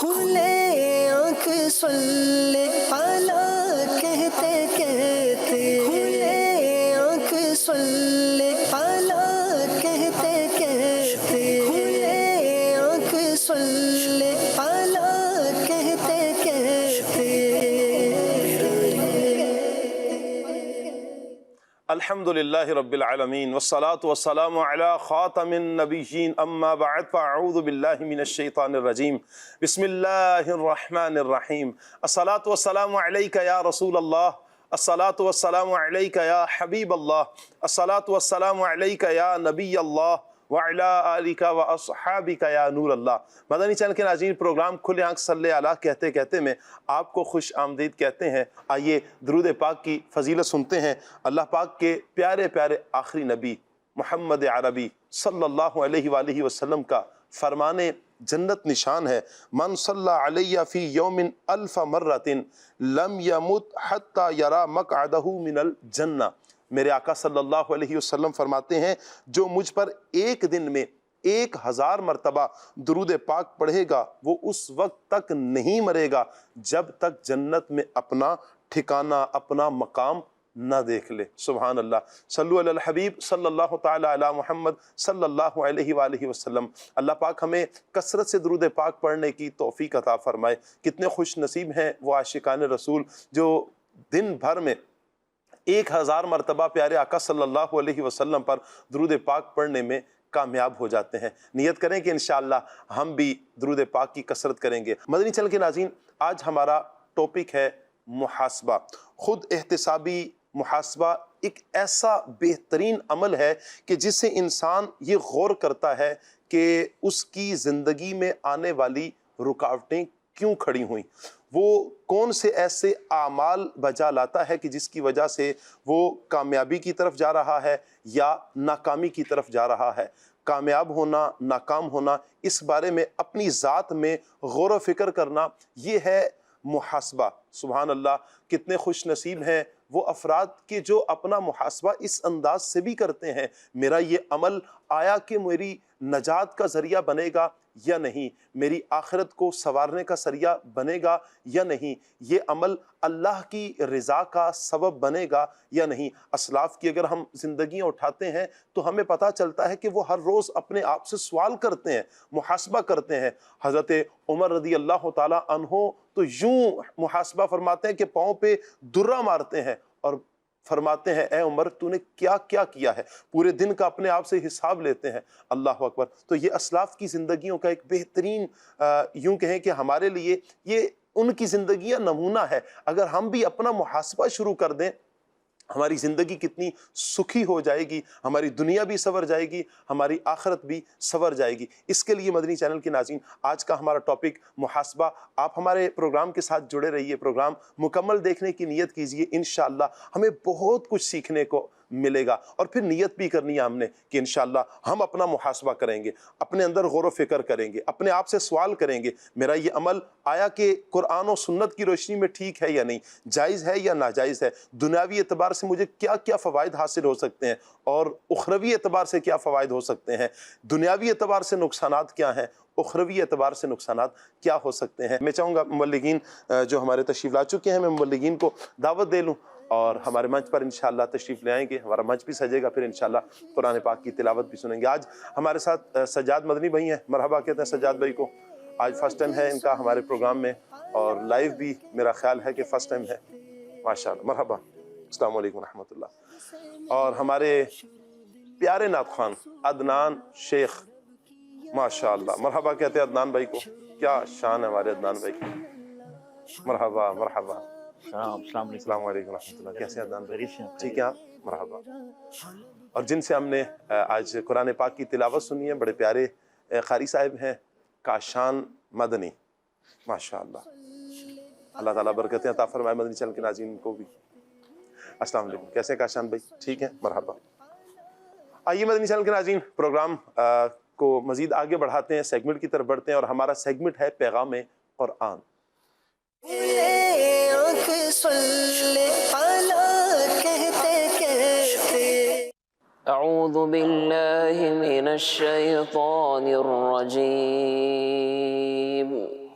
کھلے آنکھ صلی اعلیٰ کہتے کہتے، کھلے آنکھ صلی اعلیٰ کہتے کہتے، کھلے آنکھ صلی اعلیٰ کہتے کہتے۔ الحمدللہ رب العالمین والصلاة والسلام علی خاتم النبیین اما بعد فاعوذ باللہ من الشیطان الرجیم بسم اللہ الرحمن الرحیم الصلاة والسلام علیک یا رسول اللہ، الصلاة والسلام علیک یا حبیب اللہ، الصلاة والسلام علیک یا نبی اللہ وعلی آلک واصحابک یا نور اللہ۔ مدنی چینل کے ناظرین، پروگرام کھلے آنکھ صلی اللہ کہتے کہتے میں آپ کو خوش آمدید کہتے ہیں۔ آئیے درود پاک کی فضیلت سنتے ہیں۔ اللہ پاک کے پیارے پیارے آخری نبی محمد عربی صلی اللہ علیہ وآلہ وسلم کا فرمان جنت نشان ہے، من صلی علیہ فی یوم الف مرۃ لم یمت حتی یری مقعدہ من الجنہ۔ میرے آقا صلی اللہ علیہ وسلم فرماتے ہیں، جو مجھ پر ایک دن میں 1000 مرتبہ درود پاک پڑھے گا وہ اس وقت تک نہیں مرے گا جب تک جنت میں اپنا ٹھکانہ، اپنا مقام نہ دیکھ لے۔ سبحان اللہ، صلو علی الحبیب صلی اللہ تعالی علی محمد صلی اللہ علیہ وآلہ وسلم۔ اللہ پاک ہمیں کثرت سے درود پاک پڑھنے کی توفیق عطا فرمائے۔ کتنے خوش نصیب ہیں وہ عاشقان رسول جو دن بھر میں 1000 مرتبہ پیارے آقا صلی اللہ علیہ وسلم پر درود پاک پڑھنے میں کامیاب ہو جاتے ہیں۔ نیت کریں کہ انشاءاللہ ہم بھی درود پاک کی کثرت کریں گے۔ مدنی چینل کے ناظرین، آج ہمارا ٹاپک ہے محاسبہ۔ خود احتسابی محاسبہ ایک ایسا بہترین عمل ہے کہ جس سے انسان یہ غور کرتا ہے کہ اس کی زندگی میں آنے والی رکاوٹیں کیوں کھڑی ہوئیں، وہ کون سے ایسے اعمال بجا لاتا ہے کہ جس کی وجہ سے وہ کامیابی کی طرف جا رہا ہے یا ناکامی کی طرف جا رہا ہے۔ کامیاب ہونا، ناکام ہونا، اس بارے میں اپنی ذات میں غور و فکر کرنا، یہ ہے محاسبہ۔ سبحان اللہ، کتنے خوش نصیب ہیں وہ افراد کہ جو اپنا محاسبہ اس انداز سے بھی کرتے ہیں، میرا یہ عمل آیا کہ میری نجات کا ذریعہ بنے گا یا نہیں، میری آخرت کو سنوارنے کا ذریعہ بنے گا یا نہیں، یہ عمل اللہ کی رضا کا سبب بنے گا یا نہیں۔ اسلاف کی اگر ہم زندگیاں اٹھاتے ہیں تو ہمیں پتہ چلتا ہے کہ وہ ہر روز اپنے آپ سے سوال کرتے ہیں، محاسبہ کرتے ہیں۔ حضرت عمر رضی اللہ تعالیٰ عنہ تو یوں محاسبہ فرماتے ہیں کہ پاؤں پہ درہ مارتے ہیں اور فرماتے ہیں، اے عمر تو نے کیا کیا کیا ہے، پورے دن کا اپنے آپ سے حساب لیتے ہیں۔ اللہ اکبر۔ تو یہ اسلاف کی زندگیوں کا ایک بہترین یوں کہیں کہ ہمارے لیے یہ ان کی زندگیاں نمونہ ہے۔ اگر ہم بھی اپنا محاسبہ شروع کر دیں، ہماری زندگی کتنی سکھی ہو جائے گی، ہماری دنیا بھی سنور جائے گی، ہماری آخرت بھی سنور جائے گی۔ اس کے لیے مدنی چینل کے ناظرین، آج کا ہمارا ٹاپک محاسبہ۔ آپ ہمارے پروگرام کے ساتھ جڑے رہیے، پروگرام مکمل دیکھنے کی نیت کیجیے، انشاءاللہ ہمیں بہت کچھ سیکھنے کو ملے گا۔ اور پھر نیت بھی کرنی ہے ہم نے کہ انشاءاللہ ہم اپنا محاسبہ کریں گے، اپنے اندر غور و فکر کریں گے، اپنے آپ سے سوال کریں گے، میرا یہ عمل آیا کہ قرآن و سنت کی روشنی میں ٹھیک ہے یا نہیں، جائز ہے یا ناجائز ہے، دنیاوی اعتبار سے مجھے کیا کیا فوائد حاصل ہو سکتے ہیں اور اخروی اعتبار سے کیا فوائد ہو سکتے ہیں، دنیاوی اعتبار سے نقصانات کیا ہیں، اخروی اعتبار سے نقصانات کیا ہو سکتے ہیں۔ میں چاہوں گا مبلغین جو ہمارے تشریف لا چکے ہیں، میں مبلغین کو دعوت دے لوں اور ہمارے منچ پر انشاءاللہ تشریف لے آئیں گے، ہمارا منچ بھی سجے گا، پھر انشاءاللہ قرآن پاک کی تلاوت بھی سنیں گے۔ آج ہمارے ساتھ سجاد مدنی بھائی ہیں، مرحبا کہتے ہیں سجاد بھائی کو۔ آج فرسٹ ٹائم ہے ان کا ہمارے پروگرام میں اور لائیو بھی میرا خیال ہے کہ فرسٹ ٹائم ہے۔ ماشاءاللہ، مرحبا، السلام علیکم ورحمۃ اللہ۔ اور ہمارے پیارے نعت خوان عدنان شیخ، ماشاءاللہ، مرحبا کہتے ہیں عدنان بھائی کو۔ کیا شان ہے ہمارے عدنان بھائی کی، مرحبا مرحبا۔ السلام علیکم ورحمۃ اللہ، کیسے ہیں عدنان بھائی؟ ٹھیک ہے، مرحبا۔ اور جن سے ہم نے آج قرآن پاک کی تلاوت سنی ہے، بڑے پیارے قاری صاحب ہیں کاشان مدنی، ماشاءاللہ، اللہ تعالیٰ برکتیں عطا فرمائے مدنی چینل کے ناظرین کو بھی۔ السلام علیکم، کیسے ہیں کاشان بھائی؟ ٹھیک ہے، مرحبا۔ آئیے مدنی چینل کے ناظرین، پروگرام کو مزید آگے بڑھاتے ہیں، سیگمنٹ کی طرف بڑھتے ہیں، اور ہمارا سیگمنٹ ہے پیغام قرآن۔ اعوذ باللہ من الشیطان الرجیم۔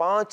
5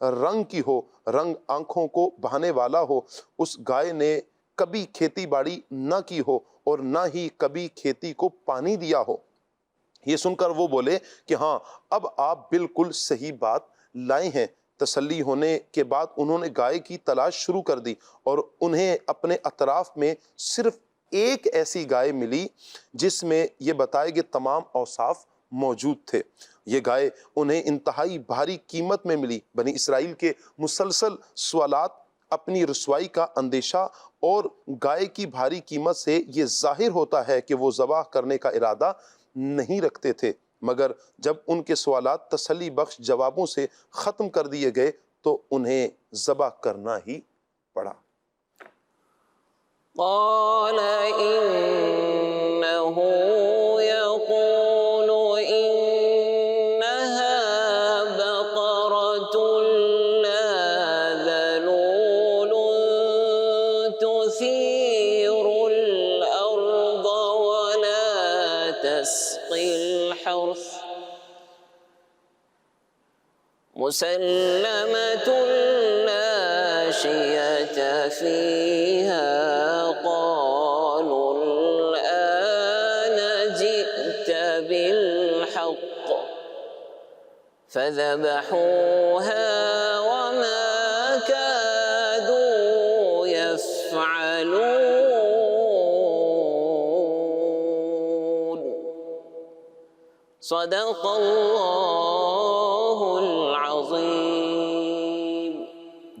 رنگ کی ہو، رنگ آنکھوں کو بہانے والا ہو، اس گائے نے کبھی کھیتی باڑی نہ کی ہو اور نہ ہی کبھی کھیتی کو پانی دیا ہو۔ یہ سن کر وہ بولے کہ ہاں، اب آپ بالکل صحیح بات لائے ہیں۔ تسلی ہونے کے بعد انہوں نے گائے کی تلاش شروع کر دی اور انہیں اپنے اطراف میں صرف ایک ایسی گائے ملی جس میں یہ بتائے کہ تمام اوصاف موجود تھے۔ یہ گائے انہیں انتہائی بھاری قیمت میں ملی۔ بنی اسرائیل کے مسلسل سوالات، اپنی رسوائی کا اندیشہ اور گائے کی بھاری قیمت سے یہ ظاہر ہوتا ہے کہ وہ ذبح کرنے کا ارادہ نہیں رکھتے تھے، مگر جب ان کے سوالات تسلی بخش جوابوں سے ختم کر دیے گئے تو انہیں ذبح کرنا ہی پڑا۔ قال إنه يقول إنها بقرة لا ذلول تثير الأرض ولا تسقي الحرث مسلمة لا شية فيها قالوا الآن جئت بالحق فذبحوها وما كادوا يفعلون صدق اللہ العظیم۔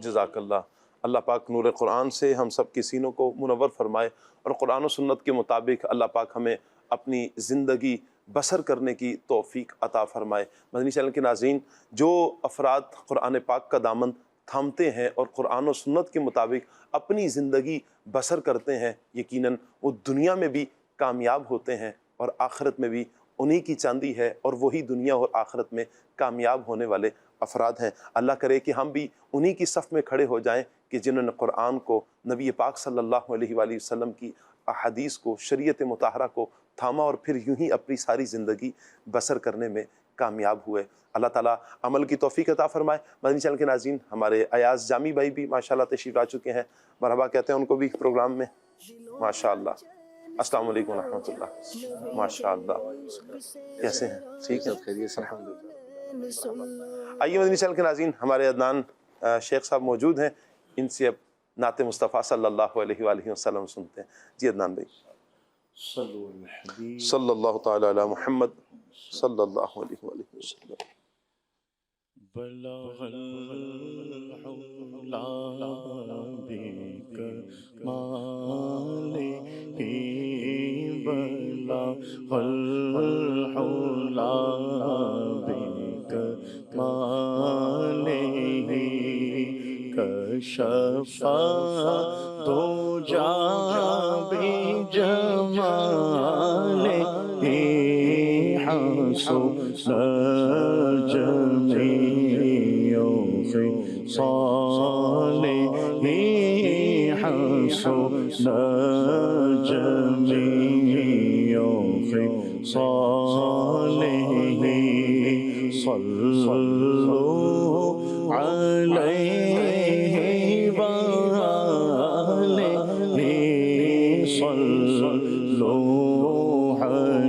جزاک اللہ۔ اللہ پاک نور قرآن سے ہم سب کے سینوں کو منور فرمائے اور قرآن و سنت کے مطابق اللہ پاک ہمیں اپنی زندگی بسر کرنے کی توفیق عطا فرمائے۔ مدنی چینل کے ناظرین، جو افراد قرآن پاک کا دامن تھامتے ہیں اور قرآن و سنت کے مطابق اپنی زندگی بسر کرتے ہیں، یقیناً وہ دنیا میں بھی کامیاب ہوتے ہیں اور آخرت میں بھی انہی کی چاندی ہے اور وہی دنیا اور آخرت میں کامیاب ہونے والے افراد ہیں۔ اللہ کرے کہ ہم بھی انہی کی صف میں کھڑے ہو جائیں کہ جنہوں نے قرآن کو، نبی پاک صلی اللہ علیہ وآلہ وسلم کی احادیث کو، شریعت مطہرہ کو تھاما اور پھر یوں ہی اپنی ساری زندگی بسر کرنے میں کامیاب ہوئے۔ اللہ تعالیٰ عمل کی توفیق عطا فرمائے۔ مدنی چینل کے ناظرین، ہمارے ایاز جامی بھائی بھی ماشاءاللہ تشریف لا چکے ہیں، مرحبا کہتے ہیں ان کو بھی پروگرام میں۔ ماشاءاللہ، السلام علیکم ورحمۃ اللہ۔ ماشاءاللہ، کیسے ہیں؟ ٹھیک ہے، خیریت سے؟ الحمدللہ۔ آئیے مدنی چینل کے ناظرین، ہمارے عدنان شیخ صاحب موجود ہیں، ان سے اب نعت مصطفیٰ صلی اللہ علیہ وآلہ وسلم سنتے ہیں۔ جی عدنان بھائی، صلی اللہ تعالی علی محمد صلی اللہ علیہ وآلہ وسلم۔ بلغ العلا بکمالہ، بلغ العلا بکمالہ، کشف دجا بجمالہ، حسن جمیع خصالہ، حسن جمیع خصالہ، صلوا علیہ وآلہ، صلوا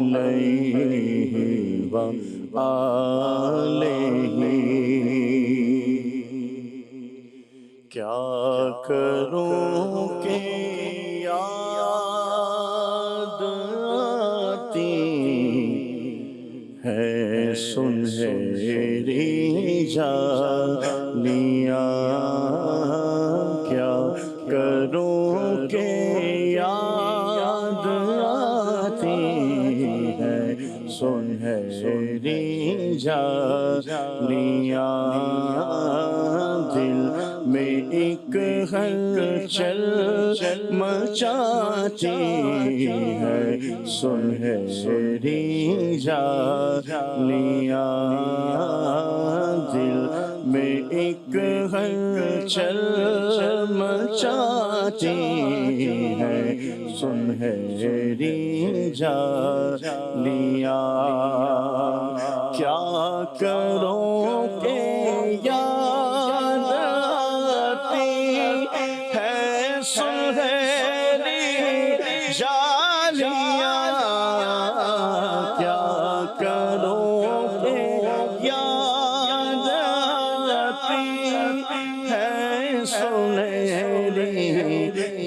علیہ وآلہ۔ کیا کروں کہ یاد آتی ہے سنہری جالیاں، کیا کروں کہ یاد آتی ہے سنہری جالیاں، دل میں ایک ہلچل مچاتی ہے سنہری جالیاں، دل میں ایک ہلچل مچاتی ہے سنہری جالیاں، کیا کروں کہ یاد ہے سنہری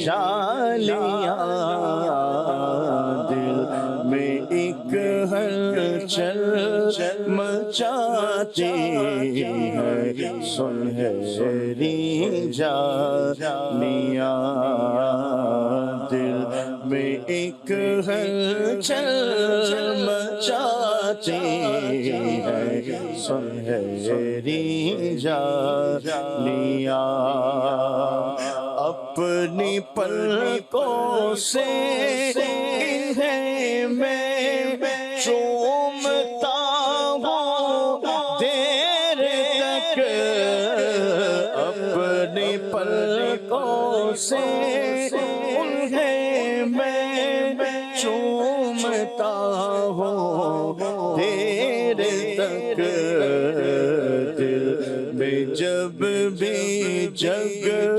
جالیاں، دل میں ایک ہلچل مچاتی ہے سنہری جالیاں، دل میں ایک ہلچل مچاتی ہے سنہری جالیاں، اپنی پلکوں سے انہیں میں چومتا ہوں دیر تک، اپنی پلکوں سے انہیں میں چومتا ہوں دیر تک، دل میں جب بھی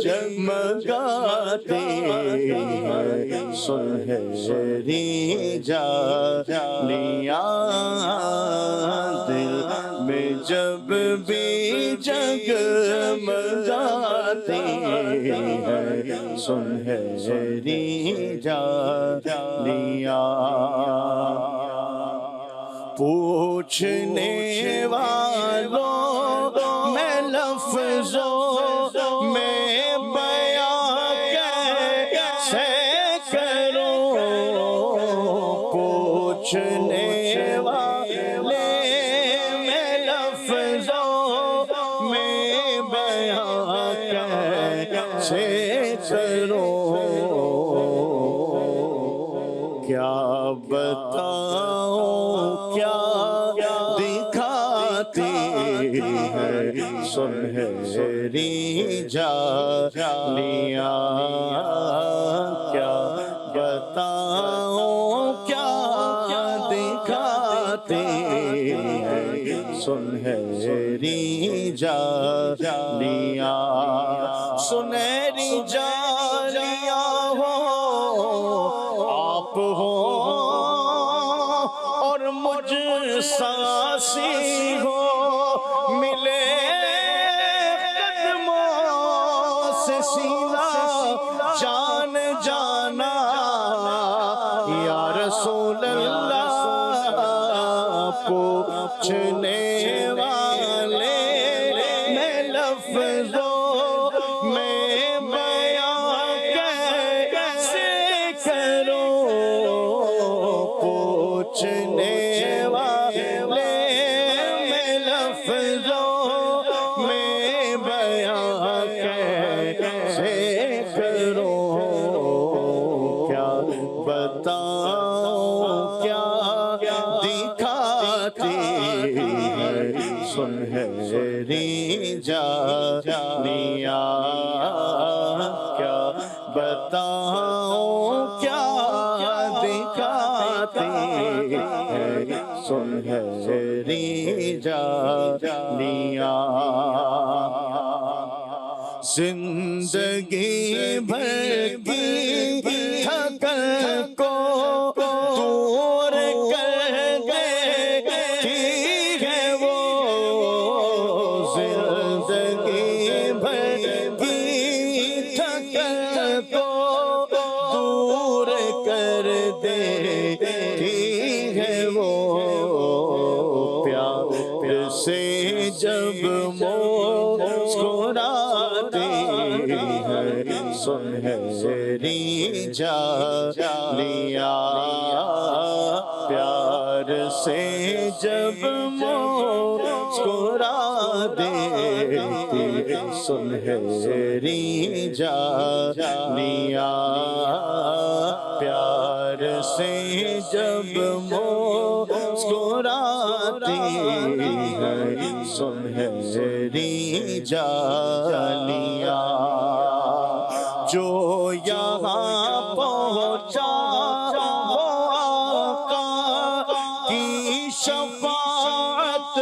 جگمگاتی ہے سنہری جالیاں، دل میں جب بھی جگمگاتی ہے سنہری جالیاں، پوچھنے والوں میں لفظوں میں بیان کیسے کروں، پوچھنے والے میں لفظوں میں بیان کیسے کروں، کیا بتاؤں کیا دکھاتی ہے سنہری جالیاں، کیا بتاؤں کیا دکھاتی ہے سنہری جالیاں، سنہری جالیاں ہو آپ ہو اور مجھ ساسی ہو، ملے قدموں سے سینہ جان جانا، یا رسول اللہ پوچھنے والے میں لفظوں میں بیان کیسے کروں، پوچھنے والے میں لفظوں میں بیان کیسے کروں، کیا بتاؤں کیا دکھاتی ہے سنہری جالیاں، کیا بتاؤں کیا دکھاتی ہے سنہری جالیاں، زندگی بھر کی تھکن کو دور کر دیتی ہے وہ، زندگی بھر کی تھکن کو دور کر دیتی ہے وہ، پیار سے جب مسکراتی ہے سنہری جالیاں، پیار سے جب مسکراتی ہے سنہری جالیاں، پیار سے جب مسکراتی ہے سنہری جالیاں، جو یہاں پہنچا وہ آقا کی شفاعت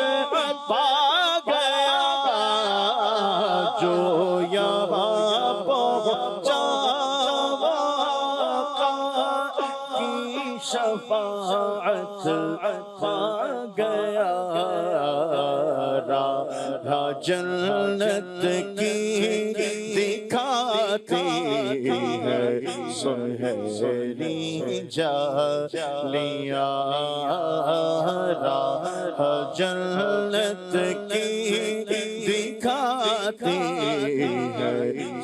پا گیا، جو یہاں پہنچا وہ آقا کی شفاعت پا گیا، راہ جنت کی دکھاتی ہے سنہری جالیاں، راہ جنت کی دکھاتی ہے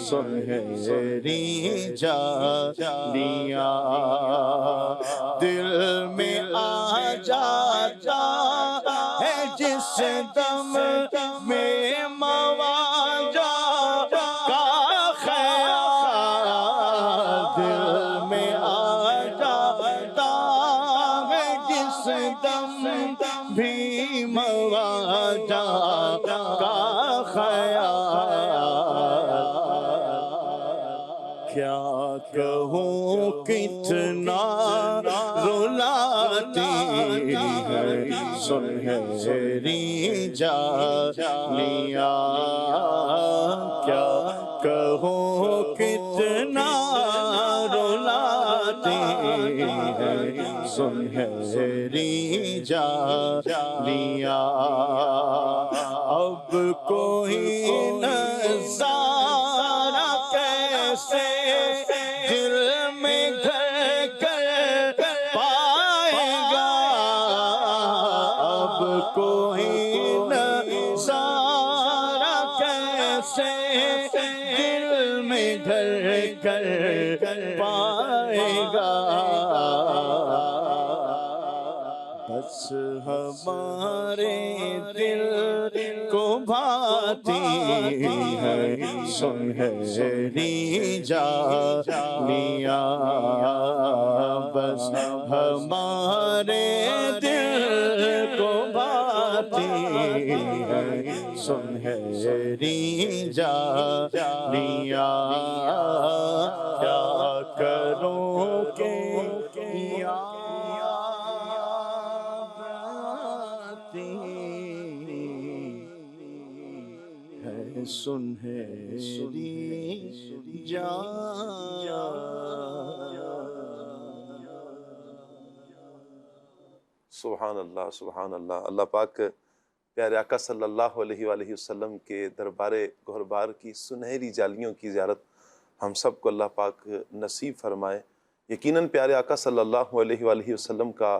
سنہری جالیاں، دل میں آ جاتا ہے جس دم میں مواجہ کا خیال، دل میں آ جاتا ہے جس دم بھی مواجہ کا خیال، کیا کہوں کتنا رلاتی ہے سنہری جالیاں، کیا کہوں کتنا رلاتی ہے سنہری جالیاں، اب کوئی نظارہ کیسے دل میں گھر کر پائے گا، اب کوئی نظارہ کیسے دل میں گھر کر پائے گا، بس ہمارے دل کو بھاتی ہے سنہری جالیاں، بس ہمارے دل کو بھاتی ہے سنہری جالیاں، کیا کروں کہ سنہری جالیاں۔ سبحان اللہ، سبحان اللہ۔ اللہ پاک پیارے آقا صلی اللہ علیہ وآلہ وسلم کے دربار گہربار کی سنہری جالیوں کی زیارت ہم سب کو اللہ پاک نصیب فرمائے۔ یقیناً پیارے آقا صلی اللہ علیہ وآلہ وسلم کا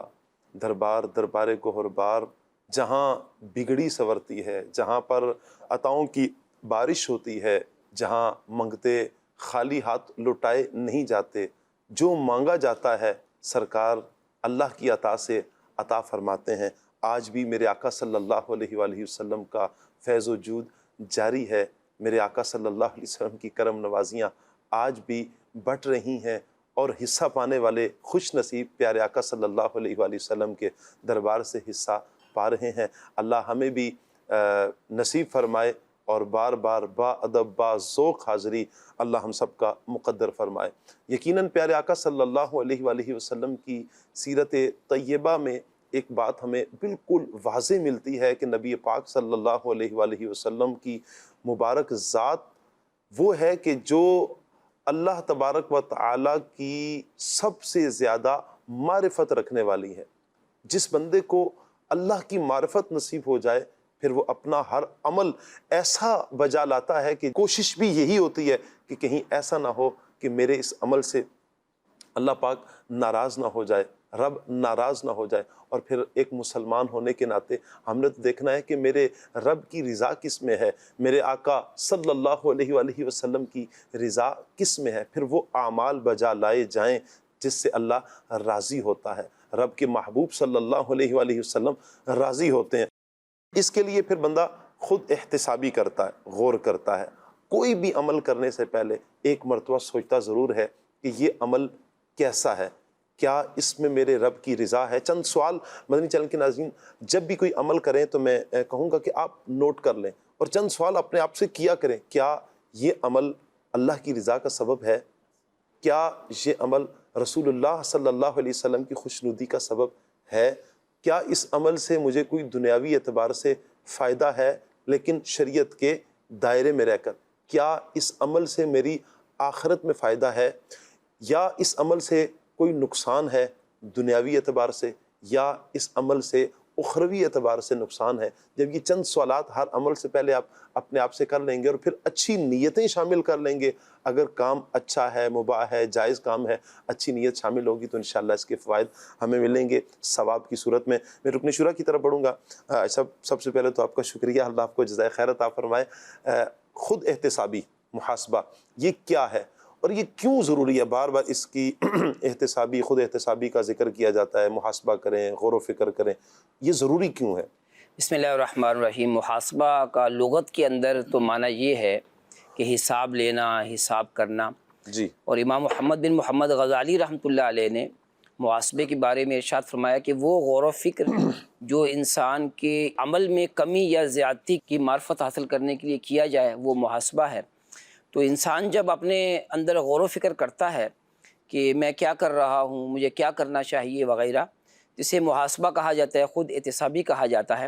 دربار گہربار جہاں بگڑی سنورتی ہے، جہاں پر عطاؤں کی بارش ہوتی ہے، جہاں منگتے خالی ہاتھ لٹائے نہیں جاتے، جو مانگا جاتا ہے سرکار اللہ کی عطا سے عطا فرماتے ہیں۔ آج بھی میرے آقا صلی اللہ علیہ وآلہ وسلم کا فیض و جود جاری ہے، میرے آقا صلی اللہ علیہ وسلم کی کرم نوازیاں آج بھی بٹ رہی ہیں، اور حصہ پانے والے خوش نصیب پیارے آقا صلی اللہ علیہ وآلہ وسلم کے دربار سے حصہ پا رہے ہیں۔ اللہ ہمیں بھی نصیب فرمائے اور بار بار با ادب با ذوق حاضری اللہ ہم سب کا مقدر فرمائے۔ یقیناً پیارے آقا صلی اللہ علیہ وآلہ وسلم کی سیرت طیبہ میں ایک بات ہمیں بالکل واضح ملتی ہے کہ نبی پاک صلی اللہ علیہ وآلہ وسلم کی مبارک ذات وہ ہے کہ جو اللہ تبارک و تعالیٰ کی سب سے زیادہ معرفت رکھنے والی ہے۔ جس بندے کو اللہ کی معرفت نصیب ہو جائے پھر وہ اپنا ہر عمل ایسا بجا لاتا ہے کہ کوشش بھی یہی ہوتی ہے کہ کہیں ایسا نہ ہو کہ میرے اس عمل سے اللہ پاک ناراض نہ ہو جائے، رب ناراض نہ ہو جائے۔ اور پھر ایک مسلمان ہونے کے ناطے ہم نے تو دیکھنا ہے کہ میرے رب کی رضا کس میں ہے، میرے آقا صلی اللہ علیہ وآلہ وسلم کی رضا کس میں ہے، پھر وہ اعمال بجا لائے جائیں جس سے اللہ راضی ہوتا ہے، رب کے محبوب صلی اللہ علیہ وآلہ وسلم راضی ہوتے ہیں۔ اس کے لیے پھر بندہ خود احتسابی کرتا ہے، غور کرتا ہے، کوئی بھی عمل کرنے سے پہلے ایک مرتبہ سوچتا ضرور ہے کہ یہ عمل کیسا ہے، کیا اس میں میرے رب کی رضا ہے۔ چند سوال مدنی چینل کے ناظرین، جب بھی کوئی عمل کریں تو میں کہوں گا کہ آپ نوٹ کر لیں اور چند سوال اپنے آپ سے کیا کریں، کیا یہ عمل اللہ کی رضا کا سبب ہے، کیا یہ عمل رسول اللہ صلی اللہ علیہ وسلم کی خوشنودی کا سبب ہے، کیا اس عمل سے مجھے کوئی دنیاوی اعتبار سے فائدہ ہے لیکن شریعت کے دائرے میں رہ کر، کیا اس عمل سے میری آخرت میں فائدہ ہے، یا اس عمل سے کوئی نقصان ہے دنیاوی اعتبار سے، یا اس عمل سے اخروی اعتبار سے نقصان ہے. جب یہ چند سوالات ہر عمل سے پہلے آپ اپنے آپ سے کر لیں گے اور پھر اچھی نیتیں شامل کر لیں گے، اگر کام اچھا ہے، مباح ہے، جائز کام ہے، اچھی نیت شامل ہوگی تو انشاءاللہ اس کے فوائد ہمیں ملیں گے ثواب کی صورت میں. میں رکن شورا کی طرف بڑھوں گا. سب سے پہلے تو آپ کا شکریہ، اللہ آپ کو جزائے خیر عطا فرمائے. خود احتسابی محاسبہ یہ کیا ہے اور یہ کیوں ضروری ہے؟ بار بار اس کی خود احتسابی کا ذکر کیا جاتا ہے، محاسبہ کریں، غور و فکر کریں، یہ ضروری کیوں ہے؟ بسم اللہ الرحمن الرحیم. محاسبہ کا لغت کے اندر تو معنی یہ ہے کہ حساب لینا، حساب کرنا. جی. اور امام محمد بن محمد غزالی رحمۃ اللہ علیہ نے محاسبے کے بارے میں ارشاد فرمایا کہ وہ غور و فکر جو انسان کے عمل میں کمی یا زیادتی کی معرفت حاصل کرنے کے لیے کیا جائے وہ محاسبہ ہے. تو انسان جب اپنے اندر غور و فکر کرتا ہے کہ میں کیا کر رہا ہوں، مجھے کیا کرنا چاہیے وغیرہ، جسے محاسبہ کہا جاتا ہے، خود احتسابی کہا جاتا ہے.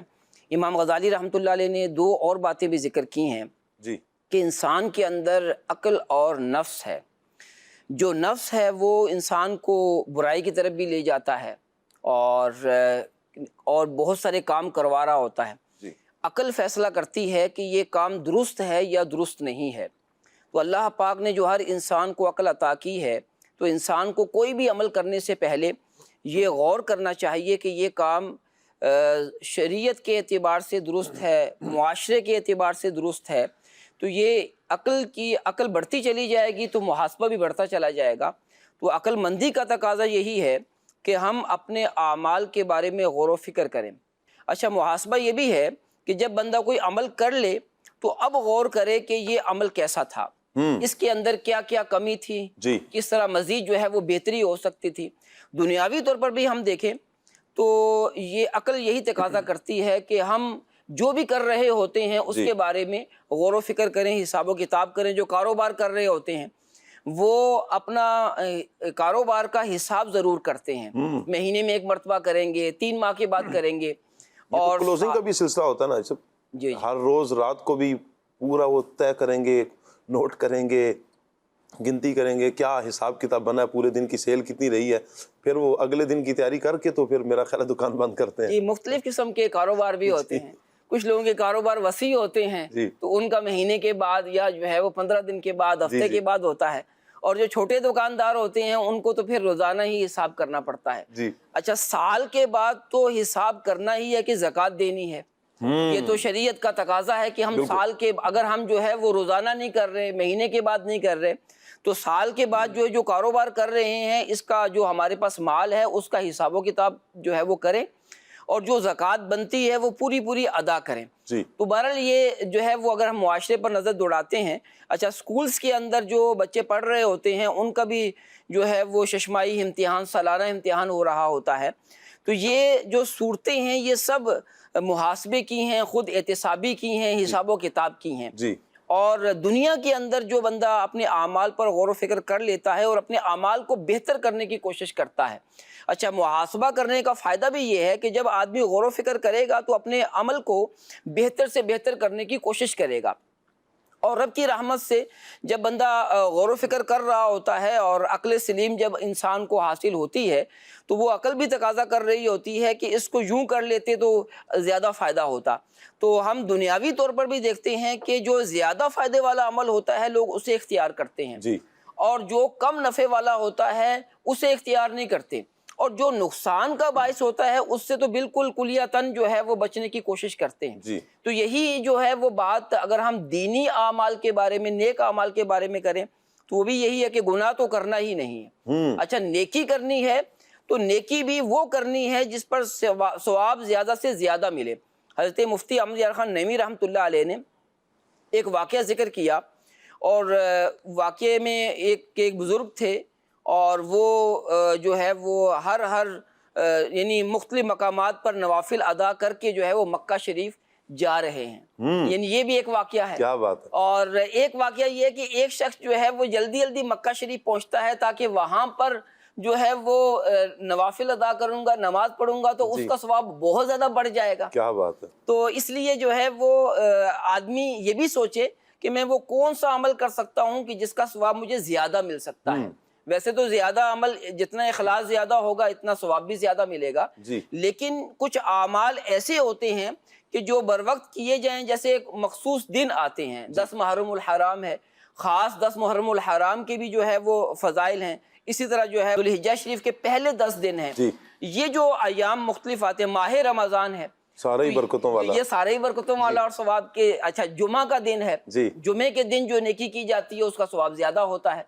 امام غزالی رحمۃ اللہ علیہ نے دو اور باتیں بھی ذکر کی ہیں. جی. کہ انسان کے اندر عقل اور نفس ہے. جو نفس ہے وہ انسان کو برائی کی طرف بھی لے جاتا ہے اور بہت سارے کام کروا رہا ہوتا ہے. جی. عقل فیصلہ کرتی ہے کہ یہ کام درست ہے یا درست نہیں ہے. تو اللہ پاک نے جو ہر انسان کو عقل عطا کی ہے تو انسان کو کوئی بھی عمل کرنے سے پہلے یہ غور کرنا چاہیے کہ یہ کام شریعت کے اعتبار سے درست ہے، معاشرے کے اعتبار سے درست ہے. تو یہ عقل بڑھتی چلی جائے گی تو محاسبہ بھی بڑھتا چلا جائے گا. تو عقل مندی کا تقاضا یہی ہے کہ ہم اپنے اعمال کے بارے میں غور و فکر کریں. اچھا، محاسبہ یہ بھی ہے کہ جب بندہ کوئی عمل کر لے تو اب غور کرے کہ یہ عمل کیسا تھا، اس کے اندر کیا کیا کمی تھی، جی. کس طرح مزید جو ہے وہ بہتری ہو سکتی تھی. دنیاوی طور پر بھی ہم دیکھیں تو یہ عقل یہی تقاضا کرتی ہے کہ ہم جو بھی کر رہے ہوتے ہیں اس کے بارے میں غور و فکر کریں، حساب و کتاب کریں. جو کاروبار کر رہے ہوتے ہیں وہ اپنا کاروبار کا حساب ضرور کرتے ہیں، مہینے میں ایک مرتبہ کریں گے، 3 ماہ کے بعد کریں گے. اور کلوزنگ کا بھی سلسلہ ہوتا ہے نا، جی ہر روز رات کو بھی پورا وہ طے کریں گے، نوٹ کریں گے، گنتی کریں گے کیا حساب کتاب بنا ہے، پورے دن کی سیل کتنی رہی ہے، پھر وہ اگلے دن کی تیاری کر کے تو پھر میرا خیال ہے دکان بند کرتے ہیں. جی، مختلف قسم کے کاروبار بھی ہوتے ہیں. کچھ لوگوں کے کاروبار وسیع ہوتے ہیں تو ان کا مہینے کے بعد یا جو ہے وہ 15 دن کے بعد، ہفتے کے بعد ہوتا ہے. اور جو چھوٹے دکاندار ہوتے ہیں ان کو تو پھر روزانہ ہی حساب کرنا پڑتا ہے. اچھا، سال کے بعد تو حساب کرنا ہی ہے کہ زکوٰۃ دینی ہے. یہ تو شریعت کا تقاضا ہے کہ ہم سال کے اگر ہم جو ہے وہ روزانہ نہیں کر رہے، مہینے کے بعد نہیں کر رہے، تو سال کے بعد جو کاروبار کر رہے ہیں اس کا جو ہمارے پاس مال ہے اس کا حساب و کتاب جو ہے وہ کریں اور جو زکوٰۃ بنتی ہے وہ پوری ادا کریں. تو بہرحال یہ جو ہے وہ اگر ہم معاشرے پر نظر دوڑاتے ہیں. اچھا، سکولز کے اندر جو بچے پڑھ رہے ہوتے ہیں ان کا بھی جو ہے وہ ششماہی امتحان، سالانہ امتحان ہو رہا ہوتا ہے. تو یہ جو صورتیں ہیں یہ سب محاسبے کی ہیں، خود احتسابی کی ہیں، حساب و کتاب کی ہیں. اور دنیا کے اندر جو بندہ اپنے اعمال پر غور و فکر کر لیتا ہے اور اپنے اعمال کو بہتر کرنے کی کوشش کرتا ہے. اچھا، محاسبہ کرنے کا فائدہ بھی یہ ہے کہ جب آدمی غور و فکر کرے گا تو اپنے عمل کو بہتر سے بہتر کرنے کی کوشش کرے گا. اور رب کی رحمت سے جب بندہ غور و فکر کر رہا ہوتا ہے اور عقل سلیم جب انسان کو حاصل ہوتی ہے تو وہ عقل بھی تقاضا کر رہی ہوتی ہے کہ اس کو یوں کر لیتے تو زیادہ فائدہ ہوتا. تو ہم دنیاوی طور پر بھی دیکھتے ہیں کہ جو زیادہ فائدے والا عمل ہوتا ہے لوگ اسے اختیار کرتے ہیں، اور جو کم نفع والا ہوتا ہے اسے اختیار نہیں کرتے، اور جو نقصان کا باعث ہوتا ہے اس سے تو بالکل کلیتاً جو ہے وہ بچنے کی کوشش کرتے ہیں. تو یہی جو ہے وہ بات اگر ہم دینی اعمال کے بارے میں، نیک اعمال کے بارے میں کریں تو وہ بھی یہی ہے کہ گناہ تو کرنا ہی نہیں ہے. اچھا، نیکی کرنی ہے تو نیکی بھی وہ کرنی ہے جس پر ثواب زیادہ سے زیادہ ملے. حضرت مفتی احمد یار خان نعیمی رحمۃ اللہ علیہ نے ایک واقعہ ذکر کیا، اور واقعے میں ایک بزرگ تھے اور وہ جو ہے وہ ہر یعنی مختلف مقامات پر نوافل ادا کر کے جو ہے وہ مکہ شریف جا رہے ہیں. یعنی یہ بھی ایک واقعہ ہے. کیا بات ہے. اور ایک واقعہ یہ ہے کہ ایک شخص جو ہے وہ جلدی مکہ شریف پہنچتا ہے تاکہ وہاں پر جو ہے وہ نوافل ادا کروں گا، نماز پڑھوں گا تو اس کا ثواب بہت زیادہ بڑھ جائے گا. کیا بات ہے. تو اس لیے جو ہے وہ آدمی یہ بھی سوچے کہ میں وہ کون سا عمل کر سکتا ہوں کہ جس کا ثواب مجھے زیادہ مل سکتا ہے. ویسے تو زیادہ عمل جتنا اخلاص زیادہ ہوگا اتنا ثواب بھی زیادہ ملے گا، جی لیکن کچھ اعمال ایسے ہوتے ہیں کہ جو بر وقت کیے جائیں، جیسے ایک مخصوص دن آتے ہیں، 10 محرم الحرام ہے، خاص 10 محرم الحرام کے بھی جو ہے وہ فضائل ہیں، اسی طرح جو ہے ذوالحجہ شریف کے پہلے 10 دن ہیں، جی یہ جو ایام مختلف آتے ہیں، ماہ رمضان ہے سارے ہی برکتوں والا، یہ سارے ہی برکتوں والا اور ثواب کے، اچھا جمعہ کا دن ہے، جی جمعے کے دن جو نیکی کی جاتی ہے اس کا ثواب زیادہ ہوتا ہے،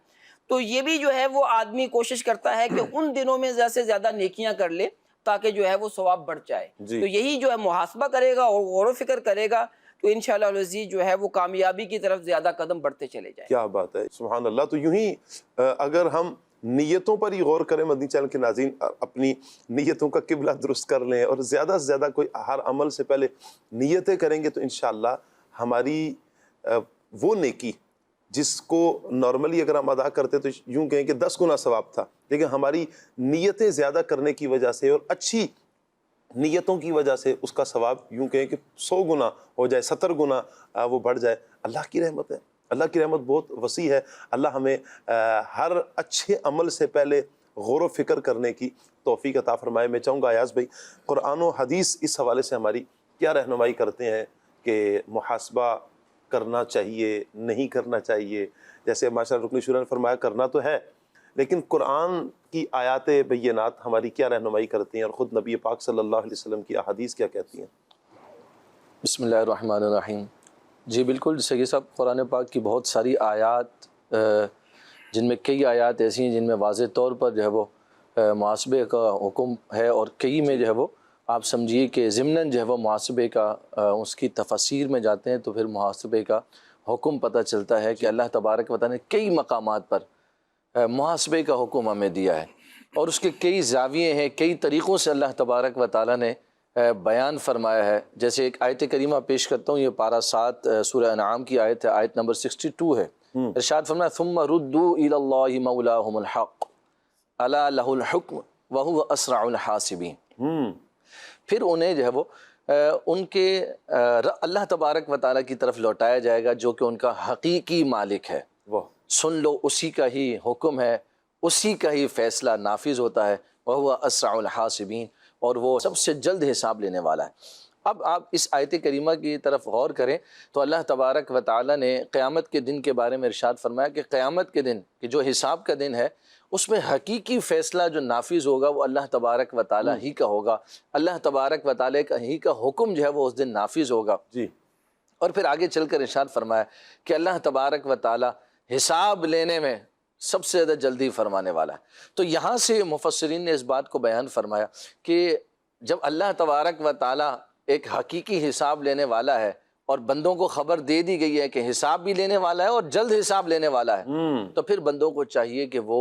تو یہ بھی جو ہے وہ آدمی کوشش کرتا ہے کہ ان دنوں میں زیادہ سے زیادہ نیکیاں کر لے تاکہ جو ہے وہ ثواب بڑھ جائے، جی تو یہی جو ہے محاسبہ کرے گا اور غور و فکر کرے گا تو انشاءاللہ العزیز جو ہے وہ کامیابی کی طرف زیادہ قدم بڑھتے چلے جائیں۔ کیا بات ہے، سبحان اللہ۔ تو یوں ہی اگر ہم نیتوں پر ہی غور کریں، مدنی چینل کے ناظرین اپنی نیتوں کا قبلہ درست کر لیں اور زیادہ سے زیادہ کوئی ہر عمل سے پہلے نیتیں کریں گے تو انشاءاللہ ہماری وہ نیکی جس کو نارملی اگر ہم ادا کرتے تو یوں کہیں کہ 10 گنا ثواب تھا، لیکن ہماری نیتیں زیادہ کرنے کی وجہ سے اور اچھی نیتوں کی وجہ سے اس کا ثواب یوں کہیں کہ 100 گنا ہو جائے، 70 گنا وہ بڑھ جائے۔ اللہ کی رحمت ہے، اللہ کی رحمت بہت وسیع ہے۔ اللہ ہمیں ہر اچھے عمل سے پہلے غور و فکر کرنے کی توفیق عطا فرمائے۔ میں چاہوں گا ایاز بھائی قرآن و حدیث اس حوالے سے ہماری کیا رہنمائی کرتے ہیں کہ محاسبہ کرنا چاہیے نہیں کرنا چاہیے؟ جیسے ماشاء اللہ رکن شورا نے فرمایا کرنا تو ہے، لیکن قرآن کی آیات بینات ہماری کیا رہنمائی کرتی ہیں اور خود نبی پاک صلی اللہ علیہ وسلم کی احادیث کیا کہتی ہیں؟ بسم اللہ الرحمن الرحیم۔ جی بالکل، سید صاحب قرآن پاک کی بہت ساری آیات جن میں کئی آیات ایسی ہیں جن میں واضح طور پر جو ہے وہ محاسبے کا حکم ہے، اور کئی میں جو ہے وہ آپ سمجھیے کہ ضمناً جو ہے وہ محاسبے کا اس کی تفسیر میں جاتے ہیں تو پھر محاسبے کا حکم پتہ چلتا ہے کہ اللہ تبارک و تعالیٰ نے کئی مقامات پر محاسبے کا حکم ہمیں دیا ہے، اور اس کے کئی زاویے ہیں، کئی طریقوں سے اللہ تبارک و تعالیٰ نے بیان فرمایا ہے۔ جیسے ایک آیت کریمہ پیش کرتا ہوں، یہ پارہ 7 سورہ انعام کی آیت ہے، آیت نمبر 62 ہے۔ ارشاد فرمایا ثم ردوا الی اللہ مولاہم الحق الا لہ الحکم وہو اسرع الحاسبین۔ پھر انہیں جو ہے وہ ان کے اللہ تبارک و تعالیٰ کی طرف لوٹایا جائے گا جو کہ ان کا حقیقی مالک ہے۔ سن لو، اسی کا ہی حکم ہے، اسی کا ہی فیصلہ نافذ ہوتا ہے، وہو اسرع الحاسبین، اور وہ سب سے جلد حساب لینے والا ہے۔ اب آپ اس آیت کریمہ کی طرف غور کریں تو اللہ تبارک و تعالیٰ نے قیامت کے دن کے بارے میں ارشاد فرمایا کہ قیامت کے دن کہ جو حساب کا دن ہے اس میں حقیقی فیصلہ جو نافذ ہوگا وہ اللہ تبارک و تعالیٰ ہی کا ہوگا، اللہ تبارک و تعالیٰ ہی کا حکم جو ہے وہ اس دن نافذ ہوگا۔ جی، اور پھر آگے چل کر ارشاد فرمایا کہ اللہ تبارک و تعالیٰ حساب لینے میں سب سے زیادہ جلدی فرمانے والا ہے۔ تو یہاں سے مفسرین نے اس بات کو بیان فرمایا کہ جب اللہ تبارک و تعالیٰ ایک حقیقی حساب لینے والا ہے اور بندوں کو خبر دے دی گئی ہے کہ حساب بھی لینے والا ہے اور جلد حساب لینے والا ہے، تو پھر بندوں کو چاہیے کہ وہ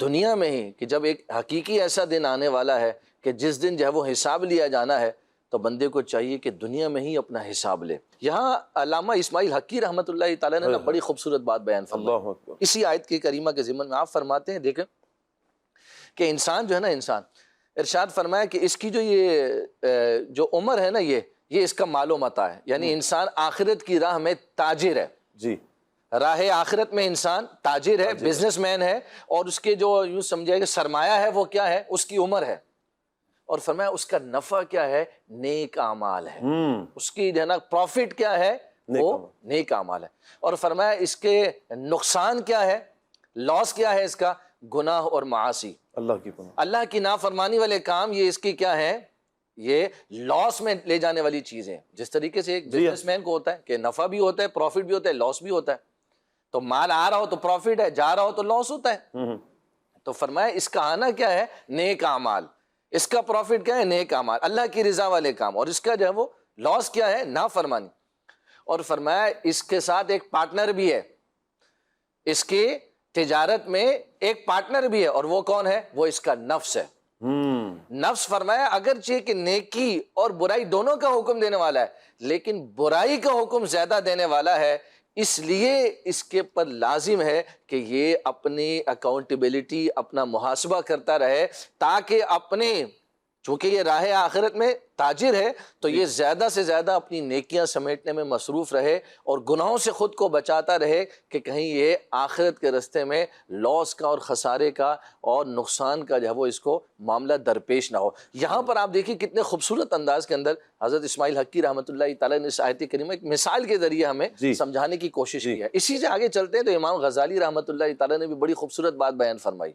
دنیا میں ہی، کہ جب ایک حقیقی ایسا دن آنے والا ہے کہ جس دن جو ہے وہ حساب لیا جانا ہے، تو بندے کو چاہیے کہ دنیا میں ہی اپنا حساب لے۔ یہاں علامہ اسماعیل حقی رحمۃ اللہ تعالیٰ نے بڑی خوبصورت بات بیان فرمائی اسی آیت کی کریمہ کے ضمن میں۔ آپ فرماتے ہیں دیکھیں کہ انسان جو ہے نا، انسان ارشاد فرمایا کہ اس کی جو عمر ہے نا، یہ اس کا مال و متاع ہے، یعنی انسان آخرت کی راہ میں تاجر ہے۔ جی، راہ آخرت میں انسان تاجر ہے، بزنس مین ہے، اور اس کے جو یوں سمجھے کہ سرمایہ ہے وہ کیا ہے؟ اس کی عمر ہے۔ اور فرمایا اس کا نفع کیا ہے؟ نیک اعمال ہے۔ اس کی جو ہے نا پروفٹ کیا ہے؟ وہ نیک اعمال ہے۔ اور فرمایا اس کے نقصان کیا ہے؟ لاس کیا ہے اس کا؟ گناہ اور معاصی، اللہ کی نافرمانی والے کام، یہ اس کی کیا ہے؟ یہ لاس میں لے جانے والی چیزیں۔ جس طریقے سے ایک بزنس مین کو ہوتا ہے کہ نفع بھی ہوتا ہے، پروفٹ بھی ہوتا ہے، لاس بھی ہوتا ہے، تو مال آ رہا ہو تو پروفٹ ہے، جا رہا ہو تو لاس ہوتا ہے۔ تو فرمایا اس کا آنا کیا ہے؟ نیک اعمال، اس کا پروفٹ کیا ہے؟ نیک اعمال، اللہ کی رضا والے کام، اور اس کا جو ہے وہ لاس کیا ہے؟ نافرمانی۔ اور فرمایا اس کے ساتھ ایک پارٹنر بھی ہے، اس کی تجارت میں ایک پارٹنر بھی ہے، اور وہ کون ہے؟ وہ اس کا نفس ہے۔ نفس فرمایا اگرچہ کہ نیکی اور برائی دونوں کا حکم دینے والا ہے، لیکن برائی کا حکم زیادہ دینے والا ہے، اس لیے اس کے پر لازم ہے کہ یہ اپنی اکاؤنٹیبلٹی، اپنا محاسبہ کرتا رہے، تاکہ اپنے چونکہ یہ راہ آخرت میں تاجر ہے تو یہ زیادہ سے زیادہ اپنی نیکیاں سمیٹنے میں مصروف رہے اور گناہوں سے خود کو بچاتا رہے کہ کہیں یہ آخرت کے رستے میں لاس کا اور خسارے کا اور نقصان کا جو ہے وہ اس کو معاملہ درپیش نہ ہو۔ یہاں پر آپ دیکھیے کتنے خوبصورت انداز کے اندر حضرت اسماعیل حقی رحمۃ اللہ تعالیٰ نے اس آیت کریمہ ایک مثال کے ذریعے ہمیں سمجھانے کی کوشش کی ہے۔ اسی سے آگے چلتے ہیں تو امام غزالی رحمۃ اللہ تعالیٰ نے بھی بڑی خوبصورت بات بیان فرمائی۔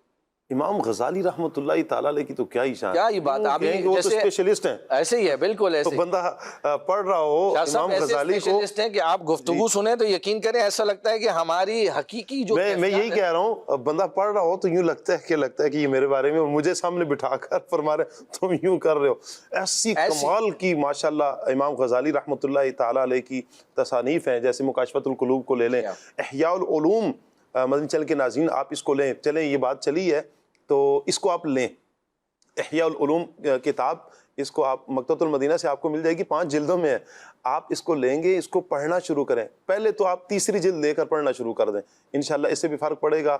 امام غزالی رحمۃ اللہ تعالیٰ علیہ کی تو کیا ہی شان، کیا ہی بات، آپ جیسے اسپیشلسٹ ہیں، ایسے ہی ہے، بالکل ایسے تو بندہ پڑھ رہا ہو امام غزالی کو، ہیں کہ آپ گفتگو سنیں تو یقین کریں ایسا لگتا ہے کہ ہماری حقیقی جو میں یہی کہہ رہا ہوں، بندہ پڑھ رہا ہو تو یوں لگتا ہے کہ یہ میرے بارے میں، اور مجھے سامنے بٹھا کر فرما رہے تم یوں کر رہے ہو۔ ایسی کمال کی ماشاءاللہ امام غزالی رحمۃ اللہ تعالیٰ علیہ کی تصانیف ہیں، جیسے مکاشفۃ القلوب کو لے لیں، احیاء العلوم مدنی چینل کے ناظرین آپ اس کو لیں، چلیں یہ بات چلی ہے تو اس کو آپ لیں، احیاء العلوم کتاب، اس کو آپ مکتبۃ المدینہ سے آپ کو مل جائے گی، 5 جلدوں میں ہے، آپ اس کو لیں گے، اس کو پڑھنا شروع کریں، پہلے تو آپ تیسری جلد لے کر پڑھنا شروع کر دیں، انشاءاللہ اس سے بھی فرق پڑے گا،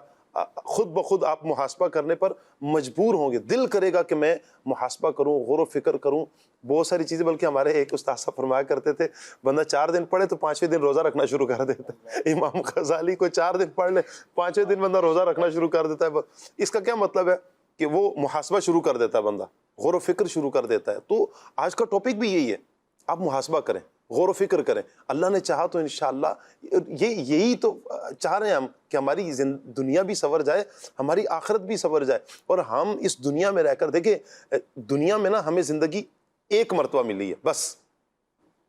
خود بخود آپ محاسبہ کرنے پر مجبور ہوں گے، دل کرے گا کہ میں محاسبہ کروں، غور و فکر کروں، بہت ساری چیزیں، بلکہ ہمارے ایک استاد صاحب فرمایا کرتے تھے بندہ 4 دن پڑھے تو 5ویں دن روزہ رکھنا شروع کر دیتا ہے۔ امام غزالی کو 4 دن پڑھ لے 5ویں دن بندہ روزہ رکھنا شروع کر دیتا ہے۔ اس کا کیا مطلب ہے کہ وہ محاسبہ شروع کر دیتا ہے، بندہ غور و فکر شروع کر دیتا ہے۔ تو آج کا ٹاپک بھی یہی ہے، آپ محاسبہ کریں، غور و فکر کریں، اللہ نے چاہا تو انشاءاللہ یہی تو چاہ رہے ہیں ہم کہ ہماری دنیا بھی سنور جائے، ہماری آخرت بھی سنور جائے، اور ہم اس دنیا میں رہ کر دیکھیں، دنیا میں نا ہمیں زندگی ایک مرتبہ ملی ہے، بس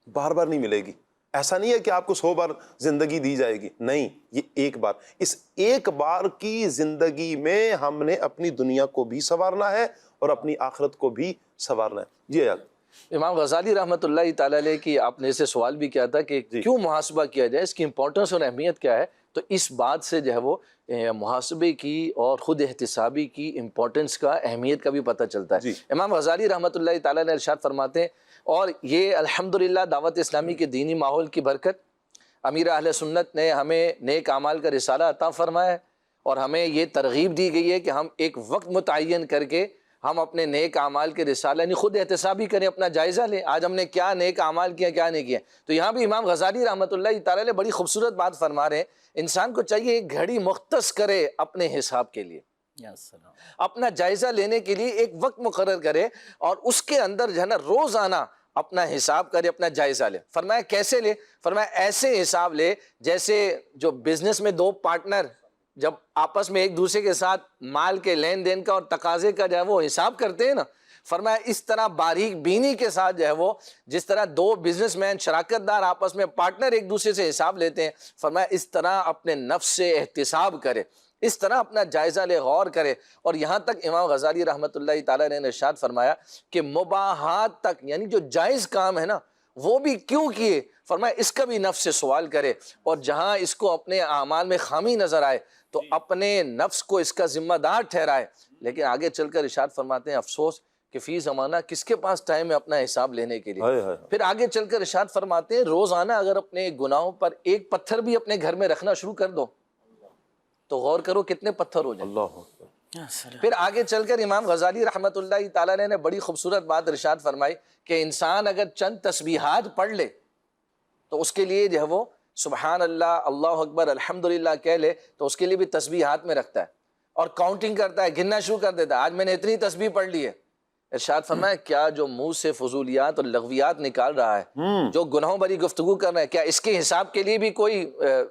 بار بار نہیں ملے گی۔ ایسا نہیں ہے کہ آپ کو 100 بار زندگی دی جائے گی، نہیں، یہ ایک بار، اس ایک بار کی زندگی میں ہم نے اپنی دنیا کو بھی سنوارنا ہے اور اپنی آخرت کو بھی سنوارنا ہے۔ جی حضرت امام غزالی رحمۃ اللہ تعالیٰ علیہ کی آپ نے اسے سوال بھی کیا تھا کہ کیوں محاسبہ کیا جائے، اس کی امپورٹنس اور اہمیت کیا ہے، تو اس بات سے جو ہے وہ محاسبے کی اور خود احتسابی کی امپورٹنس کا، اہمیت کا بھی پتہ چلتا ہے۔ امام غزالی رحمۃ اللہ تعالیٰ نے ارشاد فرماتے ہیں، اور یہ الحمدللہ دعوت اسلامی کے دینی ماحول کی برکت، امیر اہل سنت نے ہمیں نیک اعمال کا رسالہ عطا فرمایا ہے، اور ہمیں یہ ترغیب دی گئی ہے کہ ہم ایک وقت متعین کر کے ہم اپنے نیک اعمال کے رسالہ یعنی خود احتسابی کریں، اپنا جائزہ لیں، آج ہم نے کیا نیک اعمال کیا، کیا نہیں کیا۔ تو یہاں بھی امام غزالی رحمۃ اللہ تعالیٰ نے بڑی خوبصورت بات فرما رہے ہیں، انسان کو چاہیے ایک گھڑی مختص کرے اپنے حساب کے لیے، اپنا جائزہ لینے کے لیے ایک وقت مقرر کرے، اور اس کے اندر جو ہے نا روزانہ اپنا حساب کرے، اپنا جائزہ لے۔ فرمایا کیسے لے؟ فرمایا ایسے حساب لے جیسے جو بزنس میں 2 پارٹنر جب آپس میں ایک دوسرے کے ساتھ مال کے لین دین کا اور تقاضے کا جو ہے وہ حساب کرتے ہیں نا، فرمایا اس طرح باریک بینی کے ساتھ جو ہے وہ، جس طرح 2 بزنس مین شراکت دار آپس میں پارٹنر ایک دوسرے سے حساب لیتے ہیں، فرمایا اس طرح اپنے نفس سے احتساب کرے، اس طرح اپنا جائزہ لے، غور کرے۔ اور یہاں تک امام غزالی رحمۃ اللہ تعالیٰ نے ارشاد فرمایا کہ مباحات تک، یعنی جو جائز کام ہے نا وہ بھی کیوں کیے، فرمایا اس کا بھی نفس سے سوال کرے، اور جہاں اس کو اپنے اعمال میں خامی نظر آئے تو اپنے نفس کو اس کا ذمہ دار ٹھہرائے۔ لیکن آگے چل کر ارشاد فرماتے ہیں افسوس کہ فی زمانہ کس کے پاس ٹائم ہے اپنا حساب لینے کے لیے۔ پھر آگے چل کر ارشاد فرماتے ہیں روزانہ اگر اپنے گناہوں پر ایک پتھر بھی اپنے گھر میں رکھنا شروع کر دو تو غور کرو کتنے پتھر ہو جائیں۔ پھر آگے چل کر امام غزالی رحمۃ اللہ تعالیٰ نے بڑی خوبصورت بات ارشاد فرمائی کہ انسان اگر چند تسبیحات پڑھ لے تو اس کے لیے جو ہے وہ سبحان اللہ، اللہ اکبر، الحمدللہ کہہ لے تو اس کے لیے بھی تسبیح ہاتھ میں رکھتا ہے اور کاؤنٹنگ کرتا ہے، گننا شروع کر دیتا ہے، آج میں نے اتنی تسبیح پڑھ لی ہے۔ ارشاد فرمایا کیا جو منہ سے فضولیات اور لغویات نکال رہا ہے، جو گناہوں بری گفتگو کر رہا ہے، کیا اس کے حساب کے لیے بھی کوئی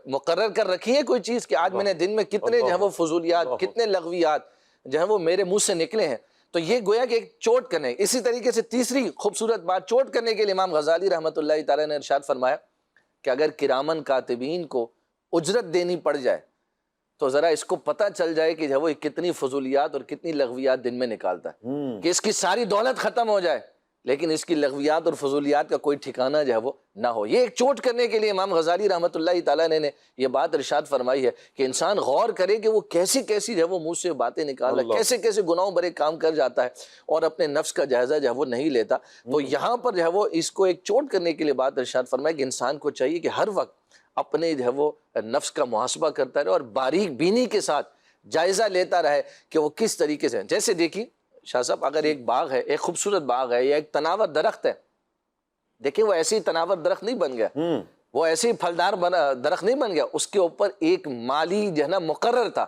مقرر کر رخی ہے کوئی چیز کہ آج میں نے دن میں کتنے جو ہے وہ فضولیات، کتنے لغویات جو ہے وہ میرے منہ سے نکلے ہیں؟ تو یہ گویا کہ ایک چوٹ کرنے۔ اسی طریقے سے تیسری خوبصورت بات چوٹ کرنے کے لیے امام غزالی رحمۃ اللہ تعالیٰ نے ارشاد فرمایا کہ اگر کرامن کاتبین کو اجرت دینی پڑ جائے تو ذرا اس کو پتہ چل جائے کہ جو وہ کتنی فضولیات اور کتنی لغویات دن میں نکالتا ہے، کہ اس کی ساری دولت ختم ہو جائے لیکن اس کی لغویات اور فضولیات کا کوئی ٹھکانہ جو ہے وہ نہ ہو۔ یہ ایک چوٹ کرنے کے لیے امام غزالی رحمۃ اللہ تعالیٰ نے یہ بات ارشاد فرمائی ہے کہ انسان غور کرے کہ وہ کیسی کیسی جو ہے وہ منہ سے باتیں نکال رہا ہے، کیسے کیسے گناہوں بھرے کام کر جاتا ہے اور اپنے نفس کا جائزہ جو ہے وہ نہیں لیتا۔ تو یہاں پر جو ہے وہ اس کو ایک چوٹ کرنے کے لیے بات ارشاد فرمائی کہ انسان کو چاہیے کہ ہر وقت اپنے جو ہے وہ نفس کا محاسبہ کرتا رہے اور باریک بینی کے ساتھ جائزہ لیتا رہے کہ وہ کس طریقے سے، جیسے دیکھیے شاہ صاحب اگر ایک باغ ہے، ایک خوبصورت باغ ہے یا ایک تناور درخت ہے، دیکھیں وہ ایسے ہی تناور درخت نہیں بن گیا، وہ ایسے ہی پھلدار درخت نہیں بن گیا، اس کے اوپر ایک مالی جو ہے نا مقرر تھا،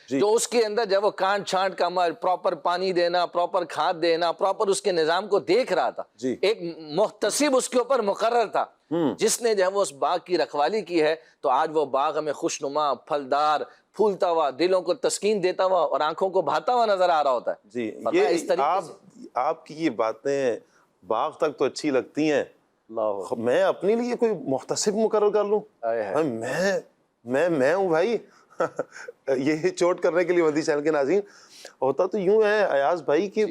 جو اس کے اندر جب وہ کانٹ چھانٹ کا عمل، پراپر پانی دینا، پراپر کھاد دینا، پراپر اس کے نظام کو دیکھ رہا تھا، ایک محتسب اس کے اوپر مقرر تھا، جس نے جو ہے وہ اس باغ کی رکھوالی کی ہے، تو آج وہ باغ ہمیں خوشنما، پھلدار، پھولتا ہوا، دلوں کو تسکین دیتا ہوا اور آنکھوں کو بھاتا ہوا نظر آ رہا ہوتا ہے۔ جی فرمایا اس طریقے سے آپ کی یہ باتیں باغ تک تو اچھی لگتی ہیں، میں اپنے لیے کوئی محتسب مقرر کر لوں؟ میں ہوں بھائی یہ چوٹ کرنے کے لیے مدنی چینل کے ناظرین، ہوتا تو یوں ہے ایاز بھائی کہ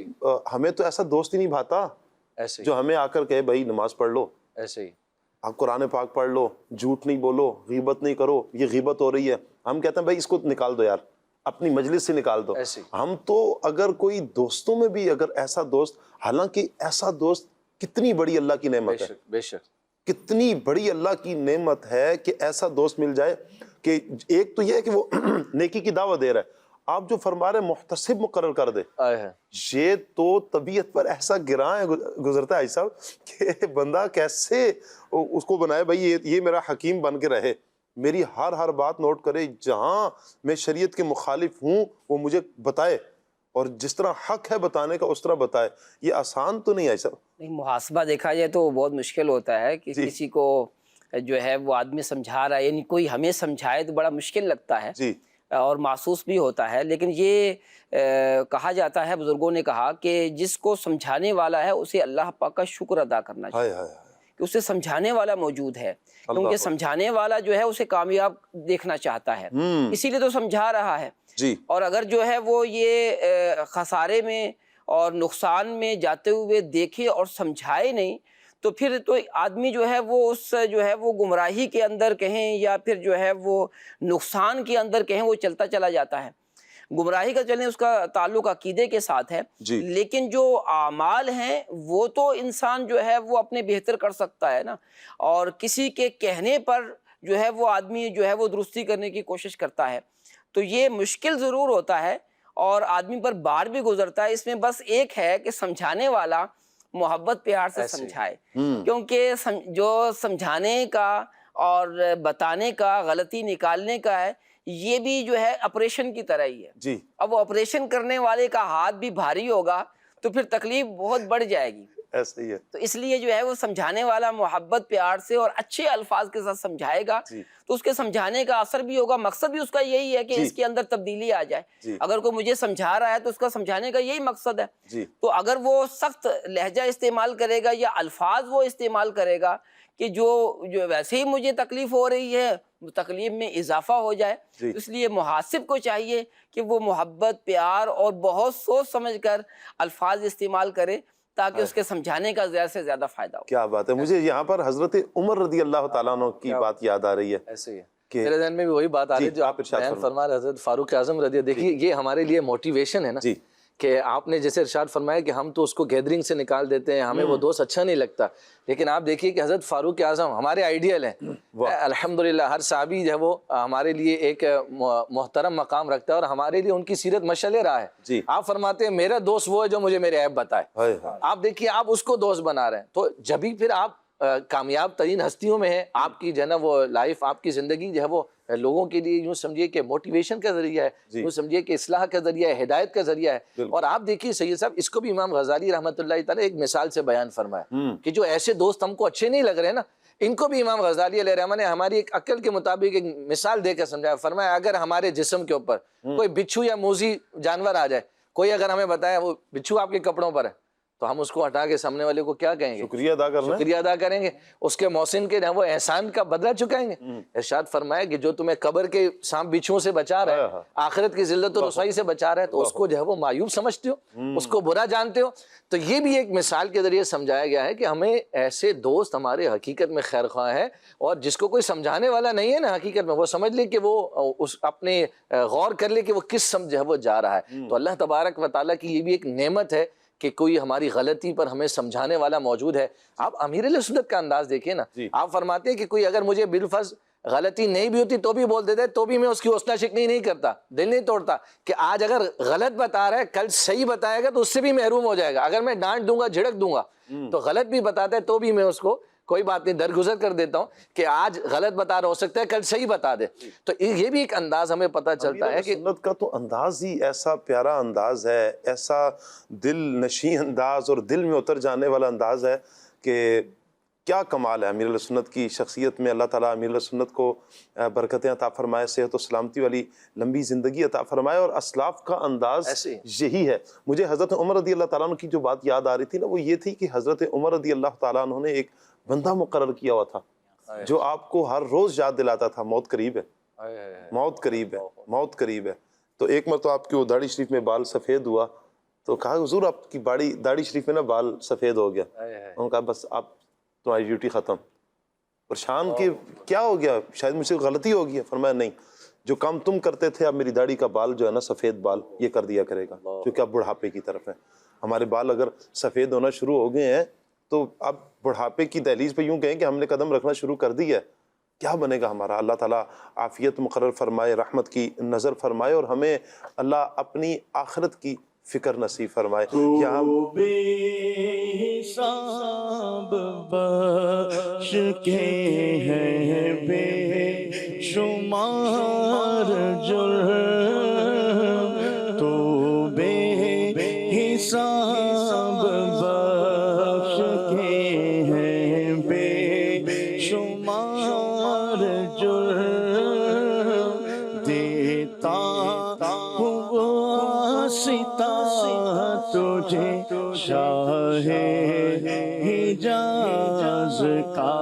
ہمیں تو ایسا دوست ہی نہیں بھاتا ایسے جو ہمیں آ کر کہے بھائی نماز پڑھ لو، ایسے ہی آپ قرآن پاک پڑھ لو، جھوٹ نہیں بولو، غیبت نہیں کرو، یہ غیبت ہو رہی ہے، ہم کہتے ہیں بھائی اس کو نکال دو یار، اپنی مجلس سے نکال دو۔ ہم تو اگر کوئی دوستوں میں بھی اگر ایسا دوست، حالانکہ ایسا دوست کتنی بڑی اللہ کی نعمت ہے، بے شک کتنی بڑی اللہ کی نعمت ہے کہ ایسا دوست مل جائے کہ ایک تو یہ ہے کہ وہ نیکی کی دعوت دے رہا ہے، آپ جو فرما رہے محتسب مقرر کر دے، یہ تو طبیعت پر ایسا گراں گزرتا ہے صاحب کہ بندہ کیسے اس کو بنائے بھائی یہ میرا حکیم بن کے رہے، میری ہر بات نوٹ کرے، جہاں میں شریعت کے مخالف ہوں وہ مجھے بتائے، اور جس طرح حق ہے بتانے کا اس طرح بتائے۔ یہ آسان تو نہیں ہے صاحب۔ نہیں، محاسبہ دیکھا جائے تو بہت مشکل ہوتا ہے کہ کسی کو جو ہے وہ آدمی سمجھا رہا ہے، یعنی کوئی ہمیں سمجھائے تو بڑا مشکل لگتا ہے اور محسوس بھی ہوتا ہے، لیکن یہ کہا جاتا ہے، بزرگوں نے کہا کہ جس کو سمجھانے والا ہے اسے اللہ پاک کا شکر ادا کرنا چاہیے کہ اسے سمجھانے والا موجود ہے، کیونکہ سمجھانے والا جو ہے اسے کامیاب دیکھنا چاہتا ہے، اسی لیے تو سمجھا رہا ہے۔ اور اگر جو ہے وہ یہ خسارے میں اور نقصان میں جاتے ہوئے دیکھے اور سمجھائے نہیں، تو پھر تو آدمی جو ہے وہ اس جو ہے وہ گمراہی کے اندر کہیں یا پھر جو ہے وہ نقصان کے اندر کہیں وہ چلتا چلا جاتا ہے۔ گمراہی کا چلیں اس کا تعلق عقیدے کے ساتھ ہے، لیکن جو اعمال ہیں وہ تو انسان جو ہے وہ اپنے بہتر کر سکتا ہے نا، اور کسی کے کہنے پر جو ہے وہ آدمی جو ہے وہ درستی کرنے کی کوشش کرتا ہے، تو یہ مشکل ضرور ہوتا ہے اور آدمی پر بار بھی گزرتا ہے۔ اس میں بس ایک ہے کہ سمجھانے والا محبت پیار سے سمجھائے، کیونکہ جو سمجھانے کا اور بتانے کا، غلطی نکالنے کا ہے، یہ بھی جو ہے آپریشن کی طرح ہی ہے۔ اب وہ آپریشن کرنے والے کا ہاتھ بھی بھاری ہوگا تو پھر تکلیف بہت بڑھ جائے گی۔ ایسا ہی ہے۔ تو اس لیے جو ہے وہ سمجھانے والا محبت پیار سے اور اچھے الفاظ کے ساتھ سمجھائے گا تو اس کے سمجھانے کا اثر بھی ہوگا، مقصد بھی اس کا یہی ہے کہ اس کے اندر تبدیلی آ جائے۔ اگر کوئی مجھے سمجھا رہا ہے تو اس کا سمجھانے کا یہی مقصد ہے، تو اگر وہ سخت لہجہ استعمال کرے گا یا الفاظ وہ استعمال کرے گا کہ جو ویسے ہی مجھے تکلیف ہو رہی ہے، تکلیف میں اضافہ ہو جائے، اس لیے محاسب کو چاہیے کہ وہ محبت پیار اور بہت سوچ سمجھ کر الفاظ استعمال کرے تاکہ اس کے سمجھانے کا زیادہ سے زیادہ فائدہ ہو۔ کیا بات ہے، مجھے یہاں پر حضرت عمر رضی اللہ تعالیٰ عنہ کی بات یاد آ رہی ہے۔ ایسے ہی ہے، میرے ذہن میں بھی وہی بات آ رہی ہے جو آپ بیان فرما رہے حضرت فاروق اعظم رضی اللہ۔ دیکھیے یہ ہمارے لیے موٹیویشن ہے نا، کہ آپ نے جیسے ارشاد فرمایا کہ ہم تو اس کو گیدرنگ سے نکال دیتے ہیں، ہمیں وہ دوست اچھا نہیں لگتا، لیکن آپ دیکھیے کہ حضرت فاروق اعظم ہمارے آئیڈیل ہیں۔ الحمدللہ ہر صحابی جو ہے وہ ہمارے لیے ایک محترم مقام رکھتا ہے اور ہمارے لیے ان کی سیرت مشعل راہ ہے۔ آپ فرماتے ہیں میرا دوست وہ ہے جو مجھے میرے عیب بتائے، آپ دیکھیے آپ اس کو دوست بنا رہے ہیں، تو جبھی پھر آپ کامیاب ترین ہستیوں میں ہیں، آپ کی جو ہے نا وہ لائف، آپ کی زندگی جو ہے وہ لوگوں کے لیے یوں سمجھیے کہ موٹیویشن کا ذریعہ ہے، یوں سمجھیے کہ اصلاح کا ذریعہ ہے، ہدایت کا ذریعہ ہے۔ اور آپ دیکھیے سید صاحب، اس کو بھی امام غزالی رحمۃ اللہ تعالیٰ ایک مثال سے بیان فرمایا کہ جو ایسے دوست ہم کو اچھے نہیں لگ رہے نا، ان کو بھی امام غزالی علیہ رحمہ نے ہماری ایک عقل کے مطابق ایک مثال دے کر سمجھایا۔ فرمایا اگر ہمارے جسم کے اوپر کوئی بچھو یا موذی جانور آ جائے، کوئی اگر ہمیں بتایا وہ بچھو آپ کے کپڑوں پر ہے، تو ہم اس کو ہٹا کے سامنے والے کو کیا کہیں گے؟ شکریہ ادا کریں گے، اس کے محسن کے وہ احسان کا بدلہ چکائیں گے۔ ارشاد فرمایا کہ جو تمہیں قبر کے سانپ بچھوؤں سے بچا رہا ہے، آخرت کی ذلت و رسوائی سے بچا رہا ہے، تو اس کو جو ہے وہ معیوب سمجھتے ہو، اس کو برا جانتے ہو۔ تو یہ بھی ایک مثال کے ذریعے سمجھایا گیا ہے کہ ہمیں ایسے دوست ہمارے حقیقت میں خیر خواہ ہیں، اور جس کو کوئی سمجھانے والا نہیں ہے نا حقیقت میں، وہ سمجھ لے کہ وہ اپنے غور کر لے کہ وہ کس سمجھ ہے وہ جا رہا ہے۔ تو اللہ تبارک و تعالیٰ کی یہ بھی ایک نعمت ہے کہ کوئی ہماری غلطی پر ہمیں سمجھانے والا موجود ہے۔ آپ امیر علیہ سنت کا انداز دیکھیں نا، آپ فرماتے ہیں کہ کوئی اگر مجھے بالفرض غلطی نہیں بھی ہوتی تو بھی بول دیتے, تو بھی میں اس کی حوصلہ شکنی نہیں کرتا, دل نہیں توڑتا کہ آج اگر غلط بتا رہا ہے کل صحیح بتائے گا تو اس سے بھی محروم ہو جائے گا. اگر میں ڈانٹ دوں گا جھڑک دوں گا تو غلط بھی بتاتا ہے تو بھی میں اس کو کوئی بات نہیں درگزر کر دیتا ہوں کہ آج غلط بتا رہا, ہو سکتا ہے کل صحیح بتا دے. تو یہ بھی ایک انداز ہمیں پتہ چلتا ہے کہ سنت کا تو انداز ہی ایسا پیارا انداز ہے, ایسا دل نشین انداز اور دل میں اتر جانے والا انداز ہے کہ کیا کمال ہے امیر سنت کی شخصیت میں. اللہ تعالیٰ امیر سنت کو برکتیں عطا فرمائے, صحت و سلامتی والی لمبی زندگی عطا فرمائے. اور اسلاف کا انداز یہی ہے. مجھے حضرت عمر رضی اللہ تعالیٰ عنہ کی جو بات یاد آ رہی تھی نا, وہ یہ تھی کہ حضرت عمر رضی اللہ تعالیٰ عنہ نے ایک بندہ مقرر کیا ہوا تھا جو آپ کو ہر روز یاد دلاتا تھا موت قریب ہے, موت قریب ہے, موت قریب ہے. تو ایک مرتبہ آپ کی وہ داڑھی شریف میں بال سفید ہوا تو کہا حضور آپ کی داڑھی شریف میں نا بال سفید ہو گیا. انہوں نے کہا بس آپ تمہاری ڈیوٹی ختم. پریشان کہ کیا ہو گیا, شاید مجھ سے غلطی ہو گئی ہے. فرمایا نہیں, جو کام تم کرتے تھے اب میری داڑھی کا بال جو ہے نا سفید بال یہ کر دیا کرے گا, کیونکہ اب بڑھاپے کی طرف ہے. ہمارے بال اگر سفید ہونا شروع ہو گئے ہیں تو اب بڑھاپے کی دہلیز پہ یوں کہیں کہ ہم نے قدم رکھنا شروع کر دی ہے, کیا بنے گا ہمارا. اللہ تعالیٰ عافیت مقرر فرمائے, رحمت کی نظر فرمائے اور ہمیں اللہ اپنی آخرت کی فکر نصیب فرمائے. یہاں بے حساب بخش کے ہیں بے شمار جرم, تو بے حساب بخش کے ہیں بے شمار جرم, دیتا ہوا ستا تجھے شاہ حجاز کا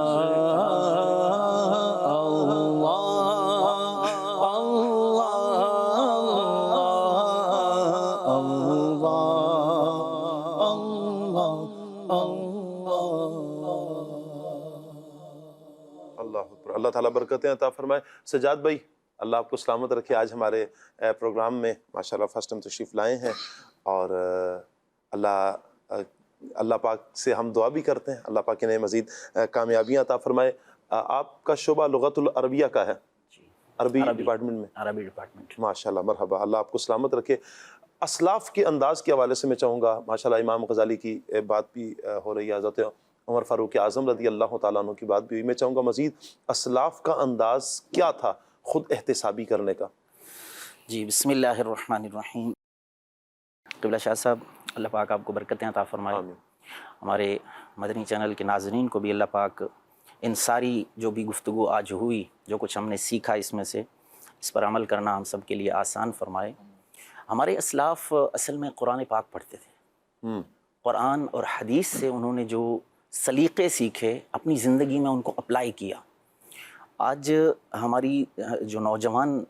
اللہ تعالیٰ برکتیں عطا فرمائے. سجاد بھائی اللہ آپ کو سلامت رکھے. آج ہمارے پروگرام میں ماشاءاللہ فرسٹ ٹائم تشریف لائے ہیں اور اللہ پاک سے ہم دعا بھی کرتے ہیں اللہ پاک انہیں مزید کامیابیاں عطا فرمائے. آپ کا شعبہ لغت العربیہ کا ہے, عربی ڈپارٹمنٹ میں, عربی ڈپارٹمنٹ, ماشاءاللہ مرحبا. اللہ آپ کو سلامت رکھے. اسلاف کے انداز کے حوالے سے میں چاہوں گا, ماشاءاللہ امام غزالی کی بات بھی ہو رہی ہے, حضرت عمر فاروق اعظم رضی اللہ تعالیٰ عنہ کی بات بھی ہوئی. میں چاہوں گا مزید اسلاف کا انداز کیا تھا خود احتسابی کرنے کا. جی بسم اللہ الرحمن الرحیم. قبلہ شاہ صاحب اللہ پاک آپ کو برکتیں عطا فرمائے. ہمارے مدنی چینل کے ناظرین کو بھی اللہ پاک ان ساری جو بھی گفتگو آج ہوئی, جو کچھ ہم نے سیکھا اس میں سے, اس پر عمل کرنا ہم سب کے لیے آسان فرمائے. ہمارے اسلاف اصل میں قرآن پاک پڑھتے تھے, قرآن اور حدیث سے انہوں نے جو سلیقے سیکھے اپنی زندگی میں ان کو اپلائی کیا. آج ہماری جو نوجوان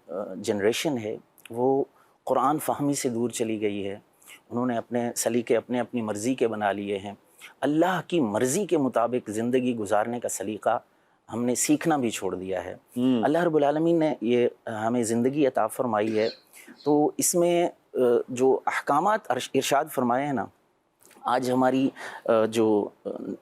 جنریشن ہے وہ قرآن فہمی سے دور چلی گئی ہے. انہوں نے اپنے سلیقے اپنی مرضی کے بنا لیے ہیں. اللہ کی مرضی کے مطابق زندگی گزارنے کا سلیقہ ہم نے سیکھنا بھی چھوڑ دیا ہے. اللہ رب العالمین نے یہ ہمیں زندگی عطا فرمائی ہے, تو اس میں جو احکامات ارشاد فرمائے ہیں نا, آج ہماری جو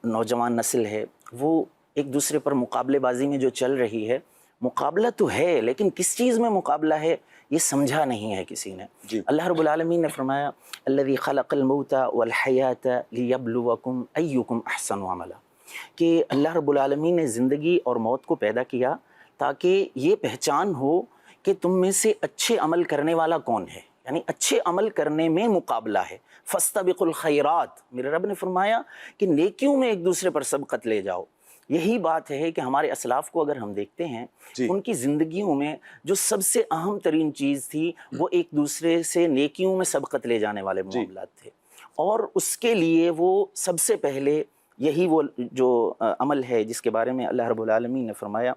نوجوان نسل ہے وہ ایک دوسرے پر مقابلے بازی میں جو چل رہی ہے, مقابلہ تو ہے لیکن کس چیز میں مقابلہ ہے یہ سمجھا نہیں ہے کسی نے. اللہ رب العالمین نے فرمایا الذی خلق الموت والحیات لیبلوکم ایکم احسن عملا, کہ اللہ رب العالمین نے زندگی اور موت کو پیدا کیا تاکہ یہ پہچان ہو کہ تم میں سے اچھے عمل کرنے والا کون ہے, یعنی اچھے عمل کرنے میں مقابلہ ہے. فاستبقوا الخیرات, میرے رب نے فرمایا کہ نیکیوں میں ایک دوسرے پر سبقت لے جاؤ. یہی بات ہے کہ ہمارے اسلاف کو اگر ہم دیکھتے ہیں ان کی زندگیوں میں جو سب سے اہم ترین چیز تھی وہ ایک دوسرے سے نیکیوں میں سبقت لے جانے والے معاملات تھے, اور اس کے لیے وہ سب سے پہلے یہی وہ جو عمل ہے جس کے بارے میں اللہ رب العالمین نے فرمایا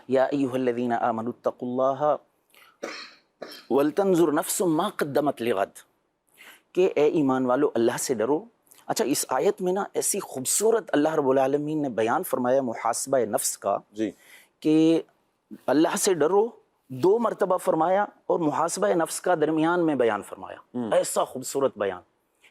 یا ایھا الذین آمنوا اتقوا اللہ ولتنظر نفس ما قدمت لغد, کہ اے ایمان والو اللہ سے ڈرو. اچھا, اس آیت میں نا ایسی خوبصورت اللہ رب العالمین نے بیان فرمایا محاسبہ نفس کا, کہ اللہ سے ڈرو 2 مرتبہ فرمایا اور محاسبہ نفس کا درمیان میں بیان فرمایا. ایسا خوبصورت بیان,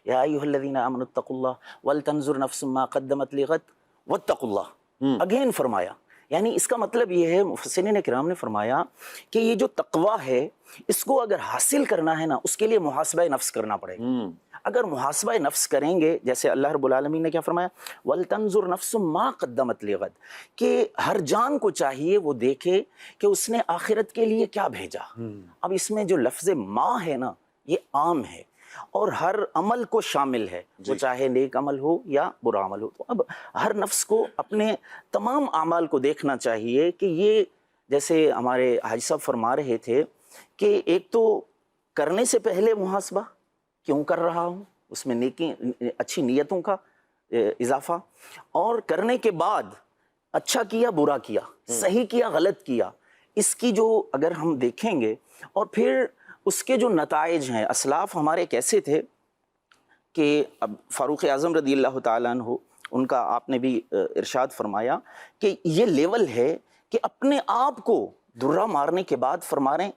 یا ایھا الذین آمنوا اتقوا اللہ ولتنظر نفس ما قدمت لغد واتقوا اللہ, اگین فرمایا یعنی اس کا مطلب یہ ہے، مفسرین کرام نے فرمایا کہ یہ جو تقویٰ ہے اس کو اگر حاصل کرنا ہے نا، اس کے لیے محاسبہ نفس کرنا پڑے گا۔ اگر محاسبہ نفس کریں گے، جیسے اللہ رب العالمین نے کیا فرمایا، وَلْتَنْظُرْ نَفْسٌ مَا قَدَّمَتْ لِغَدٍ، کہ ہر جان کو چاہیے وہ دیکھے کہ اس نے آخرت کے لیے کیا بھیجا۔ اب اس میں جو لفظ ما ہے نا، یہ عام ہے اور ہر عمل کو شامل ہے، وہ چاہے نیک عمل ہو یا برا عمل ہو۔ تو اب ہر نفس کو اپنے تمام اعمال کو دیکھنا چاہیے کہ یہ، جیسے ہمارے حاجی صاحب فرما رہے تھے کہ ایک تو کرنے سے پہلے محاسبہ، کیوں کر رہا ہوں، اس میں نیکی اچھی نیتوں کا اضافہ، اور کرنے کے بعد اچھا کیا برا کیا، صحیح کیا غلط کیا، اس کی جو اگر ہم دیکھیں گے، اور پھر اس کے جو نتائج ہیں۔ اسلاف ہمارے کیسے تھے کہ اب فاروق اعظم رضی اللہ تعالیٰ عنہ، ان کا آپ نے بھی ارشاد فرمایا کہ یہ لیول ہے کہ اپنے آپ کو درہ مارنے کے بعد فرما رہے ہیں،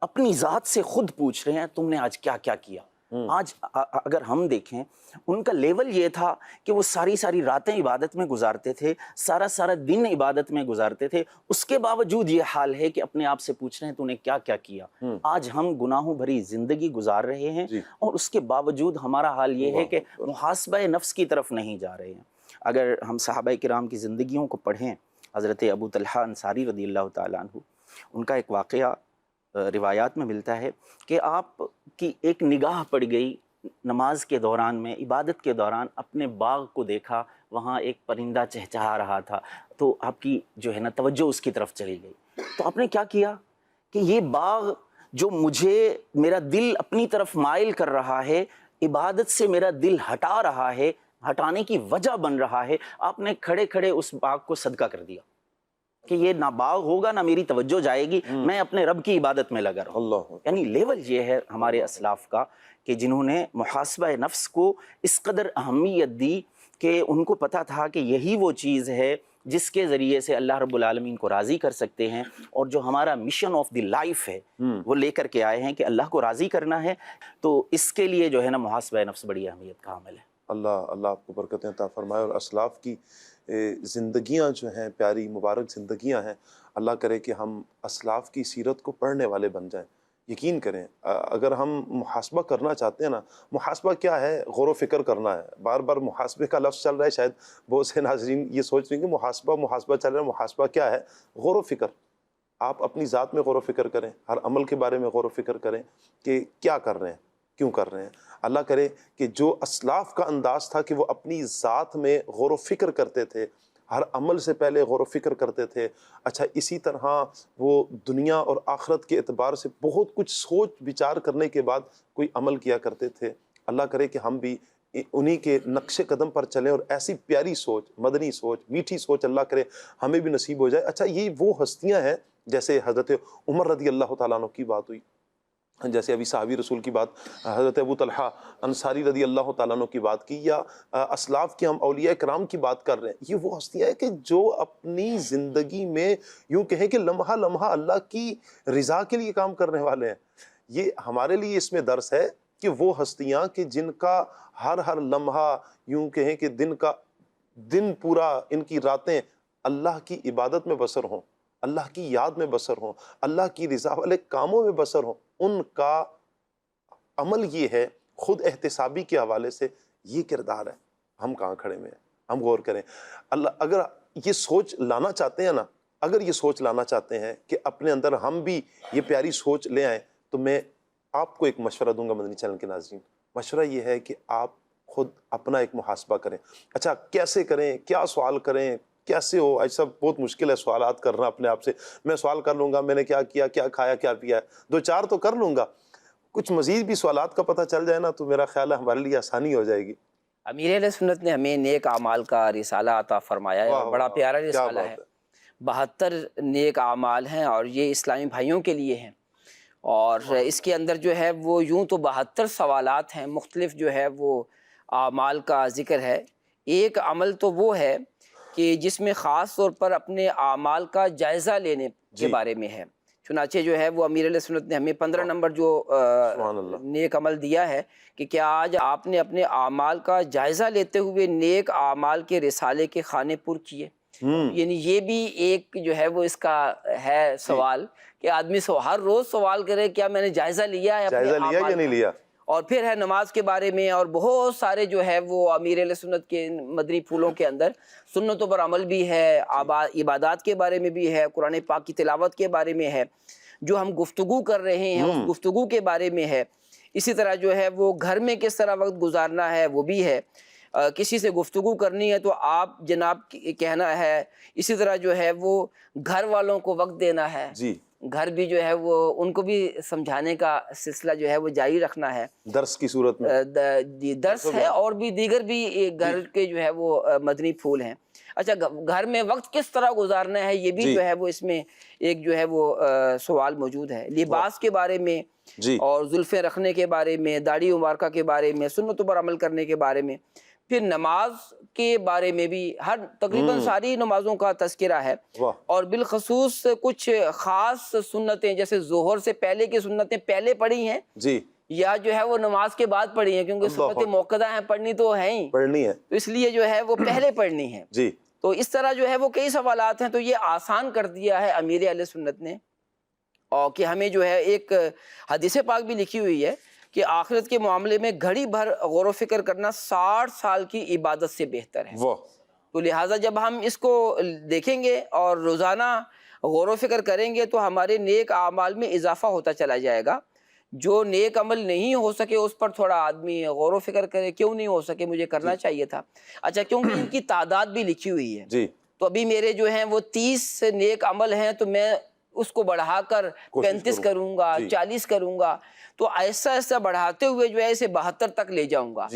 اپنی ذات سے خود پوچھ رہے ہیں تم نے آج کیا کیا کیا۔ آج اگر ہم دیکھیں، ان کا لیول یہ تھا کہ وہ ساری ساری راتیں عبادت میں گزارتے تھے، سارا سارا دن عبادت میں گزارتے تھے، اس کے باوجود یہ حال ہے کہ اپنے آپ سے پوچھ رہے ہیں تو نے کیا کیا کیا۔ آج ہم گناہوں بھری زندگی گزار رہے ہیں اور اس کے باوجود ہمارا حال یہ ہے کہ محاسبہ نفس کی طرف نہیں جا رہے ہیں۔ اگر ہم صحابہ کرام کی زندگیوں کو پڑھیں، حضرت ابو طلحہ انصاری رضی اللہ تعالیٰ عنہ، ان کا ایک واقعہ روایات میں ملتا ہے کہ آپ کی ایک نگاہ پڑ گئی نماز کے دوران میں، عبادت کے دوران، اپنے باغ کو دیکھا، وہاں ایک پرندہ چہچہا رہا تھا، تو آپ کی جو ہے نا توجہ اس کی طرف چلی گئی۔ تو آپ نے کیا کیا کہ یہ باغ جو مجھے میرا دل اپنی طرف مائل کر رہا ہے، عبادت سے میرا دل ہٹا رہا ہے، ہٹانے کی وجہ بن رہا ہے، آپ نے کھڑے کھڑے اس باغ کو صدقہ کر دیا کہ یہ نہ باغ ہوگا نہ میری توجہ جائے گی، میں اپنے رب کی عبادت میں لگا رہا ہوں۔ یعنی لیول یہ ہے ہمارے اسلاف کا کہ جنہوں نے محاسبہ نفس کو اس قدر اہمیت دی کہ ان کو پتہ تھا کہ یہی وہ چیز ہے جس کے ذریعے سے اللہ رب العالمین کو راضی کر سکتے ہیں، اور جو ہمارا مشن آف دی لائف ہے وہ لے کر کے آئے ہیں کہ اللہ کو راضی کرنا ہے، تو اس کے لیے جو ہے نا محاسبہ نفس بڑی اہمیت کا حامل ہے۔ اللہ آپ کو برکتیں عطا فرمائے، اور اسلاف کی زندگیاں جو ہیں پیاری مبارک زندگیاں ہیں، اللہ کرے کہ ہم اسلاف کی سیرت کو پڑھنے والے بن جائیں۔ یقین کریں، اگر ہم محاسبہ کرنا چاہتے ہیں نا، محاسبہ کیا ہے؟ غور و فکر کرنا ہے۔ بار بار محاسبے کا لفظ چل رہا ہے، شاید بہت سے ناظرین یہ سوچ رہے ہیں کہ محاسبہ چل رہا ہے، محاسبہ کیا ہے؟ غور و فکر۔ آپ اپنی ذات میں غور و فکر کریں، ہر عمل کے بارے میں غور و فکر کریں کہ کیا کر رہے ہیں، کیوں کر رہے ہیں۔ اللہ کرے کہ جو اسلاف کا انداز تھا کہ وہ اپنی ذات میں غور و فکر کرتے تھے، ہر عمل سے پہلے غور و فکر کرتے تھے، اچھا اسی طرح وہ دنیا اور آخرت کے اعتبار سے بہت کچھ سوچ بچار کرنے کے بعد کوئی عمل کیا کرتے تھے۔ اللہ کرے کہ ہم بھی انہی کے نقش قدم پر چلیں، اور ایسی پیاری سوچ، مدنی سوچ، میٹھی سوچ اللہ کرے ہمیں بھی نصیب ہو جائے۔ اچھا یہ وہ ہستیاں ہیں، جیسے حضرت عمر رضی اللہ تعالیٰ عنہ کی بات ہوئی، جیسے ابھی صحابی رسول کی بات، حضرت ابو طلحہ انصاری رضی اللہ تعالیٰ عنہ کی بات کی، یا اسلاف کی ہم اولیاء کرام کی بات کر رہے ہیں، یہ وہ ہستیاں ہیں کہ جو اپنی زندگی میں یوں کہیں کہ لمحہ لمحہ اللہ کی رضا کے لیے کام کرنے والے ہیں۔ یہ ہمارے لیے اس میں درس ہے کہ وہ ہستیاں کہ جن کا ہر لمحہ یوں کہیں کہ دن پورا، ان کی راتیں اللہ کی عبادت میں بسر ہوں، اللہ کی یاد میں بسر ہوں، اللہ کی رضا والے کاموں میں بسر ہوں، ان کا عمل یہ ہے، خود احتسابی کے حوالے سے یہ کردار ہے۔ ہم کہاں کھڑے میں ہیں؟ ہم غور کریں۔ اللہ اگر یہ سوچ لانا چاہتے ہیں نا، اگر یہ سوچ لانا چاہتے ہیں کہ اپنے اندر ہم بھی یہ پیاری سوچ لے آئیں، تو میں آپ کو ایک مشورہ دوں گا مدنی چینل کے ناظرین۔ مشورہ یہ ہے کہ آپ خود اپنا ایک محاسبہ کریں۔ اچھا کیسے کریں؟ کیا سوال کریں؟ کیسے ہو؟ ایسا بہت مشکل ہے سوالات کرنا اپنے آپ سے۔ میں سوال کر لوں گا میں نے کیا کیا، کیا کھایا، کیا پیا ہے، دو چار تو کر لوں گا، کچھ مزید بھی سوالات کا پتہ چل جائے نا تو میرا خیال ہے ہمارے لیے آسانی ہو جائے گی۔ امیر اہل سنت نے ہمیں نیک اعمال کا رسالہ عطا فرمایا ہے، اور بڑا پیارا رسالہ ہے۔ 72 نیک اعمال ہیں، اور یہ اسلامی بھائیوں کے لیے ہیں، اور اس کے اندر جو ہے وہ یوں تو 72 سوالات ہیں، مختلف جو ہے وہ اعمال کا ذکر ہے۔ ایک عمل تو وہ ہے کہ جس میں خاص طور پر اپنے اعمال کا جائزہ لینے کے بارے میں ہے۔ چنانچہ جو ہے وہ امیر علیہ سنت نے ہمیں 15 نمبر جو نیک عمل دیا ہے کہ کیا آج آپ نے اپنے اعمال کا جائزہ لیتے ہوئے نیک اعمال کے رسالے کے خانے پر کیے؟ یعنی یہ بھی ایک جو ہے وہ اس کا ہے سوال کہ آدمی ہر روز سوال کرے کیا میں نے جائزہ لیا ہے جائزہ لیا کہ نہیں لیا. اور پھر ہے نماز کے بارے میں، اور بہت سارے جو ہے وہ امیر اہل سنت کے مدنی پھولوں کے اندر سنتوں پر عمل بھی ہے، عبادات کے بارے میں بھی ہے، قرآن پاک کی تلاوت کے بارے میں ہے، جو ہم گفتگو کر رہے ہیں اس گفتگو کے بارے میں ہے. اسی طرح جو ہے وہ گھر میں کس طرح وقت گزارنا ہے وہ بھی ہے. کسی سے گفتگو کرنی ہے تو آپ جناب کہنا ہے. اسی طرح جو ہے وہ گھر والوں کو وقت دینا ہے. جی گھر بھی جو ہے وہ ان کو بھی سمجھانے کا سلسلہ جو ہے وہ جاری رکھنا ہے، درس کی صورت میں درس ہے، اور بھی دیگر بھی گھر کے جو ہے وہ مدنی پھول ہیں. اچھا، گھر میں وقت کس طرح گزارنا ہے یہ بھی جو ہے وہ اس میں ایک جو ہے وہ سوال موجود ہے. لباس کے بارے میں اور زلفیں رکھنے کے بارے میں، داڑھی مبارکہ کے بارے میں، سنتوں پر عمل کرنے کے بارے میں، پھر نماز کے بارے میں بھی تقریباً ساری نمازوں کا تذکرہ ہے. اور بالخصوص کچھ خاص سنتیں جیسے ظہر سے پہلے کی سنتیں پہلے پڑھی ہیں یا جو ہے وہ نماز کے بعد پڑھی ہیں، کیونکہ سنتیں موقدہ ہیں، پڑھنی تو ہیں ہی، پڑھنی ہے، تو اس لیے جو ہے وہ پہلے پڑھنی ہے. تو اس طرح جو ہے وہ کئی سوالات ہیں. تو یہ آسان کر دیا ہے امیر اہل سنت نے، اور کہ ہمیں جو ہے ایک حدیث پاک بھی لکھی ہوئی ہے کہ آخرت کے معاملے میں گھڑی بھر غور و فکر کرنا 60 سال کی عبادت سے بہتر ہے. تو لہٰذا جب ہم اس کو دیکھیں گے اور روزانہ غور و فکر کریں گے تو ہمارے نیک اعمال میں اضافہ ہوتا چلا جائے گا. جو نیک عمل نہیں ہو سکے اس پر تھوڑا آدمی غور و فکر کرے، کیوں نہیں ہو سکے، مجھے کرنا چاہیے تھا. اچھا، کیونکہ ان کی تعداد بھی لکھی ہوئی ہے. تو ابھی میرے جو ہیں وہ 30 نیک عمل ہیں، تو میں اس کو بڑھا کر 35 کروں گا، 40 کروں گا. تو ایسا ایسا بڑھاتے ہوئے جو ہے اسے 72 تک لے جاؤں گا.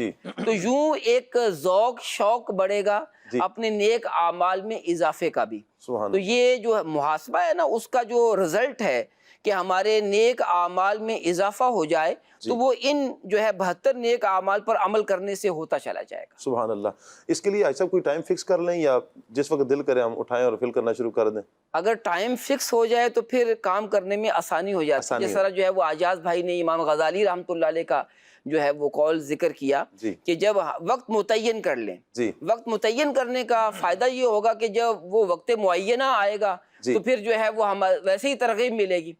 تو یوں ایک ذوق شوق بڑھے گا اپنے نیک اعمال میں اضافے کا بھی. تو یہ جو محاسبہ ہے نا، اس کا جو رزلٹ ہے کہ ہمارے نیک اعمال میں اضافہ ہو جائے تو وہ ان جو ہے 72 نیک اعمال پر عمل کرنے سے ہوتا چلا جائے گا. سبحان اللہ. اس کے لیے ایسا کوئی ٹائم فکس کر لیں یا جس وقت دل کرے ہم اٹھائیں اور فل کرنا شروع کر دیں؟ اگر ٹائم فکس ہو جائے تو پھر کام کرنے میں آسانی ہو جاتی ہے. جس طرح جو ہے وہ اعجاز بھائی نے امام غزالی رحمۃ اللہ علیہ کا جو ہے وہ قول ذکر کیا کہ جب وقت متعین کر لیں. وقت متعین کرنے کا فائدہ یہ ہوگا کہ جب وہ وقت معینہ آئے گا تو پھر جو ہے وہ ہم ویسے ہی ترغیب ملے گی.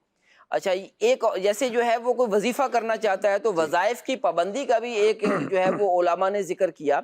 اچھا، ایک جیسے جو ہے وہ کوئی وظیفہ کرنا چاہتا ہے تو وظائف کی پابندی کا بھی ایک جو ہے وہ علماء نے ذکر کیا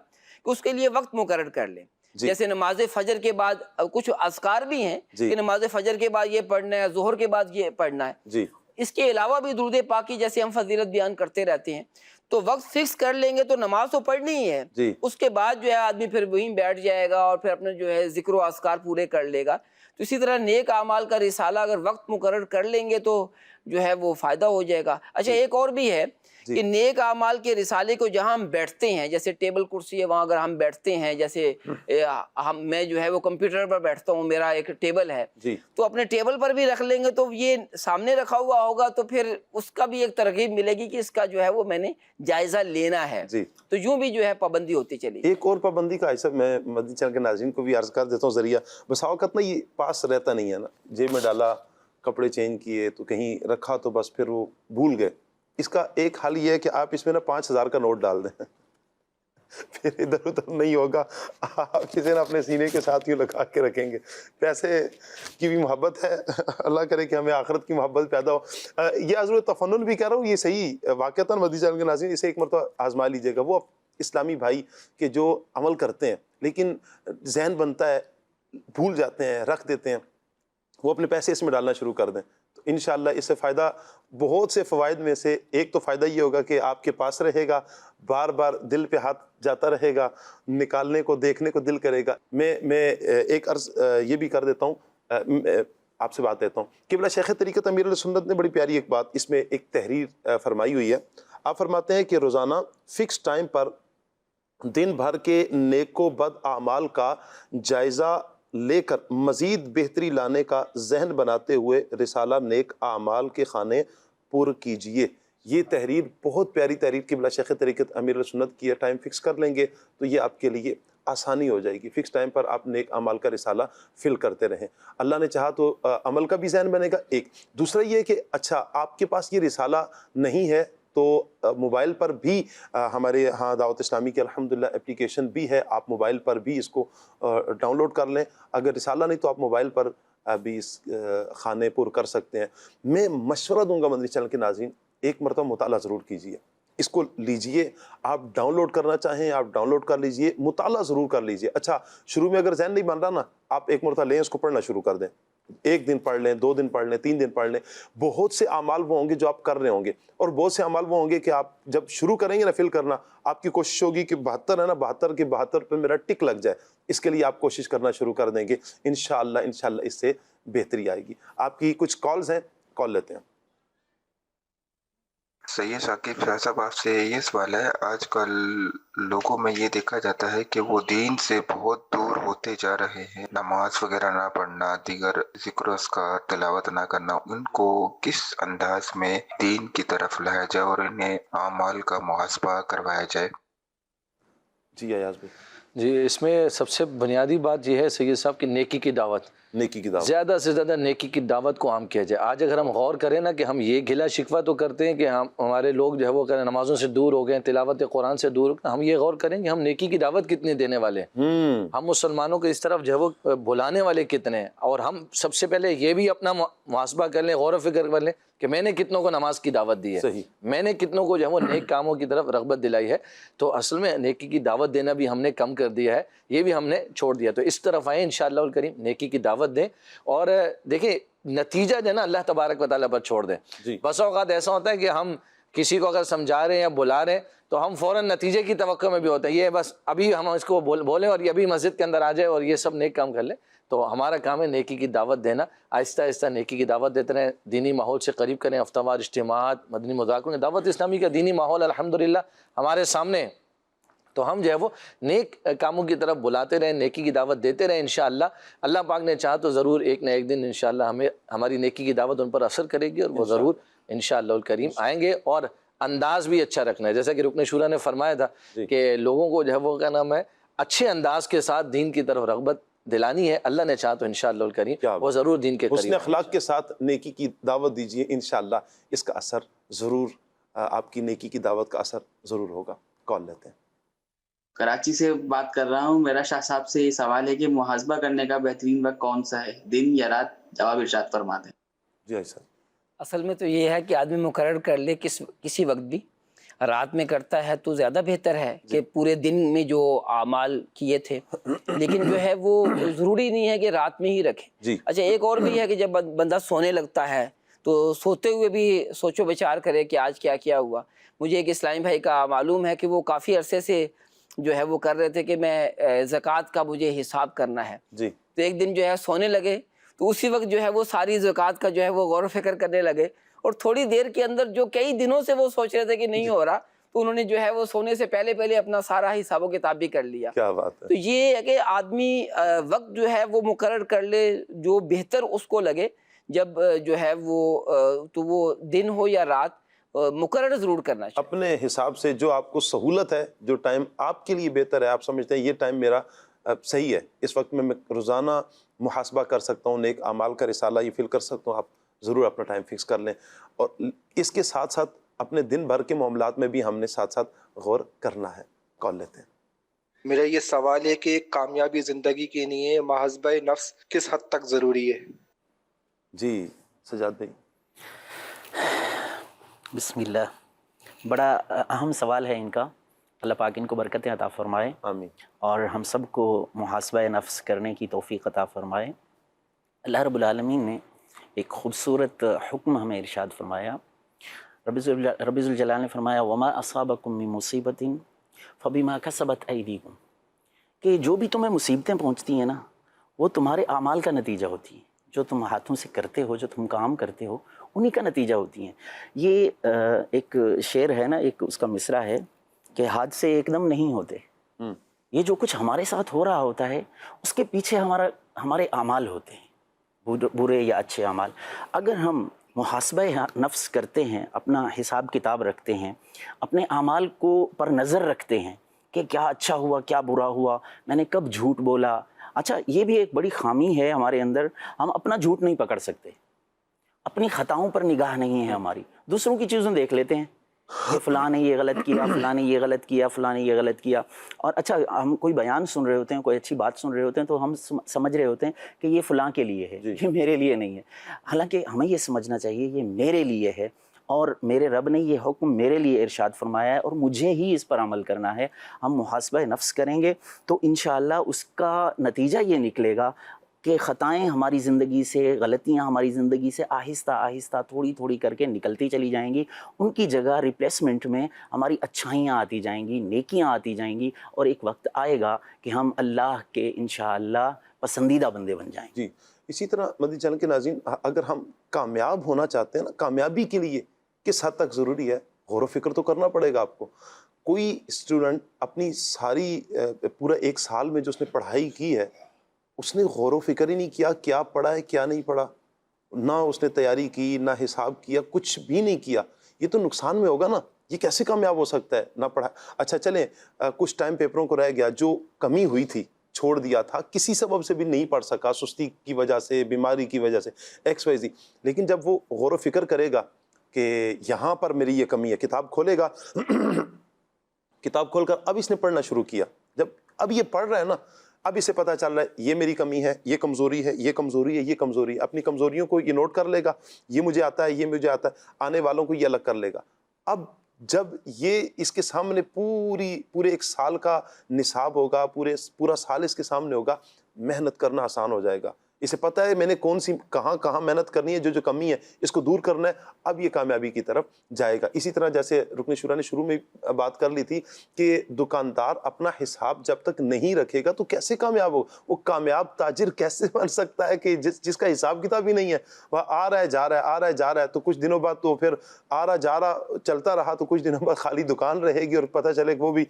کہ اس کے لیے وقت مقرر کر لیں. جیسے نماز فجر کے بعد کچھ اذکار بھی ہیں کہ نماز فجر کے بعد یہ پڑھنا ہے، ظہر کے بعد یہ پڑھنا ہے. اس کے علاوہ بھی درود پاک کی جیسے ہم فضیلت بیان کرتے رہتے ہیں. تو وقت فکس کر لیں گے تو نماز تو پڑھنی ہی ہے. اس کے بعد جو ہے آدمی پھر وہیں بیٹھ جائے گا اور پھر اپنے جو ہے ذکر و اذکار پورے کر لے گا. تو اسی طرح نیک اعمال کا رسالہ اگر وقت مقرر کر لیں گے تو جو ہے وہ فائدہ ہو جائے گا. اچھا، ایک اور بھی ہے کہ نیک اعمال کے رسالے کو جہاں ہم بیٹھتے ہیں، جیسے ٹیبل کرسی ہے وہاں اگر ہم بیٹھتے ہیں، جیسے میں جو ہے وہ کمپیوٹر پر بیٹھتا ہوں، میرا ایک ٹیبل ہے، تو اپنے ٹیبل پر بھی رکھ لیں گے تو یہ سامنے رکھا ہوا ہوگا تو پھر اس کا بھی ایک ترغیب ملے گی کہ اس کا جو ہے وہ میں نے جائزہ لینا ہے. تو یوں بھی جو ہے پابندی ہوتی چلی. ایک اور پابندی کا ایسا میں مدنی چینل کے ناظرین کو بھی عرض کر دیتا ہوں ذریعہ، بس اوقات نا یہ پاس رہتا نہیں ہے نا، جیب میں ڈالا، کپڑے چینج کیے تو کہیں رکھا تو بس پھر وہ بھول گئے. اس کا ایک حل یہ ہے کہ آپ اس میں نا 5000 کا نوٹ ڈال دیں، پھر ادھر ادھر نہیں ہوگا. آپ کسی نے اپنے سینے کے ساتھ یوں لگا کے رکھیں گے. پیسے کی بھی محبت ہے، اللہ کرے کہ ہمیں آخرت کی محبت پیدا ہو. یہ حضرت تفنن بھی کہہ رہا ہوں، یہ صحیح واقعتاً مدنی چینل کے ناظرین اسے ایک مرتبہ آزما لیجیے گا. وہ اسلامی بھائی کہ جو عمل کرتے ہیں لیکن ذہن بنتا ہے، بھول جاتے ہیں، رکھ دیتے ہیں، وہ اپنے پیسے اس میں ڈالنا شروع کر دیں تو انشاءاللہ اس سے فائدہ، بہت سے فوائد میں سے ایک تو فائدہ یہ ہوگا کہ آپ کے پاس رہے گا، بار بار دل پہ ہاتھ جاتا رہے گا، نکالنے کو دیکھنے کو دل کرے گا. میں ایک عرض یہ بھی کر دیتا ہوں، آپ سے بات دیتا ہوں. قبلہ شیخ طریقت امیر اہل سنت نے بڑی پیاری ایک بات اس میں ایک تحریر فرمائی ہوئی ہے. آپ فرماتے ہیں کہ روزانہ فکس ٹائم پر دن بھر کے نیک و بد اعمال کا جائزہ لے کر مزید بہتری لانے کا ذہن بناتے ہوئے رسالہ نیک اعمال کے خانے پر کیجئے. یہ تحریر بہت پیاری تحریر قبلہ شیخ طریقت امیر اہل سنت کی ہے. ٹائم فکس کر لیں گے تو یہ آپ کے لیے آسانی ہو جائے گی. فکس ٹائم پر آپ نیک اعمال کا رسالہ فل کرتے رہیں. اللہ نے چاہا تو عمل کا بھی ذہن بنے گا. ایک دوسرا یہ کہ اچھا آپ کے پاس یہ رسالہ نہیں ہے تو موبائل پر بھی ہمارے ہاں دعوت اسلامی کی الحمدللہ اپلیکیشن بھی ہے، آپ موبائل پر بھی اس کو ڈاؤن لوڈ کر لیں. اگر رسالہ نہیں تو آپ موبائل پر بھی اس خانے پر کر سکتے ہیں. میں مشورہ دوں گا مدنی چینل کے ناظرین، ایک مرتبہ مطالعہ ضرور کیجیے، اس کو لیجئے. آپ ڈاؤن لوڈ کرنا چاہیں آپ ڈاؤن لوڈ کر لیجئے، مطالعہ ضرور کر لیجئے. اچھا شروع میں اگر ذہن نہیں بن رہا نا، آپ ایک مرتبہ لیں، اس کو پڑھنا شروع کر دیں. 1 دن پڑھ لیں، 2 دن پڑھ لیں، 3 دن پڑھ لیں. بہت سے اعمال وہ ہوں گے جو آپ کر رہے ہوں گے، اور بہت سے اعمال وہ ہوں گے کہ آپ جب شروع کریں گے نا فل کرنا، آپ کی کوشش ہوگی کہ 72 ہے نا، 72 کے 72 پہ میرا ٹک لگ جائے. اس کے لیے آپ کوشش کرنا شروع کر دیں گے، انشاءاللہ اس سے بہتری آئے گی. آپ کی کچھ کالز ہیں، کال لیتے ہیں. سید ثاقب شاہ صاحب، آپ سے یہ سوال ہے، آج کل لوگوں میں یہ دیکھا جاتا ہے کہ وہ دین سے بہت دور ہوتے جا رہے ہیں. نماز وغیرہ نہ پڑھنا، دیگر ذکر و اذکار تلاوت نہ کرنا، ان کو کس انداز میں دین کی طرف لایا جائے اور انہیں اعمال کا محاسبہ کروایا جائے؟ جی ایاز بھائی. جی اس میں سب سے بنیادی بات یہ ہے سید صاحب کہ نیکی کی دعوت، نیکی کی دعوت، زیادہ سے زیادہ نیکی کی دعوت کو عام کیا جائے. آج اگر ہم غور کریں نا کہ ہم یہ گلا شکوہ تو کرتے ہیں کہ ہمارے لوگ جو ہے وہ نمازوں سے دور ہو گئے ہیں، تلاوت قرآن سے دور ہو گئے، ہم یہ غور کریں کہ ہم نیکی کی دعوت کتنے دینے والے ہیں، ہم مسلمانوں کو اس طرف جو ہے وہ بلانے والے کتنے ہیں. اور ہم سب سے پہلے یہ بھی اپنا محاسبہ کر لیں، غور و فکر کر لیں کہ میں نے کتنوں کو نماز کی دعوت دی ہے، صحیح، میں نے کتنوں کو جو ہے وہ نیک کاموں کی طرف رغبت دلائی ہے. تو اصل میں نیکی کی دعوت دینا بھی ہم نے کم کر دیا ہے، یہ بھی ہم نے چھوڑ دیا. تو اس طرف آئیں انشاءاللہ الکریم، نیکی کی دعوت دیں. اور دیکھیں نتیجہ جو ہے نا اللہ تبارک و تعالیٰ پر چھوڑ دیں. بس اوقات ایسا ہوتا ہے کہ ہم کسی کو اگر سمجھا رہے ہیں یا بلا رہے ہیں تو ہم فوراً نتیجے کی توقع میں بھی ہوتا ہے، یہ بس ابھی ہم اس کو بولیں اور یہ ابھی مسجد کے اندر آ جائے اور یہ سب نیک کام کر لیں. تو ہمارا کام ہے نیکی کی دعوت دینا، آہستہ آہستہ نیکی کی دعوت دیتے رہیں، دینی ماحول سے قریب کریں، ہفتہ وار اجتماعات، مدنی مذاکروں. دعوت اسلامی کا دینی ماحول الحمدللہ ہمارے سامنے ہے، تو ہم جو ہے وہ نیک کاموں کی طرف بلاتے رہیں، نیکی کی دعوت دیتے رہیں. انشاءاللہ اللہ پاک نے چاہا تو ضرور ایک نہ ایک دن انشاءاللہ ہماری نیکی کی دعوت ان پر اثر کرے گی، اور وہ ضرور انشاءاللہ الکریم آئیں گے. اور انداز بھی اچھا رکھنا ہے، جیسا کہ رکن شورا نے فرمایا تھا کہ لوگوں کو جو ہے وہ کیا نام ہے اچھے انداز کے ساتھ دین کی طرف رغبت دلانی ہے. اللہ نے چاہا تو انشاءاللہ الکریم وہ ضرور دین کے قریب. حسن اخلاق کے ساتھ نیکی کی دعوت دیجیے، انشاءاللہ اس کا اثر ضرور، آپ کی نیکی کی دعوت کا اثر ضرور ہوگا. کال لیتے ہیں. کراچی سے بات کر رہا ہوں. میرا شاہ صاحب سے یہ سوال ہے کہ محاسبہ کرنے کا بہترین وقت کون سا ہے، دن یا رات؟ جواب ارشاد فرما دیں. جی ایسا اصل میں تو یہ ہے کہ آدمی مقرر کر لے کسی وقت بھی، رات میں کرتا ہے تو زیادہ بہتر ہے کہ پورے دن میں جو اعمال کیے تھے، لیکن جو ہے وہ ضروری نہیں ہے کہ رات میں ہی رکھے. اچھا ایک اور بھی ہے کہ جب بندہ سونے لگتا ہے تو سوتے ہوئے بھی سوچو بچار کرے کہ آج کیا کیا ہوا. مجھے ایک اسلامی بھائی کا معلوم ہے کہ وہ کافی عرصے سے جو ہے وہ کر رہے تھے کہ میں زکوٰۃ کا مجھے حساب کرنا ہے. تو ایک دن جو ہے سونے لگے تو اسی وقت جو ہے وہ ساری زکوٰۃ کا جو ہے وہ غور و فکر کرنے لگے، اور تھوڑی دیر کے اندر جو کئی دنوں سے وہ سوچ رہے تھے کہ نہیں ہو رہا، تو انہوں نے جو ہے وہ سونے سے پہلے اپنا سارا حساب و کتاب بھی کر لیا. کیا بات ہے. تو یہ ہے کہ آدمی وقت جو ہے وہ مقرر کر لے جو بہتر اس کو لگے، جب جو ہے وہ تو وہ دن ہو یا رات مقرر ضرور کرنا چاہیے اپنے حساب سے. جو آپ کو سہولت ہے، جو ٹائم آپ کے لیے بہتر ہے، آپ سمجھتے ہیں یہ ٹائم میرا صحیح ہے، اس وقت میں روزانہ محاسبہ کر سکتا ہوں، نیک اعمال کا رسالہ یہ فل کر سکتا ہوں، آپ ضرور اپنا ٹائم فکس کر لیں. اور اس کے ساتھ ساتھ اپنے دن بھر کے معاملات میں بھی ہم نے ساتھ ساتھ غور کرنا ہے. کال لیتے ہیں. میرا یہ سوال ہے کہ کامیابی زندگی کے لیے محاسبہ نفس کس حد تک ضروری ہے؟ جی سجاد بھائی. بسم اللہ. بڑا اہم سوال ہے ان کا، اللہ پاک ان کو برکتیں عطا فرمائے، آمین. اور ہم سب کو محاسبہ نفس کرنے کی توفیق عطا فرمائے. اللہ رب العالمین نے ایک خوبصورت حکم ہمیں ارشاد فرمایا. رب ذوالجلال نے فرمایا وما اصابکم من مصیبت فبما کسبت ایدیکم، کہ جو بھی تمہیں مصیبتیں پہنچتی ہیں نا وہ تمہارے اعمال کا نتیجہ ہوتی ہیں، جو تم ہاتھوں سے کرتے ہو، جو تم کام کرتے ہو انہی کا نتیجہ ہوتی ہیں. یہ ایک شعر ہے نا، ایک اس کا مصرع ہے کہ حادثے ایک دم نہیں ہوتے، یہ جو کچھ ہمارے ساتھ ہو رہا ہوتا ہے اس کے پیچھے ہمارے اعمال ہوتے ہیں، برے یا اچھے اعمال. اگر ہم محاسبہ نفس کرتے ہیں، اپنا حساب کتاب رکھتے ہیں، اپنے اعمال کو پر نظر رکھتے ہیں کہ کیا اچھا ہوا کیا برا ہوا، میں نے کب جھوٹ بولا. اچھا یہ بھی ایک بڑی خامی ہے ہمارے اندر، ہم اپنا جھوٹ نہیں پکڑ سکتے، اپنی خطاؤں پر نگاہ نہیں ہے ہماری، دوسروں کی چیزوں دیکھ لیتے ہیں کہ فلاں نے یہ غلط کیا، فلاں نے یہ غلط کیا، فلاں نے یہ غلط کیا. اور اچھا ہم کوئی بیان سن رہے ہوتے ہیں، کوئی اچھی بات سن رہے ہوتے ہیں تو ہم سمجھ رہے ہوتے ہیں کہ یہ فلاں کے لیے ہے، یہ میرے لیے نہیں ہے. حالانکہ ہمیں یہ سمجھنا چاہیے یہ میرے لیے ہے، اور میرے رب نے یہ حکم میرے لیے ارشاد فرمایا ہے اور مجھے ہی اس پر عمل کرنا ہے. ہم محاسبہ نفس کریں گے تو انشاءاللہ اس کا نتیجہ یہ نکلے گا کہ خطائیں ہماری زندگی سے، غلطیاں ہماری زندگی سے آہستہ آہستہ تھوڑی تھوڑی کر کے نکلتی چلی جائیں گی. ان کی جگہ ریپلیسمنٹ میں ہماری اچھائیاں آتی جائیں گی، نیکیاں آتی جائیں گی، اور ایک وقت آئے گا کہ ہم اللہ کے انشاءاللہ پسندیدہ بندے بن جائیں. جی اسی طرح مدنی چینل کے ناظرین، اگر ہم کامیاب ہونا چاہتے ہیں نا، کامیابی کے لیے کس حد تک ضروری ہے، غور و فکر تو کرنا پڑے گا آپ کو. کوئی اسٹوڈنٹ اپنی ساری پورا ایک سال میں جو اس نے پڑھائی کی ہے، اس نے غور و فکر ہی نہیں کیا کیا پڑھا ہے کیا نہیں پڑھا، نہ اس نے تیاری کی، نہ حساب کیا، کچھ بھی نہیں کیا، یہ تو نقصان میں ہوگا نا. یہ کیسے کامیاب ہو سکتا ہے نہ پڑھا. اچھا چلیں کچھ ٹائم پیپروں کو رہ گیا، جو کمی ہوئی تھی چھوڑ دیا تھا، کسی سبب سے بھی نہیں پڑھ سکا، سستی کی وجہ سے، بیماری کی وجہ سے، ایکس وائی زی. لیکن جب وہ غور و فکر کرے گا کہ یہاں پر میری یہ کمی ہے، کتاب کھولے گا کتاب کھول کر اب اس نے پڑھنا شروع کیا، جب اب یہ پڑھ رہا ہے نا، اب اسے پتہ چل رہا ہے یہ میری کمی ہے، یہ کمزوری ہے، یہ کمزوری ہے، یہ کمزوری ہے. اپنی کمزوریوں کو یہ نوٹ کر لے گا، یہ مجھے آتا ہے، یہ مجھے آتا ہے، آنے والوں کو یہ الگ کر لے گا. اب جب یہ اس کے سامنے پورے ایک سال کا نصاب ہوگا، پورا سال اس کے سامنے ہوگا، محنت کرنا آسان ہو جائے گا. اسے پتہ ہے میں نے کون سی کہاں محنت کرنی ہے، جو کمی ہے اس کو دور کرنا ہے. اب یہ کامیابی کی طرف جائے گا. اسی طرح جیسے رکن شورا نے شروع میں بات کر لی تھی کہ دکاندار اپنا حساب جب تک نہیں رکھے گا تو کیسے کامیاب ہو. وہ کامیاب تاجر کیسے بن سکتا ہے کہ جس کا حساب کتاب ہی نہیں ہے. وہ آ رہا ہے جا رہا ہے، آ رہا ہے جا رہا ہے، تو کچھ دنوں بعد تو پھر آ رہا جا رہا چلتا رہا تو کچھ دنوں بعد خالی دکان رہے گی، اور پتہ چلے کہ وہ بھی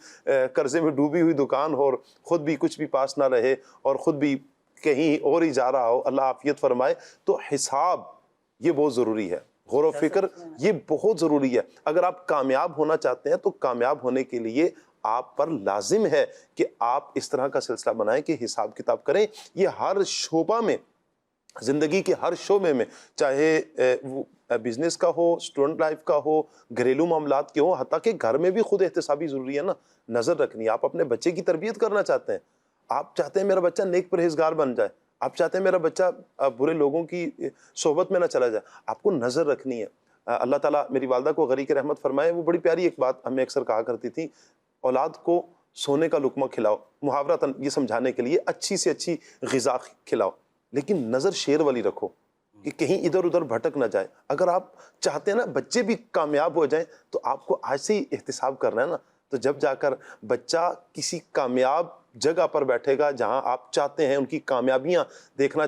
قرضے میں ڈوبی ہوئی دکان ہو، اور خود بھی کچھ بھی پاس نہ رہے اور خود بھی کہیں اور ہی جا رہا ہو. اللہ عافیت فرمائے. تو حساب یہ بہت ضروری ہے، غور و فکر یہ بہت ضروری ہے. اگر آپ کامیاب ہونا چاہتے ہیں تو کامیاب ہونے کے لیے آپ پر لازم ہے کہ آپ اس طرح کا سلسلہ بنائیں کہ حساب کتاب کریں. یہ ہر شعبہ میں، زندگی کے ہر شعبے میں، چاہے وہ بزنس کا ہو، اسٹوڈنٹ لائف کا ہو، گھریلو معاملات کے ہو، حتیٰ کہ گھر میں بھی خود احتسابی ضروری ہے نا، نظر رکھنی. آپ اپنے بچے کی تربیت کرنا چاہتے ہیں، آپ چاہتے ہیں میرا بچہ نیک پرہیزگار بن جائے، آپ چاہتے ہیں میرا بچہ برے لوگوں کی صحبت میں نہ چلا جائے، آپ کو نظر رکھنی ہے. اللہ تعالیٰ میری والدہ کو غریق رحمت فرمائے. وہ بڑی پیاری ایک بات ہمیں اکثر کہا کرتی تھی، اولاد کو سونے کا لقمہ کھلاؤ، محاورتاً یہ سمجھانے کے لیے اچھی سے اچھی غذا کھلاؤ، لیکن نظر شیر والی رکھو کہ کہیں ادھر ادھر بھٹک نہ جائے. اگر آپ چاہتے ہیں نا بچے بھی کامیاب ہو جائیں تو آپ کو آج سے ہی احتساب کرنا ہے نا. تو جب جا کر بچہ کسی کامیاب جگہ پر بیٹھے گا جہاں آپ چاہتے ہیں ان کی کامیابیاں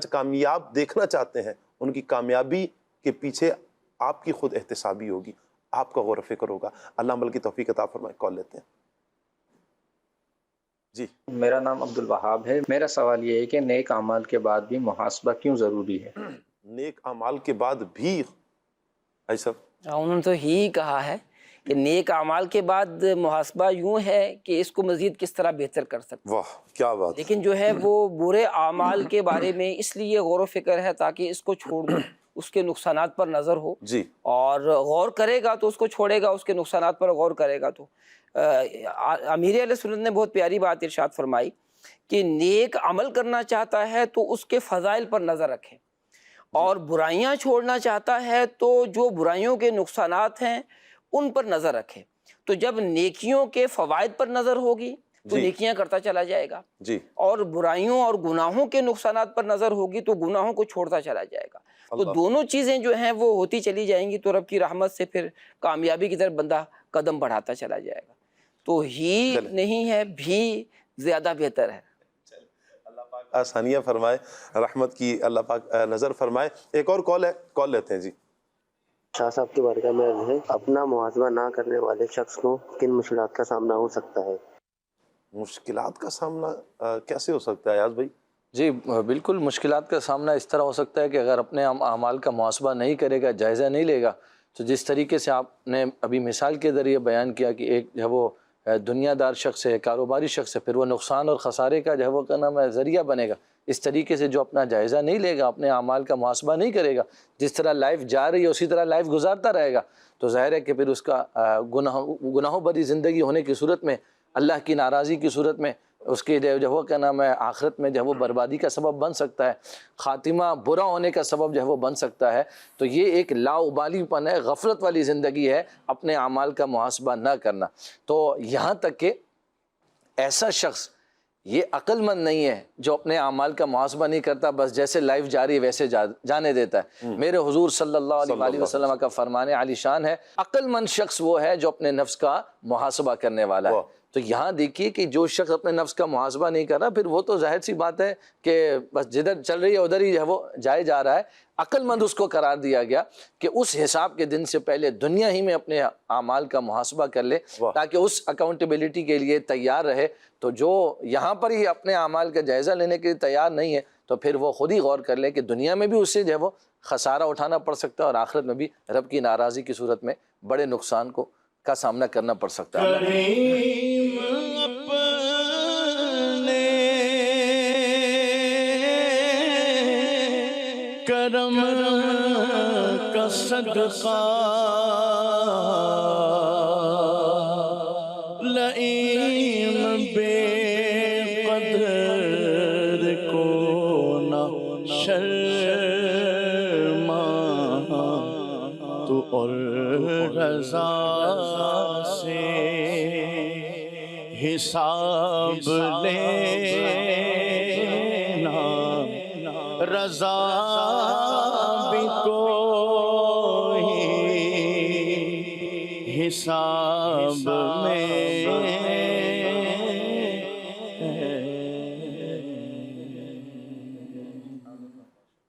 کامیاب دیکھنا چاہتے ہیں، ان کی کامیابی کے پیچھے آپ کی خود احتسابی ہوگی، آپ کا غور و فکر ہوگا. اللہ عمل کی توفیق عطا فرمائے. کال لیتے ہیں. جی میرا نام عبد الوہاب ہے. میرا سوال یہ ہے کہ نیک اعمال کے بعد بھی محاسبہ کیوں ضروری ہے؟ نیک اعمال کے بعد بھی ایسا انہوں نے تو ہی کہا ہے کہ نیک اعمال کے بعد محاسبہ یوں ہے کہ اس کو مزید کس طرح بہتر کر سکتے. واہ کیا بات. لیکن جو ہے وہ برے اعمال کے بارے میں اس لیے غور و فکر ہے تاکہ اس کو چھوڑ دو، اس کے نقصانات پر نظر ہو. جی اور غور کرے گا تو اس کو چھوڑے گا، اس کے نقصانات پر غور کرے گا. تو امیر علیہ سنت نے بہت پیاری بات ارشاد فرمائی کہ نیک عمل کرنا چاہتا ہے تو اس کے فضائل پر نظر رکھے، اور برائیاں چھوڑنا چاہتا ہے تو جو برائیوں کے نقصانات ہیں ان پر نظر رکھے. تو جب نیکیوں کے فوائد پر نظر ہوگی تو نیکیاں کرتا چلا جائے گا، جی، اور برائیوں اور گناہوں کے نقصانات پر نظر ہوگی تو گناہوں کو چھوڑتا چلا جائے گا. تو دونوں چیزیں جو ہیں وہ ہوتی چلی جائیں گی تو رب کی رحمت سے پھر کامیابی کی طرف بندہ قدم بڑھاتا چلا جائے گا. تو ہی نہیں ہے بھی زیادہ بہتر ہے. اللہ پاک آسانیاں فرمائے، رحمت کی اللہ پاک نظر فرمائے. ایک اور کال ہے، کال لیتے ہیں. جی شاہ صاحب کی بارگاہ میں عرض ہے، اپنا محاسبہ نہ کرنے والے شخص کو کن مشکلات کا سامنا ہو سکتا ہے؟ مشکلات کا سامنا کیسے ہو سکتا ہے یاز بھائی؟ جی بالکل، مشکلات کا سامنا اس طرح ہو سکتا ہے کہ اگر اپنے اعمال کا محاسبہ نہیں کرے گا، جائزہ نہیں لے گا، تو جس طریقے سے آپ نے ابھی مثال کے ذریعے بیان کیا کہ ایک جو وہ دنیا دار شخص ہے، کاروباری شخص ہے، پھر وہ نقصان اور خسارے کا جو ہے وہ کیا نام ہے ذریعہ بنے گا. اس طریقے سے جو اپنا جائزہ نہیں لے گا، اپنے اعمال کا محاسبہ نہیں کرے گا، جس طرح لائف جا رہی ہے اسی طرح لائف گزارتا رہے گا، تو ظاہر ہے کہ پھر اس کا گناہوں بھری زندگی ہونے کی صورت میں، اللہ کی ناراضی کی صورت میں اس کے جو وہ کیا نام ہے آخرت میں جو وہ بربادی کا سبب بن سکتا ہے، خاتمہ برا ہونے کا سبب جو ہے وہ بن سکتا ہے۔ تو یہ ایک لاؤبالی پن ہے، غفلت والی زندگی ہے، اپنے اعمال کا محاسبہ نہ کرنا۔ تو یہاں تک کہ ایسا شخص یہ عقل مند نہیں ہے جو اپنے اعمال کا محاسبہ نہیں کرتا، بس جیسے لائف جاری ویسے جانے دیتا ہے۔ میرے حضور صلی اللہ علیہ وسلم کا فرمان عالی شان ہے، عقل مند شخص وہ ہے جو اپنے نفس کا محاسبہ کرنے والا ہے۔ تو یہاں دیکھیے کہ جو شخص اپنے نفس کا محاسبہ نہیں کر رہا، پھر وہ تو ظاہر سی بات ہے کہ بس جدھر چل رہی ہے ادھر ہی وہ جائے جا رہا ہے۔ عقل مند اس کو قرار دیا گیا کہ اس حساب کے دن سے پہلے دنیا ہی میں اپنے اعمال کا محاسبہ کر لے تاکہ اس اکاؤنٹیبلٹی کے لیے تیار رہے۔ تو جو یہاں پر ہی اپنے اعمال کا جائزہ لینے کے لیے تیار نہیں ہے تو پھر وہ خود ہی غور کر لے کہ دنیا میں بھی اس سے جو ہے وہ خسارہ اٹھانا پڑ سکتا ہے اور آخرت میں بھی رب کی ناراضی کی صورت میں بڑے نقصان کا سامنا کرنا پڑ سکتا ہے۔ کریم اپنے کرم کا صدقہ لئیم بے قدر کو نہ شرما تو اور رضا سے حساب لینا، رضا بھی کوئی حساب میں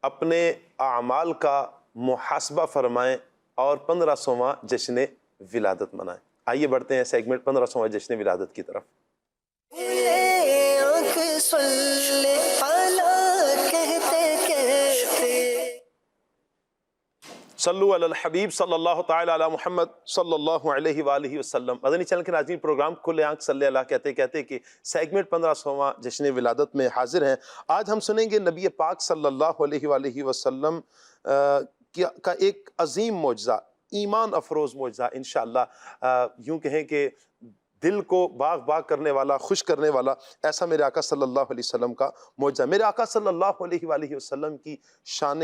اپنے اعمال کا محاسبہ فرمائیں اور 1500واں جشن ولادت منائیں۔ آئیے بڑھتے ہیں سیگمنٹ 1500واں جشن ولادت کی طرف۔ صلو علی الحبیب صلی اللہ تعالی علی محمد صلی اللہ علیہ وآلہ وسلم۔ مدنی چینل کے ناظرین، پروگرام کھلے آنکھ صلی اللہ کہتے کہ سیگمنٹ 1500واں جشن ولادت میں حاضر ہیں۔ آج ہم سنیں گے نبی پاک صلی اللہ علیہ وآلہ وسلم کا ایک عظیم معجزہ، ایمان افروز معجزہ انشاءاللہ۔ یوں کہیں کہ دل کو باغ باغ کرنے والا، خوش کرنے والا، ایسا میرے آقا صلی اللہ علیہ وسلم کا معجزہ۔ میرے آقا صلی اللہ علیہ وآلہ وسلم کی شان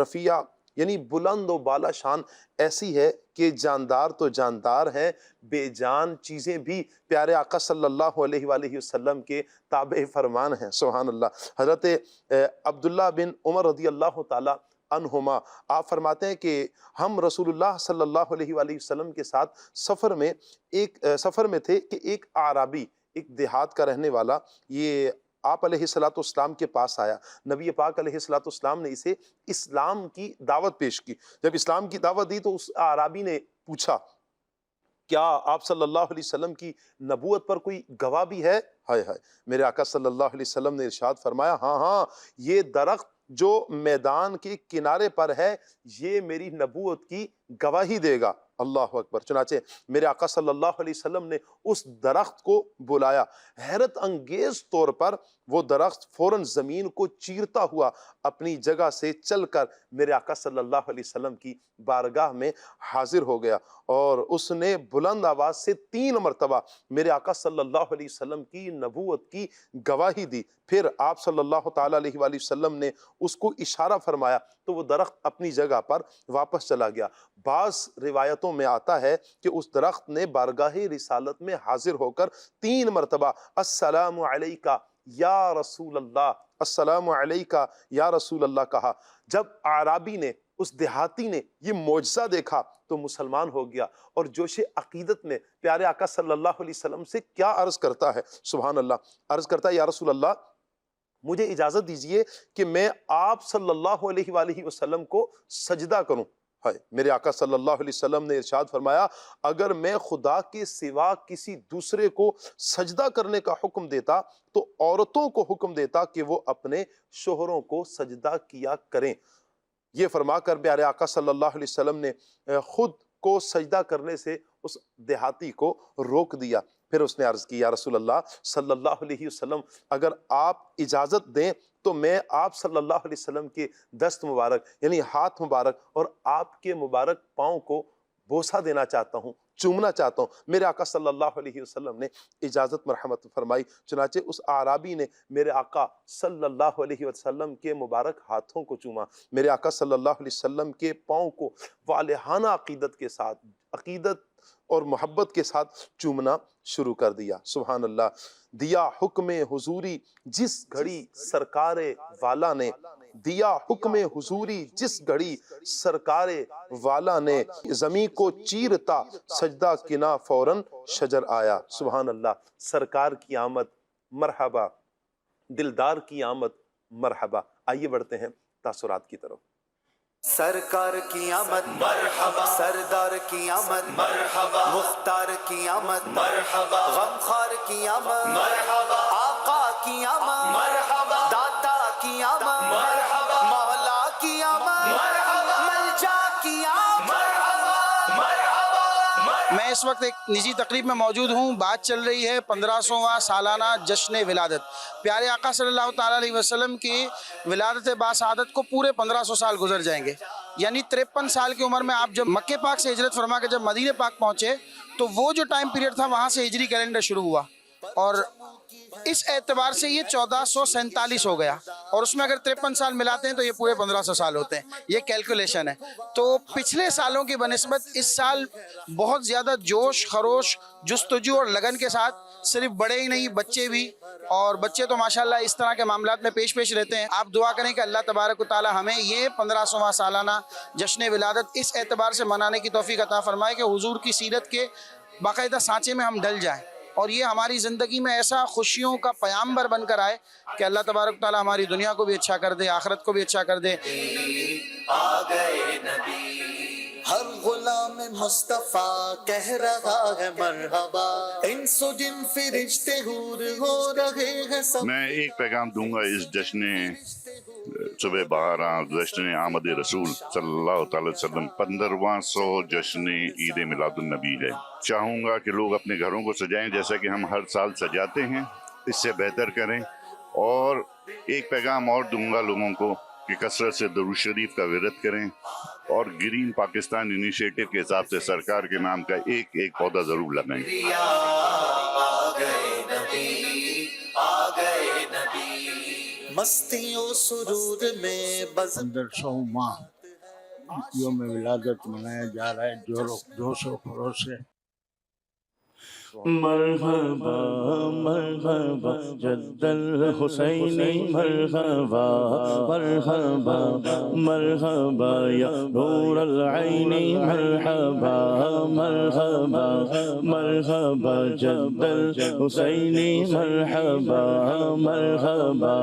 رفیع یعنی بلند و بالا شان ایسی ہے کہ جاندار تو جاندار ہیں، بے جان چیزیں بھی پیارے آقا صلی اللہ علیہ وآلہ وسلم کے تابع فرمان ہیں۔ سبحان اللہ۔ حضرت عبداللہ بن عمر رضی اللہ تعالی عنہما آپ فرماتے ہیں کہ ہم رسول اللہ صلی اللہ علیہ وآلہ وسلم کے ساتھ سفر میں تھے کہ ایک اعرابی، ایک دیہات کا رہنے والا، یہ آپ علیہ السلام کے پاس آیا۔ نبی پاک علیہ السلام نے اسے اسلام کی دعوت پیش کی۔ جب اسلام کی دعوت دی تو اس اعرابی نے پوچھا، کیا آپ صلی اللہ علیہ وسلم کی نبوت پر کوئی گواہ بھی ہے؟ ہائے ہائے۔ میرے آقا صلی اللہ علیہ وسلم نے ارشاد فرمایا، ہاں یہ درخت جو میدان کے کنارے پر ہے یہ میری نبوت کی گواہی دے گا۔ اللہ اکبر۔ چنانچہ میرے آقا صلی اللہ علیہ وسلم نے اس درخت کو بلایا۔ حیرت انگیز طور پر وہ درخت فوراً زمین کو چیرتا ہوا اپنی جگہ سے چل کر میرے آقا صلی اللہ علیہ وسلم کی بارگاہ میں حاضر ہو گیا اور اس نے بلند آواز سے 3 مرتبہ میرے آقا صلی اللہ علیہ وسلم کی نبوت کی گواہی دی۔ پھر آپ صلی اللہ تعالیٰ علیہ وآلہ وسلم نے اس کو اشارہ فرمایا تو وہ درخت اپنی جگہ پر واپس چلا گیا۔ بعض روایتوں میں آتا ہے کہ اس درخت نے بارگاہ رسالت میں حاضر ہو کر 3 مرتبہ السلام علیکہ یا رسول اللہ، السلام علیکہ یا رسول اللہ کہا۔ جب اعرابی نے، اس دیہاتی نے یہ معجزہ دیکھا تو مسلمان ہو گیا اور جوش عقیدت میں پیارے آقا صلی اللہ علیہ وسلم سے کیا عرض کرتا ہے، سبحان اللہ، عرض کرتا ہے، یا رسول اللہ مجھے اجازت دیجئے کہ میں آپ صلی اللہ علیہ وآلہ وسلم کو سجدہ کروں۔ میرے آقا صلی اللہ علیہ وسلم نے ارشاد فرمایا، اگر میں خدا کے سوا کسی دوسرے کو سجدہ کرنے کا حکم دیتا تو عورتوں کو حکم دیتا کہ وہ اپنے شوہروں کو سجدہ کیا کریں۔ یہ فرما کر پیارے آقا صلی اللہ علیہ وسلم نے خود کو سجدہ کرنے سے اس دیہاتی کو روک دیا۔ پھر اس نے عرض کی، یا رسول اللہ صلی اللہ علیہ وسلم اگر آپ اجازت دیں تو میں آپ صلی اللہ علیہ وسلم کے دست مبارک یعنی ہاتھ مبارک اور آپ کے مبارک پاؤں کو بوسہ دینا چاہتا ہوں، چومنا چاہتا ہوں۔ میرے آقا صلی اللہ علیہ وسلم نے اجازت مرحمت فرمائی، چنانچہ اس اعرابی نے میرے آقا صلی اللہ علیہ وسلم کے مبارک ہاتھوں کو چوما، میرے آقا صلی اللہ علیہ وسلم کے پاؤں کو والہانہ عقیدت کے ساتھ، عقیدت اور محبت کے ساتھ چومنا شروع کر دیا۔ سبحان اللہ۔ دیا حکم حضوری جس گھڑی سرکار والا نے، دیا حکم حضوری جس گھڑی سرکار والا نے، زمین کو چیرتا سجدہ کنا فوراً شجر آیا۔ سبحان اللہ۔ سرکار کی آمد مرحبا، دلدار کی آمد مرحبا۔ آئیے بڑھتے ہیں تاثرات کی طرف۔ سرکار کی آمد مرحبا، سردار کی آمد مرحبا، مختار کی آمد مرحبا، غمخوار کی آمد مرحبا، آقا کی آمد مرحبا، داتا کی آمد مرحبا، مولا کی آمد مرحبا، ملجا کی آمد مرحبا مرحبا۔ میں اس وقت ایک نجی تقریب میں موجود ہوں، بات چل رہی ہے 1500واں سالانہ جشن ولادت۔ پیارے آقا صلی اللہ تعالیٰ علیہ وسلم کی ولادت باسعادت کو پورے 1500 سال گزر جائیں گے، یعنی 53 سال کی عمر میں آپ جب مکہ پاک سے ہجرت فرما کے جب مدینہ پاک پہنچے تو وہ جو ٹائم پیریڈ تھا وہاں سے ہجری کیلنڈر شروع ہوا، اور اس اعتبار سے یہ 1447 ہو گیا، اور اس میں اگر 53 سال ملاتے ہیں تو یہ پورے 1500 سال ہوتے ہیں، یہ کیلکولیشن ہے۔ تو پچھلے سالوں کی بنسبت اس سال بہت زیادہ جوش خروش، جستجو اور لگن کے ساتھ، صرف بڑے ہی نہیں بچے بھی، اور بچے تو ماشاءاللہ اس طرح کے معاملات میں پیش رہتے ہیں۔ آپ دعا کریں کہ اللہ تبارک و تعالی ہمیں یہ 1500واں سالانہ جشن ولادت اس اعتبار سے منانے کی توفیق عطا فرمائے کہ حضور کی سیرت کے باقاعدہ سانچے میں ہم ڈل جائیں، اور یہ ہماری زندگی میں ایسا خوشیوں کا پیامبر بن کر آئے کہ اللہ تبارک و تعالی ہماری دنیا کو بھی اچھا کر دے، آخرت کو بھی اچھا کر دے۔ آ گئے نبی، ہر غلام مصطفیٰ کہہ رہا ہے مرحبا، انس و جن فرشتے حور ہو رہے ہیں سب۔ میں ایک پیغام دوں گا اس جشن صبح بہاراں، جشن آمد رسول صلی اللہ تعالی وسلم 15واں جشن عید میلاد النبی ہے۔ چاہوں گا کہ لوگ اپنے گھروں کو سجائیں جیسا کہ ہم ہر سال سجاتے ہیں، اس سے بہتر کریں۔ اور ایک پیغام اور دوں گا لوگوں کو کہ کثرت سے درود شریف کا ورد کریں، اور گرین پاکستان انیشیٹو کے حساب سے سرکار کے نام کا ایک پودا ضرور لگائیں۔ مستی و سرور میں 1500 ماہ یوم ولادت منایا جا رہا ہے جوش و خروش سے۔ مرحبا مرحبا جد الحسینی، مرحبا مرحبا مرحبا یا نور العینی، مرحبا مرحبا مرحبا جد الحسینی، مرحبا مرحبا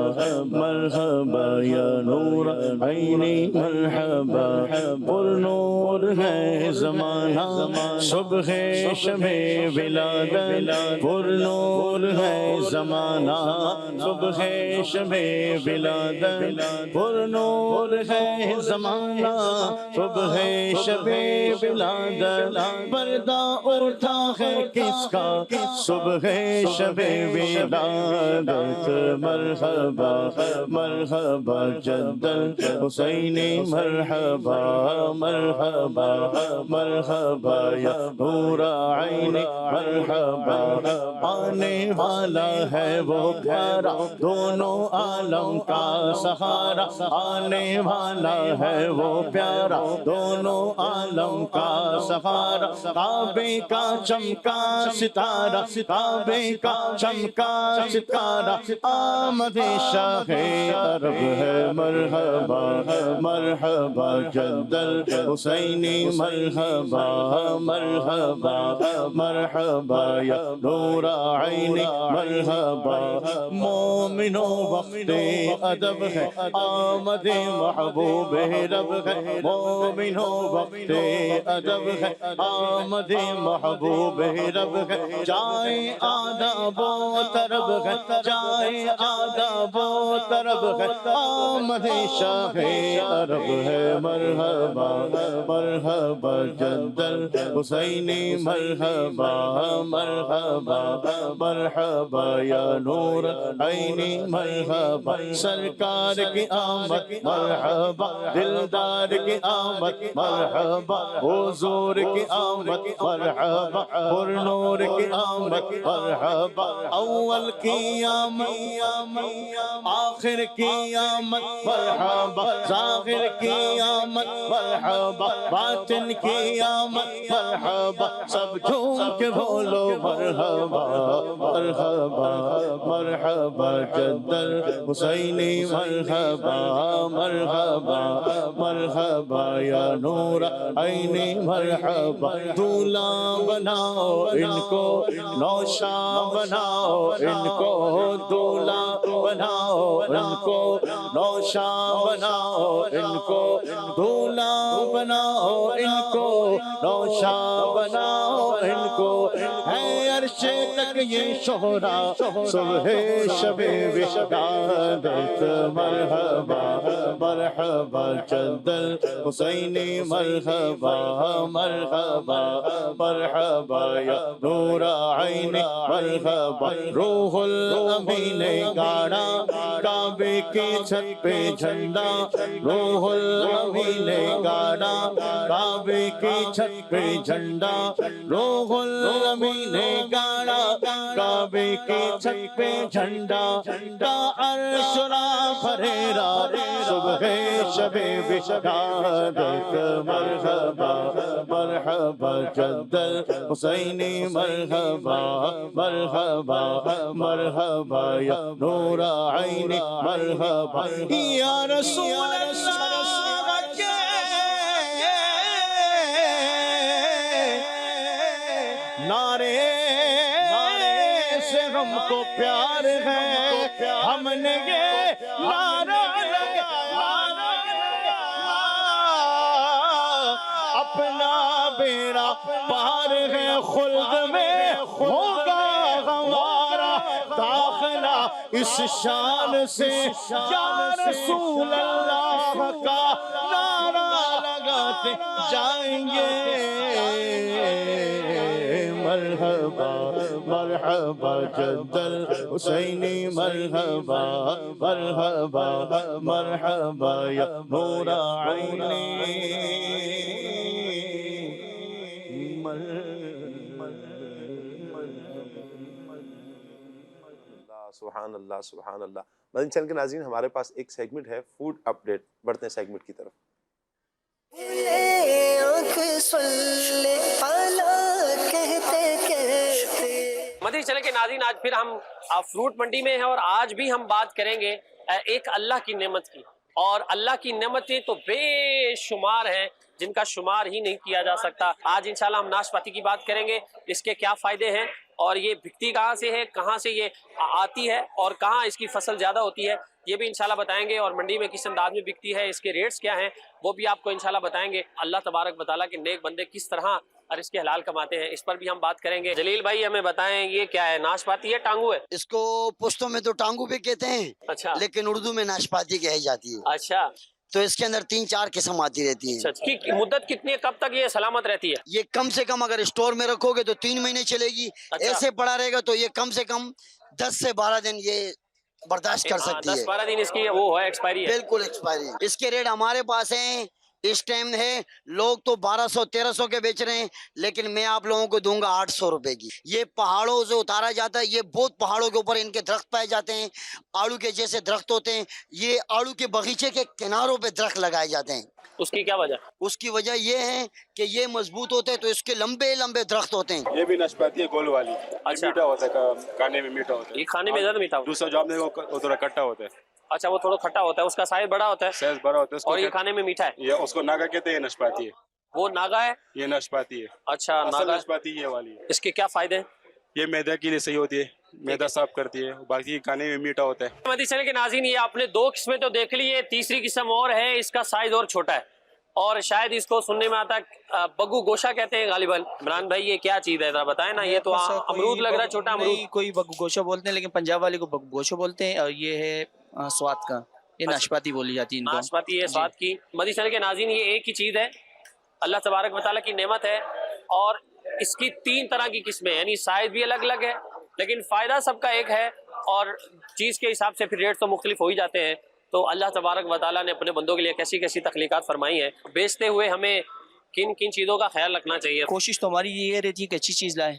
مرحبا یا نور العینی، مرحبا۔ پر نور ہے زمانہ صبح شب ولادت، پر نور ہے زمانہ صبح شب ولادت، پر نور ہے زمانہ صبح شب ولادت، پردہ اٹھا ہے کس کا صبح شب ولادت، مرحبا مرحبا جد الحسینی، مرحبا مرحبا مرحبا یا نور عینی، مرحبا۔ آنے والا ہے وہ پیارا دونوں عالم کا سہارا، آنے والا ہے وہ پیارا دونوں عالم کا سہارا، کعبے کا چمکا ستارہ، کعبے کا چمکا ستارہ، آمد شاہ عرب ہے، مرحبا مرحبا جد الحسینی، مرحبا مرحبا مرحبا یا نور عینی، مرحبا۔ مومنو وقت ادب ہے، آمد محبوب رب ہے، مومنو وقت ادب ہے، آمد محبوب رب ہے، جائے آداب و طرب ہے، جائے آداب و طرب ہے، آمد شاہ عرب ہے، مرحبا مرحبا جد الحسینی، مرحبا مرحبا مرحبا یا نور عینی مرحبا سرکار کی آمد مرحبا دلدار کی آمد مرحبا حضور کی آمد مرحبا پر نور کی آمد مرحبا اول کی آمد آخر کی آمد مرحبا ظاہر کی آمد مرحبا باطن کی آمد مرحبا سب جھوم کے بولو مرحبا مرحبا مرحبا جدل حسینی مرحبا مرحبا مرحبا یا نور عینی مرحبا دولہا بناؤ ان کو نوشا بناؤ ان کو دولہا بناؤ ان کو نوشا بناؤ ان کو دولہا بناؤ ان کو نوشا بناؤ ان کو ہے عرش تک یہ شہرا صبح شب ولادت مرحبا مرحبا جدل حسینی مرحبا مرحبا مرحبا یا نور عینی مرحبا روح الامین گاڑا کعبے کی چھت پہ جھنڈا روح الامین گاڑا کعبے کی چھت پہ جھنڈا روح الامین گاڑا کعبے کی چھت پہ جھنڈا کا عرش را بھریرا صبح شب ولادت مرحبا مرحبا جدل حسینی مرحبا مرحبا مرحبا یا نور عینی مرحبا یا رسول اللہ کے نعرے سے ہم کو پیار ہے ہم نے یہ نعرہ اپنا بیڑا پار ہے خلد میں ہوگا ہمارا داخلہ اس شان سے یا رسول اللہ کا نعرہ لگاتے جائیں گے مرحبا مرحبا جدل حسینی مرحبا مرحبا مرحبا یا نور عینی سبحان اللہ سبحان اللہ۔ مدنی چینل کے ناظرین، ہمارے پاس ایک سیگمنٹ ہے فوڈ اپڈیٹ، بڑھتے ہیں سیگمنٹ کی طرف۔ مدنی چینل کے ناظرین، آج پھر ہم فروٹ منڈی میں ہیں اور آج بھی ہم بات کریں گے ایک اللہ کی نعمت کی، اور اللہ کی نعمتیں تو بے شمار ہیں جن کا شمار ہی نہیں کیا جا سکتا۔ آج انشاءاللہ ہم ناشپاتی کی بات کریں گے، اس کے کیا فائدے ہیں اور یہ بکتی کہاں سے ہے، کہاں سے یہ آتی ہے اور کہاں اس کی فصل زیادہ ہوتی ہے، یہ بھی انشاءاللہ بتائیں گے، اور منڈی میں کس انداز میں بکتی ہے، اس کے ریٹس کیا ہیں وہ بھی آپ کو انشاءاللہ بتائیں گے۔ اللہ تبارک و تعالیٰ کے نیک بندے کس طرح اور اس کے حلال کماتے ہیں، اس پر بھی ہم بات کریں گے۔ جلیل بھائی ہمیں بتائیں یہ کیا ہے، ناشپاتی ہے ٹانگو ہے؟ اس کو پشتوں میں تو ٹانگو بھی کہتے ہیں، اچھا، لیکن اردو میں ناشپاتی کہی جاتی ہے۔ اچھا، تو اس کے اندر 3-4 قسم آتی رہتی ہیں۔ اس کی مدت کتنی ہے، کب تک یہ سلامت رہتی ہے؟ یہ کم سے کم اگر اسٹور میں رکھو گے تو 3 مہینے چلے گی، ایسے پڑا رہے گا تو یہ کم سے کم 10 سے 12 دن یہ برداشت کر سکتی ہے۔ 10-12 دن اس کی وہ ہے ایکسپائری ہے؟ بالکل ایکسپائری۔ اس کے ریٹ ہمارے پاس ہیں اس ٹائم ہے، لوگ تو 1200-1300 کے بیچ رہے ہیں، لیکن میں آپ لوگوں کو دوں گا 800 روپے کی۔ یہ پہاڑوں سے اتارا جاتا ہے، یہ بہت پہاڑوں کے اوپر ان کے درخت پائے جاتے ہیں، آڑو کے جیسے درخت ہوتے ہیں، یہ آڑو کے باغیچے کے کناروں پہ درخت لگائے جاتے ہیں۔ اس کی کیا وجہ؟ اس کی وجہ یہ ہے کہ یہ مضبوط ہوتے ہیں تو اس کے لمبے لمبے درخت ہوتے ہیں۔ یہ بھی ناشپاتی ہے گول والی، میٹھا ہوتا ہے، کھانے میں میٹھا ہوتا ہے۔ یہ کھانے میں زیادہ میٹھا ہوتا ہے؟ دوسرا جو آپ نے وہ تھوڑا کھٹا ہوتا ہے۔ اچھا، وہ تھوڑا کھٹا ہوتا ہے، اس کا سائز بڑا ہوتا ہے؟ سائز بڑا ہوتا ہے، اور یہ کھانے میں میٹھا ہے؟ یہ اس کو ناگا کہتے ہیں، ناشپاتی ہے۔ وہ ناگا ہے؟ یہ ناشپاتی ہے۔ اچھا، ناگا ناشپاتی یہ والی ہے۔ اس کے کیا فائدے ہیں؟ یہ میدا کے لیے صحیح ہوتی ہے، میدا صاف کرتی ہے، باقی کھانے میں میٹھا ہوتا ہے۔ مدنی چینل کے ناظرین، یہ آپ نے 2 قسمیں تو دیکھ لی ہے، تیسری قسم اور ہے، اس کا سائز اور چھوٹا ہے، اور شاید اس کو سننے میں آتا ہے بگو گوشا کہتے ہیں غالباً۔ عمران بھائی یہ کیا چیز ہے ذرا بتائیں نا، یہ تو امرود لگ رہا ہے، چھوٹا امرود۔ کوئی بگو گوشا بولتے ہیں، لیکن پنجاب والے کو بگو گوشا بولتے ہیں، اور یہ ہے سوات کا، یہ ناشپاتی بولی جاتی ہے ان کو۔ ناشپاتی ہے سوات کی۔ مدنی چینل کے ناظرین، یہ ایک ہی چیز ہے، اللہ تبارک و تعالیٰ کی نعمت ہے، اور اس کی 3 طرح کی قسمیں ہیں، یعنی سائز بھی الگ الگ ہے لیکن فائدہ سب کا ایک ہے، اور چیز کے حساب سے پھر ریٹ تو مختلف ہو ہی جاتے ہیں۔ تو اللہ تبارک و تعالیٰ نے اپنے بندوں کے لیے کیسی کیسی تخلیقات فرمائی ہیں، بیچتے ہوئے ہمیں کن کن چیزوں کا خیال رکھنا چاہیے۔ کوشش تو ہماری یہ رہتی ہے کہ اچھی چیز لائیں،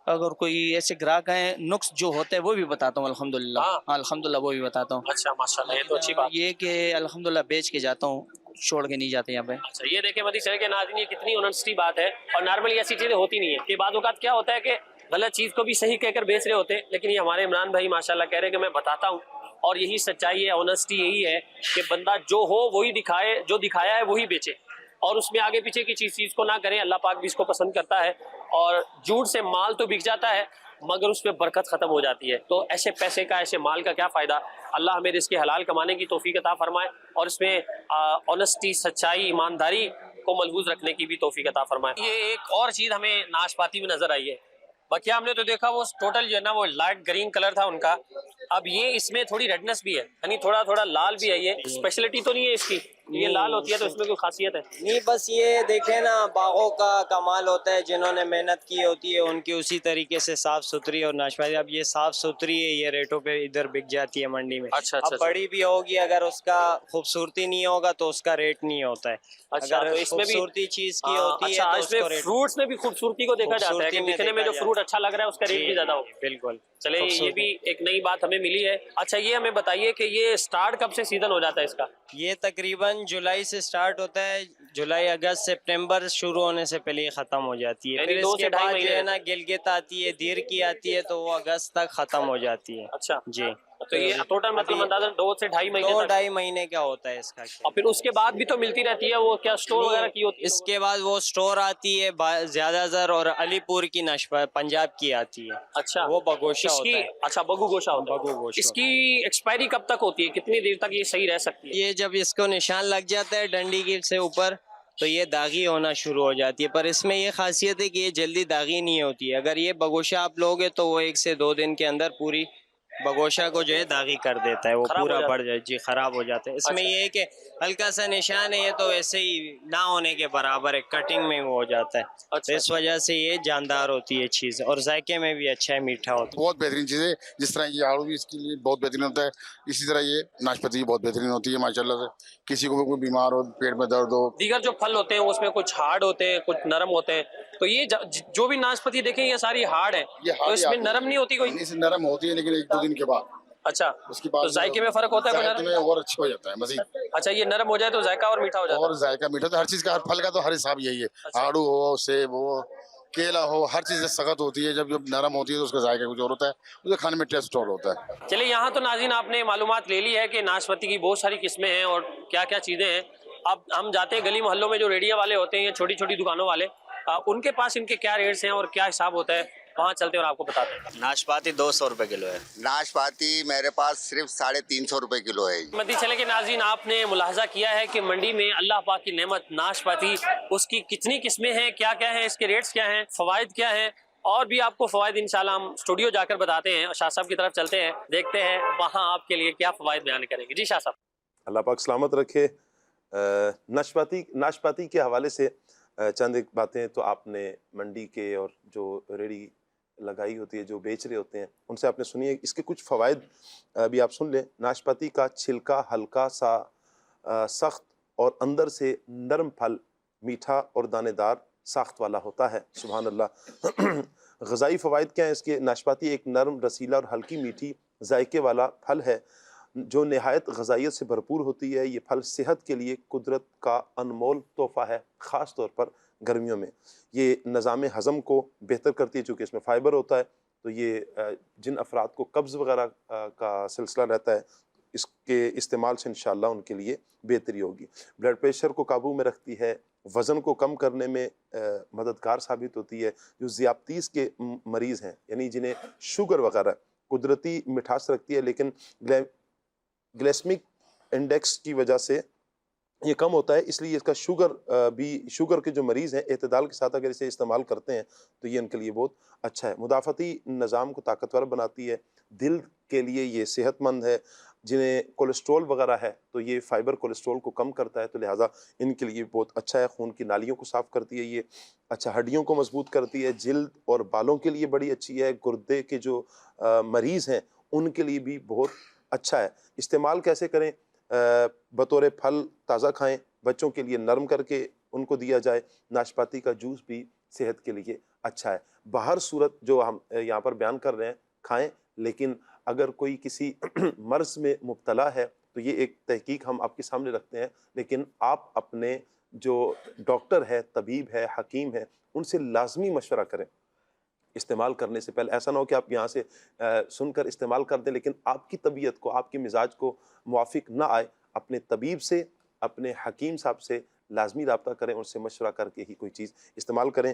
اگر کوئی ایسے گراہک ہیں نقص جو ہوتے ہیں وہ بھی بتاتا ہوں الحمدللہ، الحمدللہ وہ بھی بتاتا ہوں۔ اچھا ماشاءاللہ، یہ تو اچھی بات۔ یہ کہ الحمدللہ بیچ کے جاتا ہوں، چھوڑ کے نہیں جاتے یہاں پہ۔ اچھا یہ دیکھیں مدنی چینل کے ناظرین، یہ کتنی آنیسٹی بات ہے، اور نارملی ایسی چیزیں ہوتی نہیں ہیں کہ بعض اوقات کیا ہوتا ہے کہ غلط چیز کو بھی صحیح کہہ کر بیچ رہے ہوتے ہیں، لیکن یہ ہمارے عمران بھائی ماشاءاللہ کہہ رہے ہیں کہ میں بتاتا ہوں، اور یہی سچائی ہے، آنیسٹی یہی ہے کہ بندہ جو ہو وہی دکھائے، جو دکھایا ہے وہی بیچے، اور اس میں آگے پیچھے کی چیز کو نہ کریں۔ اللہ پاک بھی اس کو پسند کرتا ہے، اور جھوٹ سے مال تو بک جاتا ہے مگر اس میں برکت ختم ہو جاتی ہے، تو ایسے پیسے کا، ایسے مال کا کیا فائدہ۔ اللہ ہمیں رزق حلال کمانے کی توفیق عطا فرمائے، اور اس میں آنیسٹی، سچائی، ایمانداری کو ملحوظ رکھنے کی بھی توفیق عطا فرمائے۔ یہ ایک اور چیز ہمیں ناشپاتی میں نظر آئی ہے، باقی ہم نے تو دیکھا وہ ٹوٹل جو ہے نا وہ لائٹ گرین کلر تھا ان کا، اب یہ اس میں تھوڑی ریڈنس بھی ہے، یعنی تھوڑا تھوڑا لال بھی ہے۔ یہ اسپیشلٹی تو نہیں ہے اس کی، یہ لال ہوتی ہے تو اس میں کوئی خاصیت ہے؟ نہیں، بس یہ دیکھیں نا، باغوں کا کمال ہوتا ہے، جنہوں نے محنت کی ہوتی ہے ان کی اسی طریقے سے صاف ستھری اور ناشپاتی۔ اب یہ صاف ستھری ہے، یہ ریٹوں پہ ادھر بک جاتی ہے منڈی میں۔ اب بڑی بھی ہوگی، اگر اس کا خوبصورتی نہیں ہوگا تو اس کا ریٹ نہیں ہوتا ہے۔ اگر خوبصورتی چیز کی ہوتی ہے تو اس کو ریٹ، فروٹس میں بھی خوبصورتی کو دیکھا جاتا ہے کہ دکھنے میں جو فروٹ اچھا لگ رہا ہے اس کا ریٹ بھی زیادہ ہوگا۔ بالکل، چلے یہ بھی ایک نئی بات ہمیں ملی ہے۔ اچھا یہ ہمیں بتائیے کہ یہ سٹارٹ کب سے سیزن ہو جاتا ہے اس کا؟ یہ تقریباً جولائی سے سٹارٹ ہوتا ہے، جولائی، اگست، سپٹمبر شروع ہونے سے پہلے یہ ختم ہو جاتی ہے۔ پھر اس کے بعد جو ہے نا گلگت آتی ہے، دیر کی آتی ہے تو وہ اگست تک ختم ہو جاتی ہے۔ اچھا جی، تو یہ ٹوٹل مطلب اندازاً 2 سے 2.5 مہینے، 2-2.5 مہینے کا ہوتا ہے اس کا۔ اور پھر اس کے بعد بھی تو ملتی رہتی ہے، وہ کیا سٹور وغیرہ کی ہوتی ہے؟ اس کے بعد وہ سٹور آتی ہے زیادہ تر، اور علی پور کی پنجاب کی آتی ہے۔ اچھا، وہ بگوشا ہوتا ہے۔ اچھا بگو گوشا ہوتا ہے۔ بگو گوشا۔ اس کی ایکسپائری کب تک ہوتی ہے؟ کتنی دیر تک یہ صحیح رہ سکتی ہے؟ یہ جب اس کو نشان لگ جاتا ہے ڈنڈی کی سے اوپر تو یہ داغی ہونا شروع ہو جاتی ہے، پر اس میں یہ خاصیت ہے کہ یہ جلدی داغی نہیں ہوتی ہے۔ اگر یہ بگوشا آپ لوگے تو وہ 1 سے 2 دن کے اندر پوری بگوشا کو جو ہے داغی کر دیتا ہے، وہ پورا بڑھ جائے، جی خراب ہو جاتا ہے۔ اس میں یہ ہے کہ ہلکا سا نشان ہے، یہ تو ایسے ہی نہ ہونے کے برابر ہے، کٹنگ میں وہ ہو جاتا ہے، تو اس وجہ سے یہ جاندار ہوتی ہے چیز، اور ذائقے میں بھی اچھا ہے، میٹھا ہوتا ہے۔ بہت بہترین چیز ہے، جس طرح یہ آڑو بھی اس کے لیے بہت بہترین ہوتا ہے، اسی طرح یہ ناشپاتی بھی بہت بہترین ہوتی ہے ماشاءاللہ سے۔ کسی کو بھی کوئی بیمار ہو، پیٹ میں درد ہو، دیگر جو پھل ہوتے ہیں اس میں کچھ ہارڈ ہوتے ہیں، کچھ نرم ہوتے ہیں، تو یہ جو بھی ناشپاتی دیکھیں یہ ساری ہارڈ ہے، تو اس میں نرم نہیں ہوتی کوئی؟ اس نرم ہوتی ہے لیکن 1-2 دن کے بعد۔ اچھا، اس کے بعد تو ذائقے میں فرق ہوتا ہے؟ ذائقے میں اور اچھا ہو جاتا ہے مزید۔ اچھا، یہ نرم ہو جائے تو ذائقہ اور میٹھا ہو جاتا ہے؟ اور ذائقہ میٹھا تو ہر چیز کا، ہر پھل کا تو ہر حساب یہی ہے، آڑو ہو، سیب ہو، کیلا ہو، ہر چیز سخت ہوتی ہے، جب نرم ہوتی ہے تو اس کا ذائقہ کچھ اور ہوتا ہے، اسے کھانے میں ٹیسٹ اور ہوتا ہے۔ چلیے یہاں تو ناظرین آپ نے معلومات لے لی ہے کہ ناشپاتی کی بہت ساری قسمیں ہیں اور کیا کیا چیزیں ہیں۔ اب ہم جاتے ہیں گلی محلوں میں جو ریڑھیاں والے ہوتے ہیں، چھوٹی چھوٹی دکانوں والے، ان کے پاس ان کے کیا ریٹس ہیں اور کیا حساب ہوتا ہے، وہاں چلتے ہیں اور آپ کو بتاتے ہیں۔ ناشپاتی 200 روپے کلو ہے۔ ناشپاتی میرے پاس صرف 350 روپے کلو ہے۔ مدنی چینل کے ناظرین آپ نے ملاحظہ کیا ہے کہ منڈی میں اللہ پاک کی نعمت ناشپاتی، اس کی کتنی قسمیں ہیں، کیا کیا ہیں، اس کے ریٹس کیا ہیں، فوائد کیا ہیں، اور بھی آپ کو فوائد انشاءاللہ ہم اسٹوڈیو جا کر بتاتے ہیں۔ شاہ صاحب کی طرف چلتے ہیں، دیکھتے ہیں وہاں آپ کے لیے کیا فوائد بیان کریں گے۔ جی شاہ صاحب۔ اللہ پاک سلامت رکھے۔ ناشپاتی کے حوالے سے چند ایک باتیں تو آپ نے منڈی کے اور جو ریڑھی لگائی ہوتی ہے، جو بیچ رہے ہوتے ہیں، ان سے آپ نے سنی ہے۔ اس کے کچھ فوائد بھی آپ سن لیں۔ ناشپاتی کا چھلکا ہلکا سا سخت اور اندر سے نرم پھل میٹھا اور دانے دار ساخت والا ہوتا ہے۔ سبحان اللہ۔ غذائی فوائد کیا ہیں اس کے؟ ناشپاتی ایک نرم، رسیلا اور ہلکی میٹھی ذائقے والا پھل ہے جو نہایت غذائیت سے بھرپور ہوتی ہے۔ یہ پھل صحت کے لیے قدرت کا انمول تحفہ ہے، خاص طور پر گرمیوں میں۔ یہ نظام ہضم کو بہتر کرتی ہے چونکہ اس میں فائبر ہوتا ہے، تو یہ جن افراد کو قبض وغیرہ کا سلسلہ رہتا ہے، اس کے استعمال سے انشاءاللہ ان کے لیے بہتری ہوگی۔ بلڈ پریشر کو قابو میں رکھتی ہے، وزن کو کم کرنے میں مددگار ثابت ہوتی ہے۔ جو ذیابطیس کے مریض ہیں، یعنی جنہیں شوگر وغیرہ، قدرتی مٹھاس رکھتی ہے لیکن گلیسمک انڈیکس کی وجہ سے یہ کم ہوتا ہے، اس لیے اس کا شوگر کے جو مریض ہیں اعتدال کے ساتھ اگر اسے استعمال کرتے ہیں تو یہ ان کے لیے بہت اچھا ہے۔ مدافعتی نظام کو طاقتور بناتی ہے، دل کے لیے یہ صحت مند ہے، جنہیں کولیسٹرول وغیرہ ہے تو یہ فائبر کولیسٹرول کو کم کرتا ہے، تو لہٰذا ان کے لیے بہت اچھا ہے، خون کی نالیوں کو صاف کرتی ہے یہ، اچھا ہڈیوں کو مضبوط کرتی ہے، جلد اور بالوں کے لیے بڑی اچھی ہے، گردے کے جو مریض ہیں ان کے لیے بھی بہت اچھا ہے۔ استعمال کیسے کریں؟ بطور پھل تازہ کھائیں، بچوں کے لیے نرم کر کے ان کو دیا جائے، ناشپاتی کا جوس بھی صحت کے لیے اچھا ہے۔ بہر صورت جو ہم یہاں پر بیان کر رہے ہیں کھائیں، لیکن اگر کوئی کسی مرض میں مبتلا ہے تو یہ ایک تحقیق ہم آپ کے سامنے رکھتے ہیں، لیکن آپ اپنے جو ڈاکٹر ہے، طبیب ہے، حکیم ہے، ان سے لازمی مشورہ کریں استعمال کرنے سے پہلے۔ ایسا نہ ہو کہ آپ یہاں سے سن کر استعمال کر دیں لیکن آپ کی طبیعت کو، آپ کے مزاج کو موافق نہ آئے۔ اپنے طبیب سے، اپنے حکیم صاحب سے لازمی رابطہ کریں، ان سے مشورہ کر کے ہی کوئی چیز استعمال کریں۔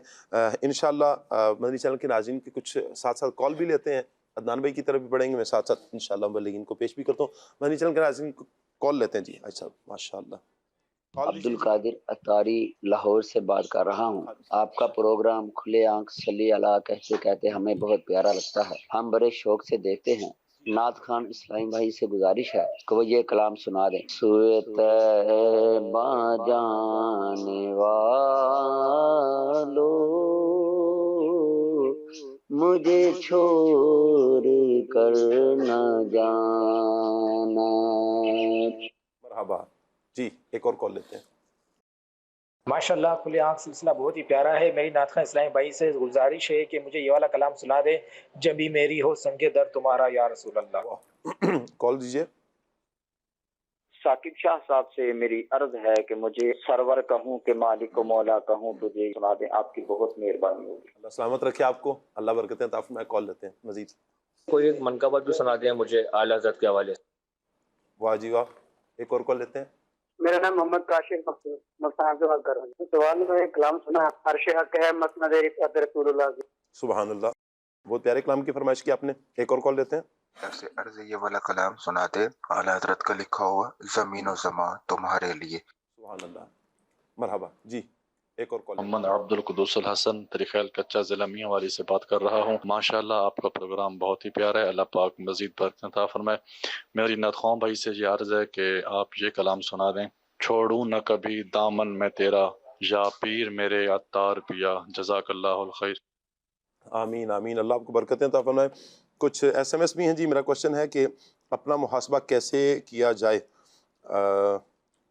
انشاءاللہ مدنی چینل کے ناظرین کے کچھ ساتھ ساتھ کال بھی لیتے ہیں، عدنان بھائی کی طرف بھی بڑھیں گے، میں ساتھ ساتھ انشاءاللہ مبلغین کو پیش بھی کرتا ہوں۔ مدنی چینل کے ناظرین کو کال لیتے ہیں جی۔ اچھا ماشاءاللہ، عبد القادر اتاری لاہور سے بات کر رہا ہوں۔ آپ کا پروگرام کھلے آنکھ صلی اللہ کہتے کہتے ہمیں بہت پیارا لگتا ہے، ہم بڑے شوق سے دیکھتے ہیں۔ نعت خان اسلامی بھائی سے گزارش ہے کہ وہ یہ کلام سنا دیں۔ سوئے طیبہ جانے والو مجھے چھوڑ کر نہ جانا۔ مرحبا جی، ایک اور کال لیتے ہیں۔ ماشاءاللہ کھلے آنکھ سلسلہ بہت ہی پیارا ہے۔ میری نعت خواں اسلامی بھائی سے گزارش ہے کہ مجھے یہ والا کلام سنا دے، جبھی میری ہو سنگ در تمہارا یا رسول اللہ۔ کال دیجئے۔ ثاقب شاہ صاحب سے میری عرض ہے کہ مجھے سرور کہوں کہ مالک و مولا کہوں، تجھے سنا دیں، آپ کی بہت مہربانی ہوگی۔ اللہ سلامت رکھے آپ کو، اللہ برکتیں عطا فرمائے۔ کال لیتے ہیں مزید۔ کوئی ایک منقبت بھی سنا دیں مجھے اعلیٰ حضرت کے حوالے سے۔ واہ جی واہ، ایک اور کال لیتے ہیں۔ میرا نام محمد کاشف مستان سے بات کر رہا ہوں۔ سوال میں ایک کلام سنا، عرش حق ہے مسند رفعت رسول اللہ کی۔ سبحان اللہ، بہت پیارے کلام کی فرمائش کی آپ نے۔ ایک اور کال لیتے ہیں۔ طرف سے عرض یہ والا کلام سنا دے، اعلیٰ حضرت کا لکھا ہوا زمین و زمان تمہارے لیے۔ سبحان اللہ، مرحبا جی، ایک اور کال۔ محمد عبد القدوس الحسن طریقہ کچا ضلع میاں والی سے بات کر رہا ہوں۔ ماشاءاللہ آپ کا پروگرام بہت ہی پیارا ہے، اللہ پاک مزید برکت عطا فرمائے۔ میری نعت خواں بھائی سے یہ عرض ہے کہ آپ یہ کلام سنا دیں، چھوڑوں نہ کبھی دامن میں تیرا، یا پیر میرے عطار پیا، جزاک اللہ الخیر۔ آمین آمین، اللہ آپ کو برکتیں عطا فرمائے۔ کچھ ایس ایم ایس بھی ہیں جی۔ میرا کوشچن ہے کہ اپنا محاسبہ کیسے کیا جائے؟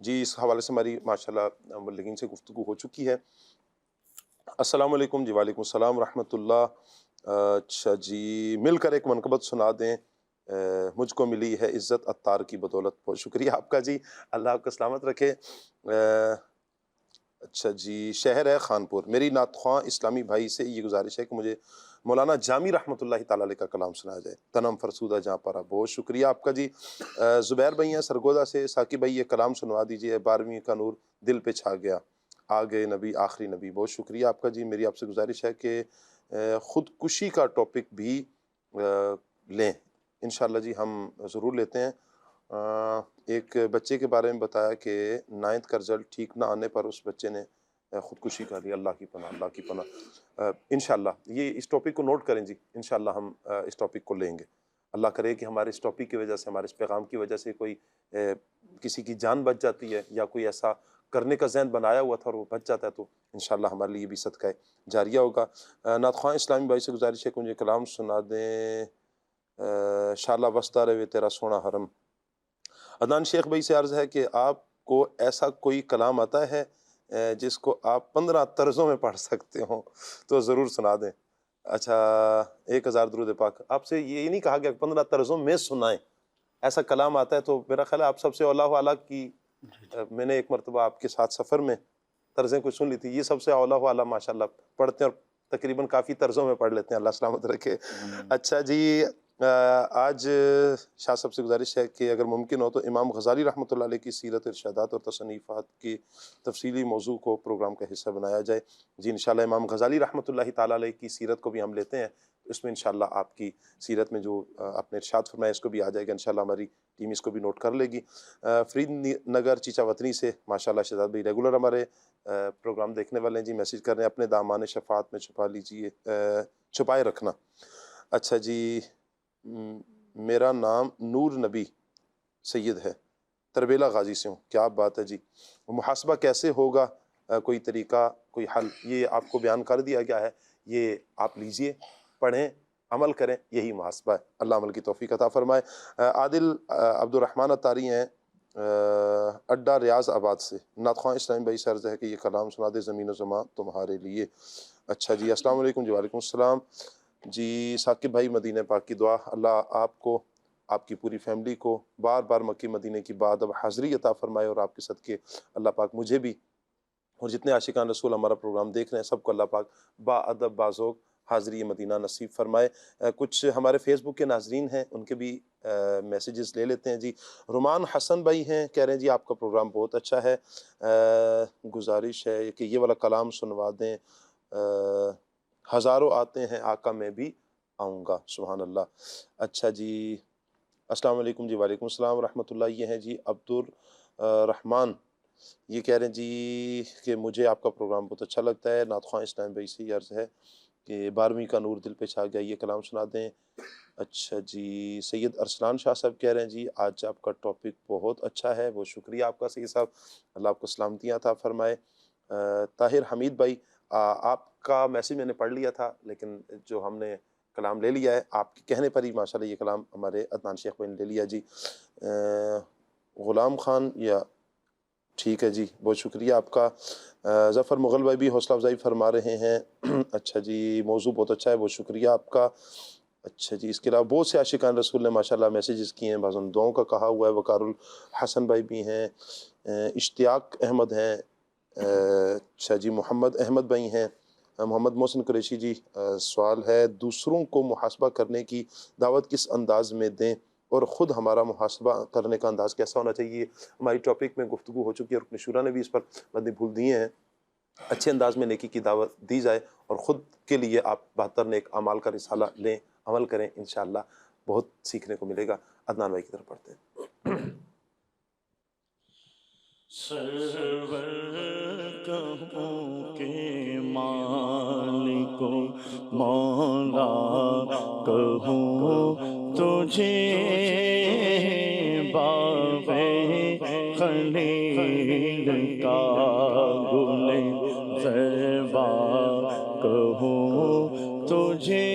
جی اس حوالے سے ہماری ماشاءاللہ مبلغین سے گفتگو ہو چکی ہے۔ السلام علیکم جی۔ وعلیکم السلام ورحمۃ اللہ۔ اچھا جی، مل کر ایک منقبت سنا دیں، مجھ کو ملی ہے عزت عطار کی بدولت۔ بہت شکریہ آپ کا جی، اللہ آپ کو سلامت رکھے۔ اچھا جی، شہر ہے خانپور۔ میری نعت خواں اسلامی بھائی سے یہ گزارش ہے کہ مجھے مولانا جامی رحمۃ اللہ تعالیٰ علیہ کا کلام سنایا جائے، تنم فرسودہ جہاں پارا۔ بہت شکریہ آپ کا جی۔ زبیر بھائی ہیں سرگودا سے، ثاقب بھائی یہ کلام سنوا دیجیے، 12ویں کا نور دل پہ چھا گیا، آ گئے نبی آخری نبی۔ بہت شکریہ آپ کا جی۔ میری آپ سے گزارش ہے کہ خودکشی کا ٹاپک بھی لیں انشاءاللہ جی، ہم ضرور لیتے ہیں۔ ایک بچے کے بارے میں بتایا کہ 9th کا رزلٹ ٹھیک نہ آنے پر اس بچے نے خودکشی کر لی۔ اللہ کی پناہ، اللہ کی پناہ۔ انشاءاللہ یہ اس ٹاپک کو نوٹ کریں جی، انشاءاللہ ہم اس ٹاپک کو لیں گے۔ اللہ کرے کہ ہمارے اس ٹاپک کی وجہ سے، ہمارے اس پیغام کی وجہ سے کوئی کسی کی جان بچ جاتی ہے، یا کوئی ایسا کرنے کا ذہن بنایا ہوا تھا اور وہ بچ جاتا ہے، تو انشاءاللہ ہمارے لیے بھی صدقہ جاریہ ہوگا۔ نعت خواں اسلامی بھائی سے گزارش ہے کہ مجھے کلام سنا دیں، شالا وسطہ رہے تیرا سونا حرم۔ عدنان شیخ بھائی سے عرض ہے کہ آپ کو ایسا کوئی کلام آتا ہے جس کو آپ 15 طرزوں میں پڑھ سکتے ہوں تو ضرور سنا دیں۔ اچھا، 1000 درود پاک۔ آپ سے یہ نہیں کہا گیا کہ 15 طرزوں میں سنائیں، ایسا کلام آتا ہے تو میرا خیال ہے آپ سب سے اولا اعلیٰ کی، میں نے ایک مرتبہ آپ کے ساتھ سفر میں طرزیں کچھ سن لی تھی، یہ سب سے اولا اعلیٰ ماشاءاللہ پڑھتے ہیں اور تقریباً کافی طرزوں میں پڑھ لیتے ہیں، اللہ سلامت رکھے۔ اچھا جی، آج شاہ صاحب سے گزارش ہے کہ اگر ممکن ہو تو امام غزالی رحمۃ اللہ علیہ کی سیرت، ارشادات اور تصنیفات کی تفصیلی موضوع کو پروگرام کا حصہ بنایا جائے۔ جی انشاءاللہ امام غزالی رحمۃ اللہ تعالیٰ علیہ کی سیرت کو بھی ہم لیتے ہیں، اس میں انشاءاللہ آپ کی سیرت میں جو آپ نے ارشاد فرمایا اس کو بھی آ جائے گا، انشاءاللہ ہماری ٹیم اس کو بھی نوٹ کر لے گی۔ فرید نگر چیچا وطنی سے ماشاءاللہ شہزاد بھائی ریگولر ہمارے پروگرام دیکھنے والے ہیں جی، میسیج کر رہے ہیں اپنے دامان شفاعت میں چھپا لیجیے، چھپائے رکھنا۔ اچھا جی، میرا نام نور نبی سید ہے، تربیلا غازی سے ہوں۔ کیا بات ہے جی۔ محاسبہ کیسے ہوگا، کوئی طریقہ، کوئی حل، یہ آپ کو بیان کر دیا گیا ہے، یہ آپ لیجئے، پڑھیں، عمل کریں، یہی محاسبہ ہے۔ اللہ عمل کی توفیق عطا فرمائے۔ عادل عبد الرحمن اتاری ہیں اڈا ریاض آباد سے، نعت خواں اسلام بھائی سے عرض ہے کہ یہ کلام سنا دے، زمین و زمان تمہارے لیے۔ اچھا جی، السلام علیکم جی۔ وعلیکم السلام جی۔ ثاقب بھائی، مدینہ پاک کی دعا، اللہ آپ کو، آپ کی پوری فیملی کو بار بار مکی مدینے کی بعد اب حاضری عطا فرمائے، اور آپ کے صدقے اللہ پاک مجھے بھی اور جتنے عاشقان رسول ہمارا پروگرام دیکھ رہے ہیں سب کو اللہ پاک با ادب با ذوق حاضری مدینہ نصیب فرمائے۔ کچھ ہمارے فیس بک کے ناظرین ہیں، ان کے بھی میسیجز لے لیتے ہیں جی۔ رومان حسن بھائی ہیں، کہہ رہے ہیں جی آپ کا پروگرام بہت اچھا ہے، گزارش ہے کہ یہ والا کلام سنوا دیں، ہزاروں آتے ہیں آقا میں بھی آؤں گا۔ سبحان اللہ۔ اچھا جی، السلام علیکم جی۔ وعلیکم السلام ورحمۃ اللہ۔ یہ ہیں جی عبد الرحمن، یہ کہہ رہے ہیں جی کہ مجھے آپ کا پروگرام بہت اچھا لگتا ہے، نعت خواں اسلام بھائی سے یہ عرض ہے کہ 12ویں کا نور دل پہ چھا گیا، یہ کلام سنا دیں۔ اچھا جی، سید ارسلان شاہ صاحب کہہ رہے ہیں جی آج آپ کا ٹاپک بہت اچھا ہے، بہت شکریہ آپ کا سید صاحب، اللہ آپ کو سلامتیاں عطا فرمائے۔ طاہر حمید بھائی، آپ کا میسیج میں نے پڑھ لیا تھا، لیکن جو ہم نے کلام لے لیا ہے آپ کے کہنے پر ہی ماشاءاللہ یہ کلام ہمارے عدنان شیخ بھائی نے لے لیا جی۔ غلام خان، یا ٹھیک ہے جی، بہت شکریہ آپ کا۔ ظفر مغل بھائی بھی حوصلہ افزائی فرما رہے ہیں۔ اچھا جی، موضوع بہت اچھا ہے، بہت شکریہ آپ کا۔ اچھا جی، اس کے علاوہ بہت سے عاشقان رسول نے ماشاءاللہ میسیجز کیے ہیں، بعض دعاؤں کا کہا ہوا ہے۔ وقار الحسن بھائی بھی ہیں، اشتیاق احمد ہیں، اچھا جی، محمد احمد بھائی ہیں، محمد محسن قریشی جی۔ سوال ہے، دوسروں کو محاسبہ کرنے کی دعوت کس انداز میں دیں اور خود ہمارا محاسبہ کرنے کا انداز کیسا ہونا چاہیے؟ ہماری ٹاپک میں گفتگو ہو چکی ہے، رکن شورا نے بھی اس پر مدنی پھول دیے ہیں۔ اچھے انداز میں نیکی کی دعوت دی جائے اور خود کے لیے آپ 72 نیک اعمال کا رسالہ لیں، عمل کریں، انشاءاللہ بہت سیکھنے کو ملے گا۔ عدنان بھائی کی طرف پڑھتے ہیں۔ سرور کہوں کہ مالک مولا کہوں تجھے، باب خلیل کا گل زیبا کہوں تجھے،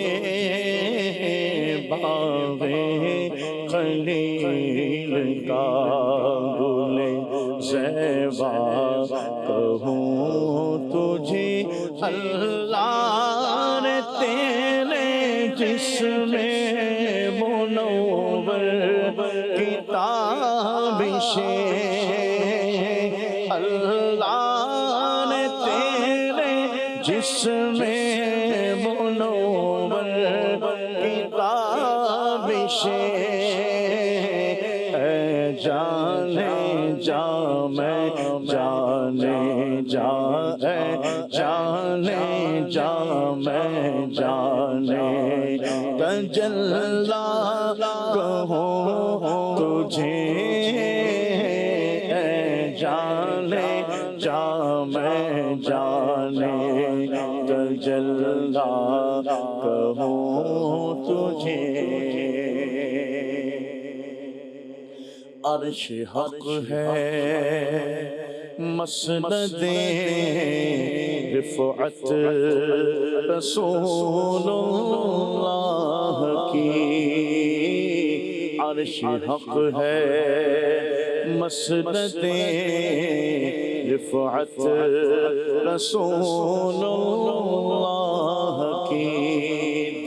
باب خلیل کا گل زیبا کہوں تجھے، اللہ نے تیرے جسم منور کتاب سے، اللہ نے تیرے جسم منور کتاب سے، اے جانے جا میں جانے جا، اے جانے جا میں جانے تجلی کہوں تجھے، اے جانے جا میں جانے تجلی کہوں تجھے۔ عرش حق ہے مسند رفعت رسول اللہ کی، عرش حق ہے مسند رفعت رسول اللہ کی،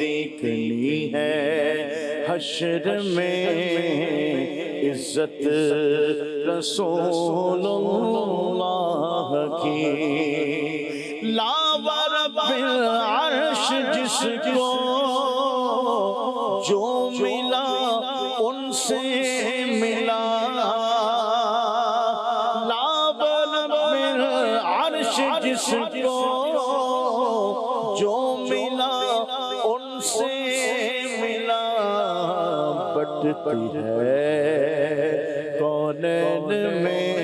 دیکھنی ہے حشر میں عزت رسول اللہ کی، لاور بالعرش جس کو جو ملا ان سے ملا، لاور بالعرش جس کو جو ملا ان سے ملا، بٹتی ہے کونین میں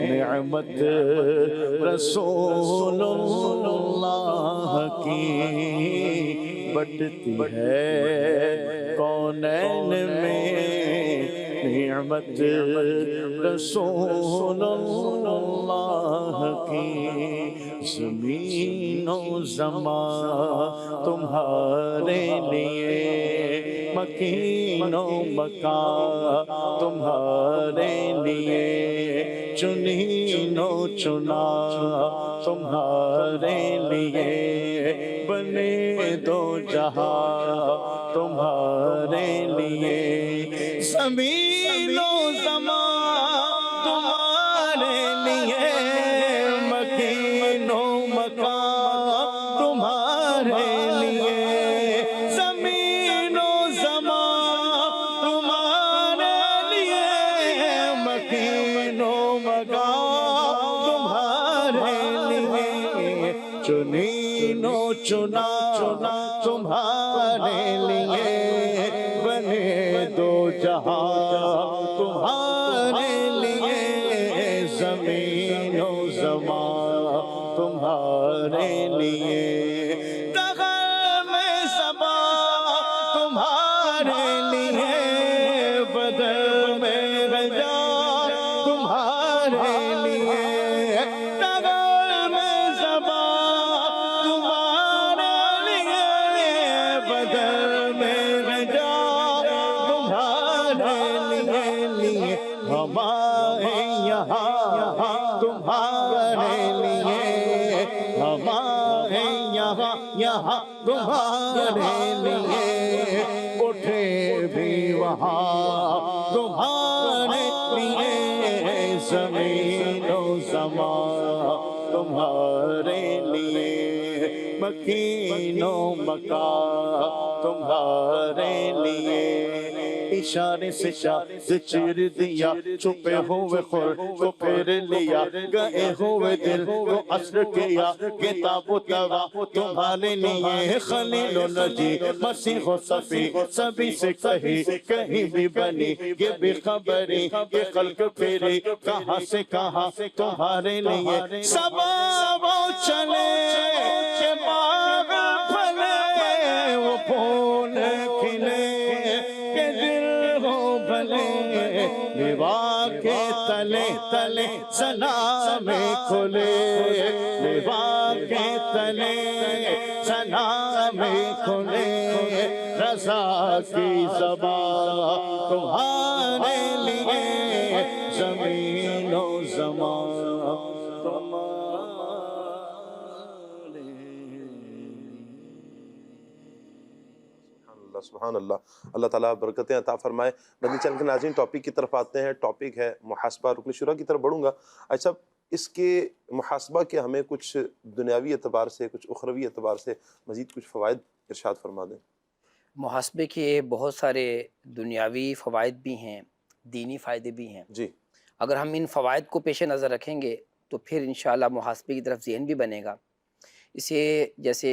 نعمت رسول اللہ کی، بٹتی ہے کونین میں نعمت رسول اللہ کی، زمین و زمان تمہارے لیے، مکین و مکان تمہارے لیے، چنین و چنا تمہارے لیے، بنے دو جہاں تمہارے لیے، زمین و زمان تمہارے لیے، مکین و مکان تمہارے لیے، زمین و زمان تمہارے لیے، مکین و مکان تمہارے لیے، چنین و چنا تمہارے لیے، بنے دو جہاں تمہارے لیے، زمین و زمان تمہارے لیے، دغل میں صبا تمہارے لیے، بدر میں رجا تمہارے لیے، دغل میں صبا تمہارے لیے، بدر میں رجا تمہارے لیے، ہمارے یہاں تمہارے لیے، ہمارے یہاں تمہارے لیے، اٹھے بھی وہاں تمہارے لیے، زمین و زمان تمہارے لیے، مکین و مکان تمہارے لیے، اشارے سے شاہ چیر دیا، چھپے ہوئے خور کو پھیر لیا، گئے ہوئے دل کو عصر کیا، کتاب و توا تمہارے لیے، خلیل و نجی مسیح و صفی سبھی سے کہیں بھی بنی، یہ بھی خبری یہ خلق پھیری، کہاں سے کہاں تمہارے لیے، سبا وہ چلے کہ باغ پھلے، وہ پھول کھلے کہ دل ہو بھلے، لیوا کے تلے تلے سلام کھلے، لیوا کے تلے سلام کھلے، رضا کی زبان تمہارے لیے، زمین و زمان سبحان اللہ، اللہ تعالیٰ برکتیں عطا فرمائے۔ مدنی چینل کے ناظرین، ٹاپک کی طرف آتے ہیں۔ ٹاپک ہے محاسبہ۔ رکن شورا کی طرف بڑھوں گا۔ اچھا، اس کے محاسبہ کے ہمیں کچھ دنیاوی اعتبار سے، کچھ اخروی اعتبار سے مزید کچھ فوائد ارشاد فرما دیں۔ محاسبے کے بہت سارے دنیاوی فوائد بھی ہیں، دینی فائدے بھی ہیں جی۔ اگر ہم ان فوائد کو پیش نظر رکھیں گے تو پھر انشاءاللہ محاسبے کی طرف ذہن بھی بنے گا۔ اسے جیسے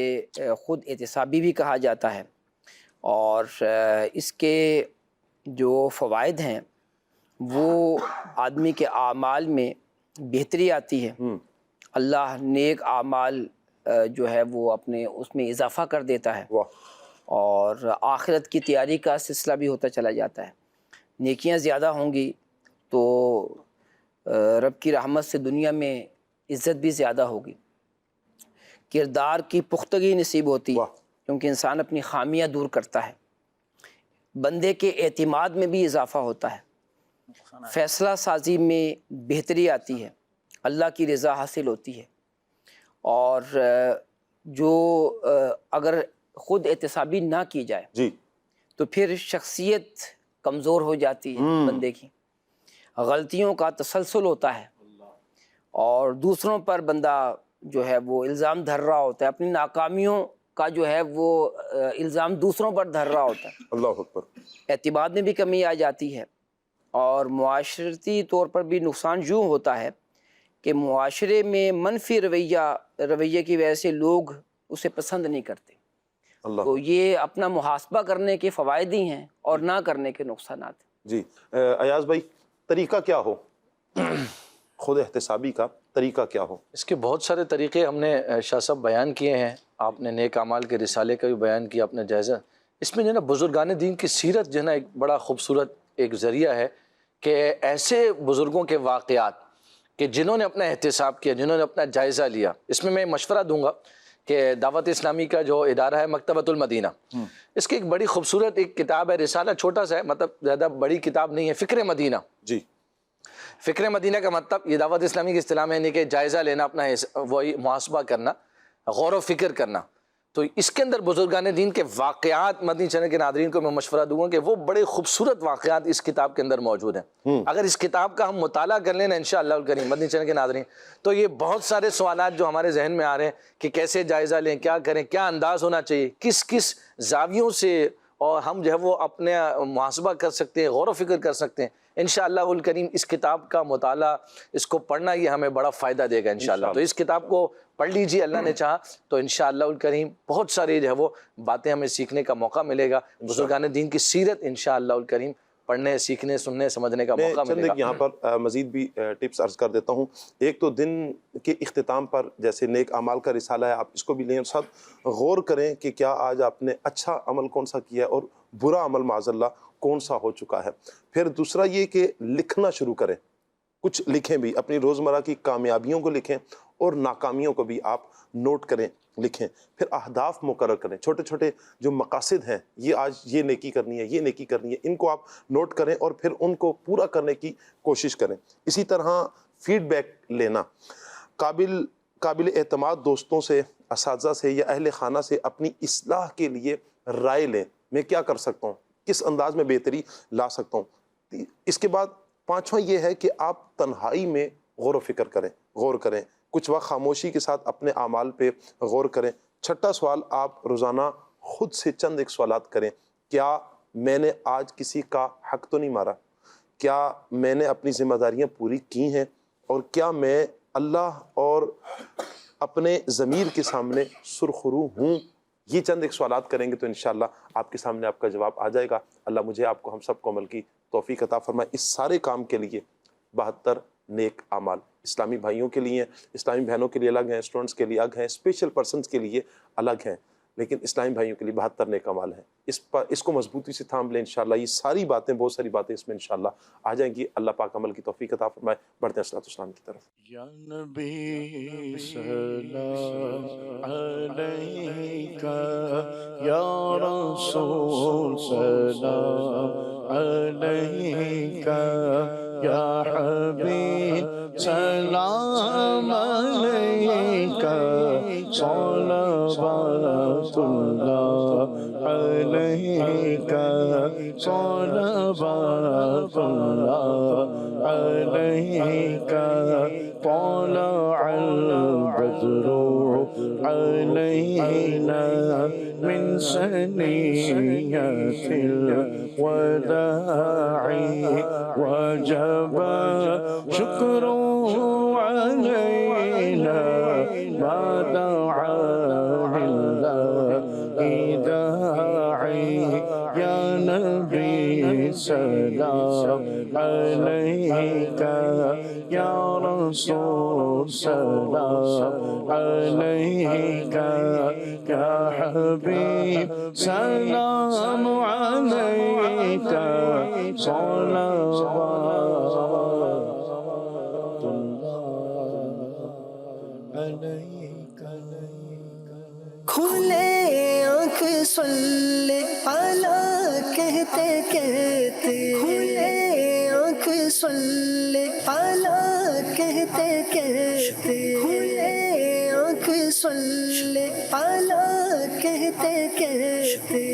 خود احتسابی بھی کہا جاتا ہے، اور اس کے جو فوائد ہیں وہ آدمی کے اعمال میں بہتری آتی ہے، اللہ نیک اعمال جو ہے وہ اپنے اس میں اضافہ کر دیتا ہے، اور آخرت کی تیاری کا سلسلہ بھی ہوتا چلا جاتا ہے۔ نیکیاں زیادہ ہوں گی تو رب کی رحمت سے دنیا میں عزت بھی زیادہ ہوگی، کردار کی پختگی نصیب ہوتی ہے، کیونکہ انسان اپنی خامیاں دور کرتا ہے، بندے کے اعتماد میں بھی اضافہ ہوتا ہے، فیصلہ سازی میں بہتری آتی ہے، اللہ کی رضا حاصل ہوتی ہے، اور جو اگر خود احتسابی نہ کی جائے جی تو پھر شخصیت کمزور ہو جاتی ہے بندے کی، غلطیوں کا تسلسل ہوتا ہے، اور دوسروں پر بندہ جو ہے وہ الزام دھر رہا ہوتا ہے، اپنی ناکامیوں کا جو ہے وہ الزام دوسروں پر دھر رہا ہوتا ہے، اللہ اکبر۔ اعتماد میں بھی کمی آ جاتی ہے، اور معاشرتی طور پر بھی نقصان یوں ہوتا ہے کہ معاشرے میں منفی رویے کی وجہ سے لوگ اسے پسند نہیں کرتے۔ تو یہ اپنا محاسبہ کرنے کے فوائد ہی ہیں اور نہ کرنے کے نقصانات ہیں۔ جی ایاز بھائی، طریقہ کیا ہو خود احتسابی کا طریقہ کیا ہو؟ اس کے بہت سارے طریقے ہم نے شاہ صاحب بیان کیے ہیں. آپ نے نیک اعمال کے رسالے کا بھی بیان کیا اپنے جائزہ. اس میں جو ہے نا بزرگان دین کی سیرت جو ہے نا ایک بڑا خوبصورت ایک ذریعہ ہے کہ ایسے بزرگوں کے واقعات کہ جنہوں نے اپنا احتساب کیا، جنہوں نے اپنا جائزہ لیا. اس میں مشورہ دوں گا کہ دعوت اسلامی کا جو ادارہ ہے مکتبۃ المدینہ، اس کی ایک بڑی خوبصورت ایک کتاب ہے، رسالہ چھوٹا سا ہے، مطلب زیادہ بڑی کتاب نہیں ہے، فکر مدینہ. جی، فکر مدینہ کا مطلب یہ دعوت اسلامی کی اصطلاح میں یعنی کہ جائزہ لینا، اپنا وہی محاسبہ کرنا، غور و فکر کرنا. تو اس کے اندر بزرگان دین کے واقعات مدنی چینل کے ناظرین کو میں مشورہ دوں گا کہ وہ بڑے خوبصورت واقعات اس کتاب کے اندر موجود ہیں. اگر اس کتاب کا ہم مطالعہ کر لیں نا انشاءاللہ الکریم مدنی چینل کے ناظرین، تو یہ بہت سارے سوالات جو ہمارے ذہن میں آ رہے ہیں کہ کیسے جائزہ لیں، کیا کریں، کیا انداز ہونا چاہیے، کس کس زاویوں سے اور ہم جو ہے وہ اپنے محاسبہ کر سکتے ہیں، غور و فکر کر سکتے ہیں. انشاءاللہ الکریم اس کتاب کا مطالعہ، اس کو پڑھنا یہ ہمیں بڑا فائدہ دے گا انشاءاللہ. تو اس کتاب کو پڑھ لیجیے، اللہ نے چاہا تو انشاءاللہ الکریم بہت ساری جو ہے وہ باتیں ہمیں سیکھنے کا موقع ملے گا. بزرگان دین کی سیرت انشاءاللہ الکریم پڑھنے، سیکھنے، سننے، سمجھنے کا موقع ملے گا. یہاں پر مزید بھی ٹپس عرض کر دیتا ہوں. ایک تو دن کے اختتام پر جیسے نیک اعمال کا رسالہ ہے، آپ اس کو بھی لیں اور ساتھ غور کریں کہ کیا آج آپ نے اچھا عمل کون سا کیا ہے اور برا عمل معاذ اللہ کون سا ہو چکا ہے. پھر دوسرا یہ کہ لکھنا شروع کریں، کچھ لکھیں بھی، اپنی روزمرہ کی کامیابیوں کو لکھیں اور ناکامیوں کو بھی آپ نوٹ کریں، لکھیں. پھر اہداف مقرر کریں، چھوٹے چھوٹے جو مقاصد ہیں، یہ آج یہ نیکی کرنی ہے، یہ نیکی کرنی ہے، ان کو آپ نوٹ کریں اور پھر ان کو پورا کرنے کی کوشش کریں. اسی طرح فیڈ بیک لینا، قابل اعتماد دوستوں سے، اساتذہ سے یا اہل خانہ سے اپنی اصلاح کے لیے رائے لیں. میں کیا کر سکتا ہوں، کس انداز میں بہتری لا سکتا ہوں. اس کے بعد پانچواں یہ ہے کہ آپ تنہائی میں غور و فکر کریں، غور کریں، کچھ وقت خاموشی کے ساتھ اپنے اعمال پہ غور کریں. چھٹا سوال، آپ روزانہ خود سے چند ایک سوالات کریں. کیا میں نے آج کسی کا حق تو نہیں مارا؟ کیا میں نے اپنی ذمہ داریاں پوری کی ہیں؟ اور کیا میں اللہ اور اپنے ضمیر کے سامنے سرخرو ہوں؟ یہ چند ایک سوالات کریں گے تو انشاءاللہ آپ کے سامنے آپ کا جواب آ جائے گا. اللہ مجھے، آپ کو، ہم سب کو عمل کی توفیق عطا فرمائے. اس سارے کام کے لیے 72 نیک اعمال اسلامی بھائیوں کے لیے، اسلامی بہنوں کے لیے الگ ہیں، اسٹوڈنٹس کے لیے الگ ہیں، اسپیشل پرسنس کے لیے الگ ہیں، لیکن اسلامی بھائیوں کے لیے 72 نیک اعمال ہیں. اس کو مضبوطی سے تھام لیں انشاءاللہ. یہ ساری باتیں، بہت ساری باتیں اس میں انشاءاللہ آ جائیں گی. اللہ پاک عمل کی توفیق عطا فرمائے. بڑھتے ہیں صلاۃ والسلام کی طرف. یا نبی سلام علیکہ، یا رسول سلام علیکہ، یا حبیب سلام علیکہ، صلوات اللہ علیکہ، صلوات اللہ علیکہ. طلع البدر علينا من ثنيات الوداع، وجب شكر علينا ما دعا لله داعي. يا نبي سلام عليك، يا رسول سلام عليك، يا حبيب سلام عليك، صلوات الله عليك. کھلے آنکھ صلی علی کہتے کہتے، کھلے آنکھ صلی علی کہتے کہتے، کھلے آنکھ صلی علی کہتے کہتے.